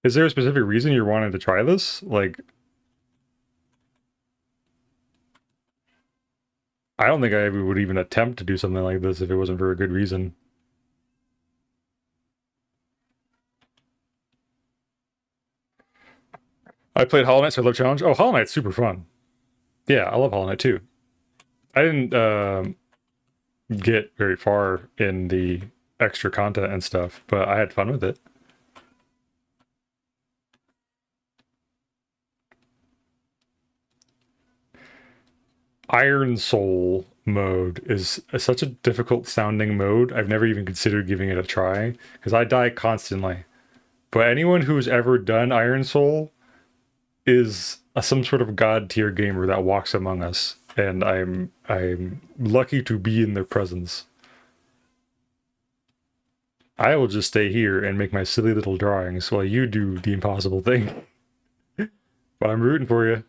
Is there a specific reason you're wanting to try this? Like, I don't think I would even attempt to do something like this if it wasn't for a good reason. I played Hollow Knight, so I love challenge. Oh, Hollow Knight's super fun. Yeah, I love Hollow Knight too. I didn't get very far in the extra content and stuff, but I had fun with it. Iron Soul mode is such a difficult sounding mode. I've never even considered giving it a try because I die constantly. But anyone who's ever done Iron Soul is some sort of god tier gamer that walks among us, and I'm lucky to be in their presence. I will just stay here and make my silly little drawings while you do the impossible thing. But I'm rooting for you.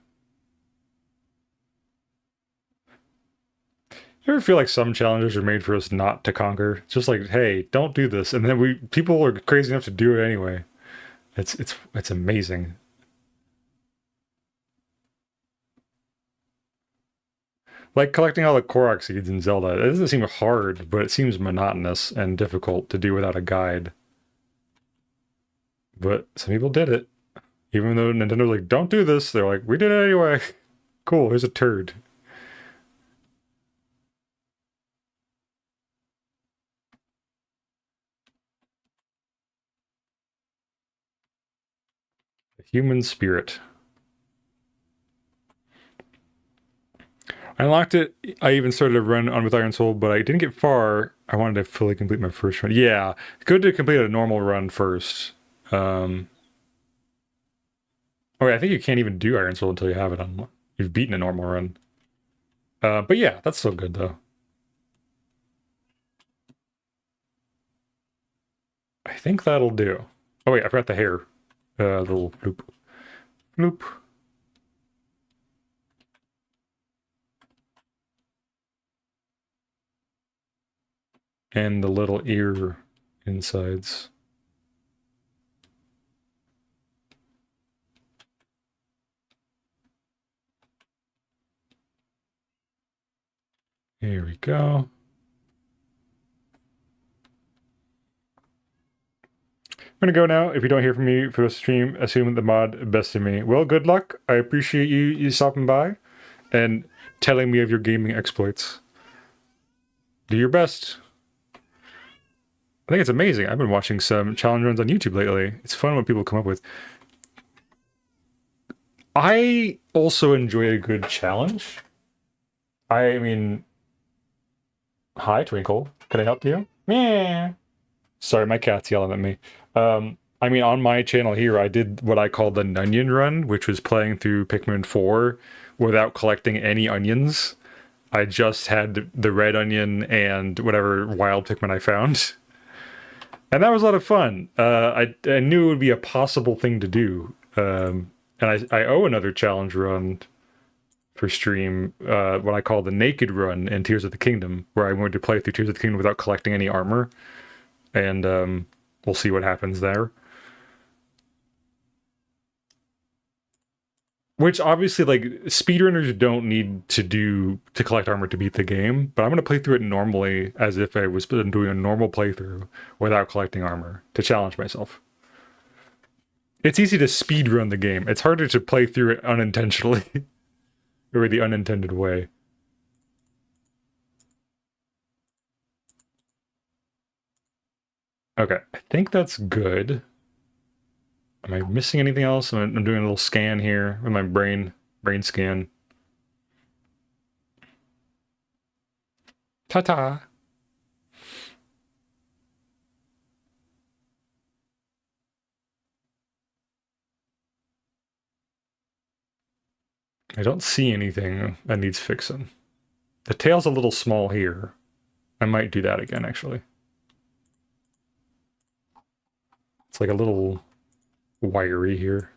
You ever feel like some challenges are made for us not to conquer? It's just like, hey, don't do this, and then people are crazy enough to do it anyway. It's amazing. Like collecting all the Korok seeds in Zelda. It doesn't seem hard, but it seems monotonous and difficult to do without a guide. But some people did it. Even though Nintendo's like, don't do this, they're like, we did it anyway. Cool, here's a turd. The human spirit. I unlocked it. I even started a run on with Iron Soul, but I didn't get far. I wanted to fully complete my first run. Yeah, good to complete a normal run first. Oh, I think you can't even do Iron Soul until you have it on. You've beaten a normal run. But yeah, that's so good though. I think that'll do. Oh wait, I forgot the hair. Little bloop. Bloop. And the little ear insides. Here we go. I'm gonna go now. If you don't hear from me for the stream, assume the mod bested me. Well, good luck. I appreciate you stopping by and telling me of your gaming exploits. Do your best. I think it's amazing. I've been watching some challenge runs on YouTube lately. It's fun what people come up with. I also enjoy a good challenge. I mean, hi, Twinkle. Can I help you? Yeah. Sorry, my cat's yelling at me. I mean, on my channel here, I did what I call the Nunion run, which was playing through Pikmin 4 without collecting any onions. I just had the red onion and whatever wild Pikmin I found. And that was a lot of fun. I knew it would be a possible thing to do. And I owe another challenge run for stream, what I call the Naked Run in Tears of the Kingdom, where I'm going to play through Tears of the Kingdom without collecting any armor. And we'll see what happens there. Which obviously, like, speedrunners don't need to collect armor to beat the game, but I'm gonna play through it normally as if I was doing a normal playthrough without collecting armor to challenge myself. It's easy to speedrun the game. It's harder to play through it unintentionally or the unintended way. Okay, I think that's good. Am I missing anything else? I'm doing a little scan here with my brain scan. Ta-ta! I don't see anything that needs fixing. The tail's a little small here. I might do that again, actually. It's like a little wiry here.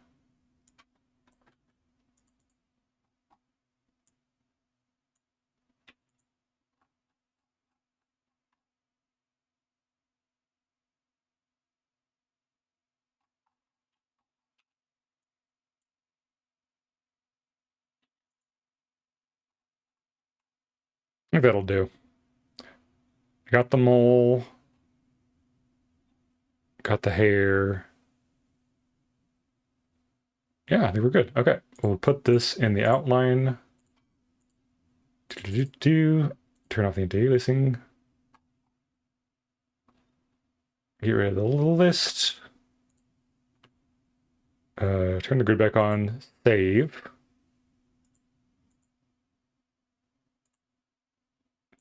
I think that'll do. I got the mole. Got the hair. Yeah, I think we're good. Okay, we'll put this in the outline. Turn off the anti-aliasing. Get rid of the list. Turn the grid back on. Save.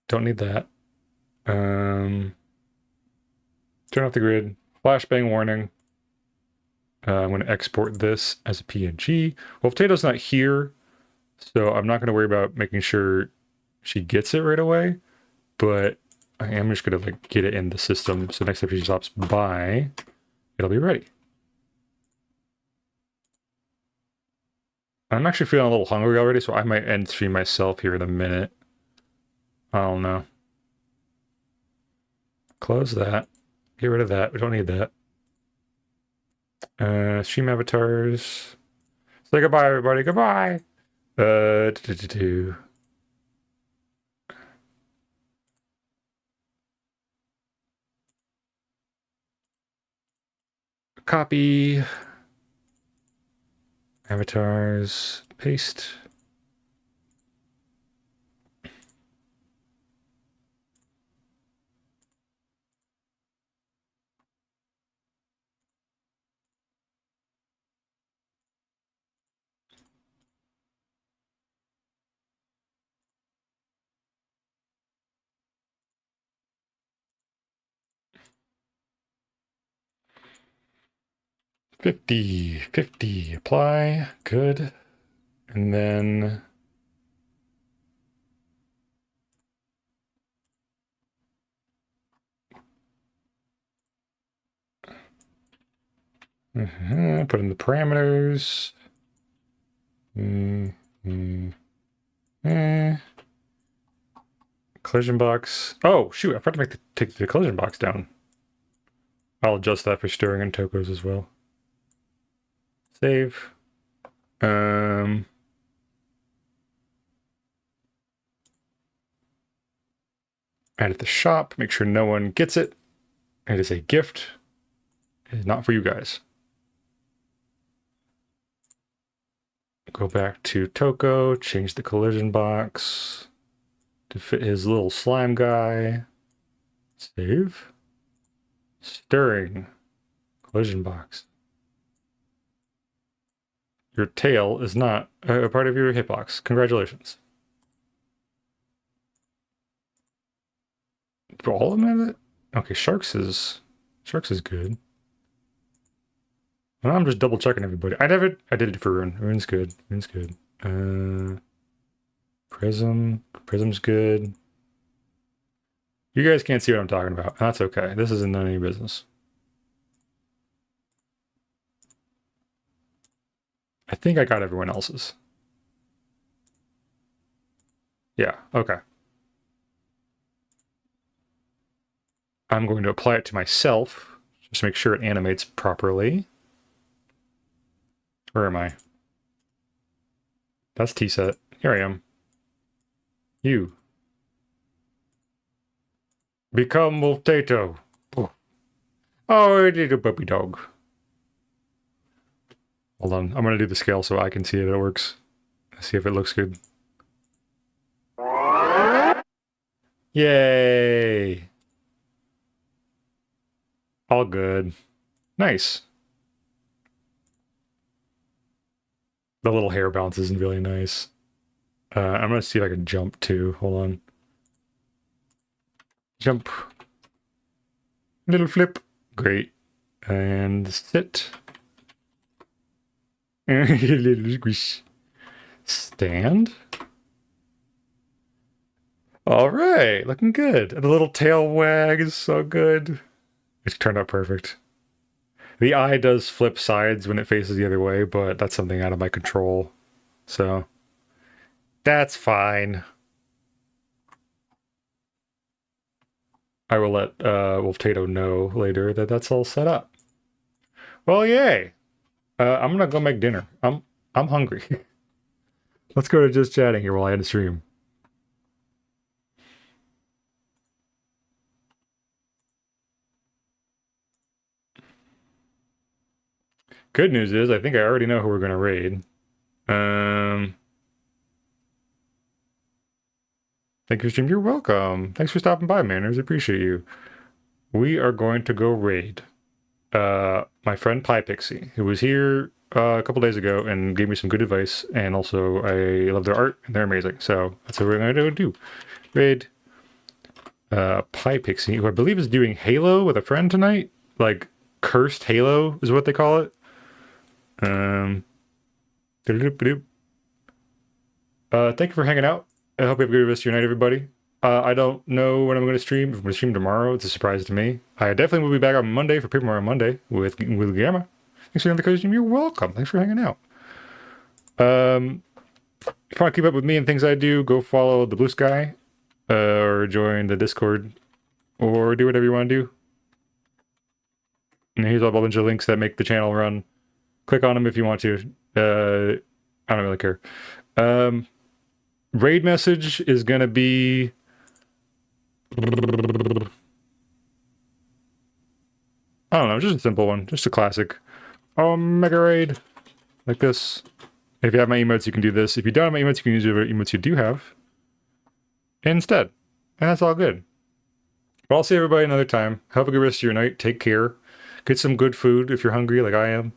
Don't need that. Turn off the grid. Flashbang warning. I'm going to export this as a PNG. Well, Potato's not here, so I'm not going to worry about making sure she gets it right away. But I am just going to like get it in the system. So next time she stops by, it'll be ready. I'm actually feeling a little hungry already, so I might end stream myself here in a minute. I don't know. Close that. Get rid of that. We don't need that. Stream avatars. Say goodbye, everybody. Goodbye. Uh, do, do, do, do. Copy. Avatars. Paste. Fifty. Apply. Good. And then put in the parameters. Collision box. Oh, shoot. I forgot to take the collision box down. I'll adjust that for stirring and tokos as well. Save. Add at the shop. Make sure no one gets it. It is a gift. It is not for you guys. Go back to Toko. Change the collision box to fit his little slime guy. Save. Stirring. Collision box. Your tail is not a part of your hitbox. Congratulations. Do all of them have it? Okay, Sharks is good. And I'm just double checking everybody. I did it for Rune. Rune's good. Rune's good. Prism's good. You guys can't see what I'm talking about. That's okay. This isn't none of your business. I think I got everyone else's. Yeah, okay. I'm going to apply it to myself, just to make sure it animates properly. Where am I? That's T-set. Here I am. You. Become potato. Oh, little puppy dog. Hold on. I'm going to do the scale so I can see it works. See if it looks good. Yay! All good. Nice. The little hair bounce isn't really nice. I'm going to see if I can jump too. Hold on. Jump. Little flip. Great. And sit. Little squish. Stand. All right, looking good. And the little tail wag is so good. It's turned out perfect. The eye does flip sides when it faces the other way, but that's something out of my control. So that's fine. I will let Wolf Tato know later that that's all set up. Well, yay! I'm gonna go make dinner. I'm hungry. Let's go to just chatting here while I end the stream. Good news is I think I already know who we're gonna raid. Thank you, stream. You're welcome. Thanks for stopping by, Manners. Appreciate you. We are going to go raid my friend Pie Pixie, who was here a couple days ago and gave me some good advice. And also, I love their art and they're amazing. So that's what we're going to do. Raid Pie Pixie, who I believe is doing Halo with a friend tonight. Like Cursed Halo is what they call it. Thank you for hanging out. I hope you have a good rest of your night, everybody. I don't know when I'm going to stream. If I'm going to stream tomorrow, it's a surprise to me. I definitely will be back on Monday for Paper Mario Monday with Gamma. Thanks for the cozy stream. You're welcome. Thanks for hanging out. If you want to keep up with me and things I do, go follow the Blue Sky, or join the Discord, or do whatever you want to do. And here's a bunch of links that make the channel run. Click on them if you want to. I don't really care. Raid message is going to be... I don't know, just a simple one. Just a classic. Mega raid. Like this. If you have my emotes, you can do this. If you don't have my emotes, you can use whatever emotes you do have instead. And that's all good. But I'll see everybody another time. Have a good rest of your night. Take care. Get some good food if you're hungry like I am.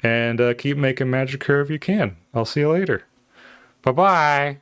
And keep making magic here if you can. I'll see you later. Bye-bye.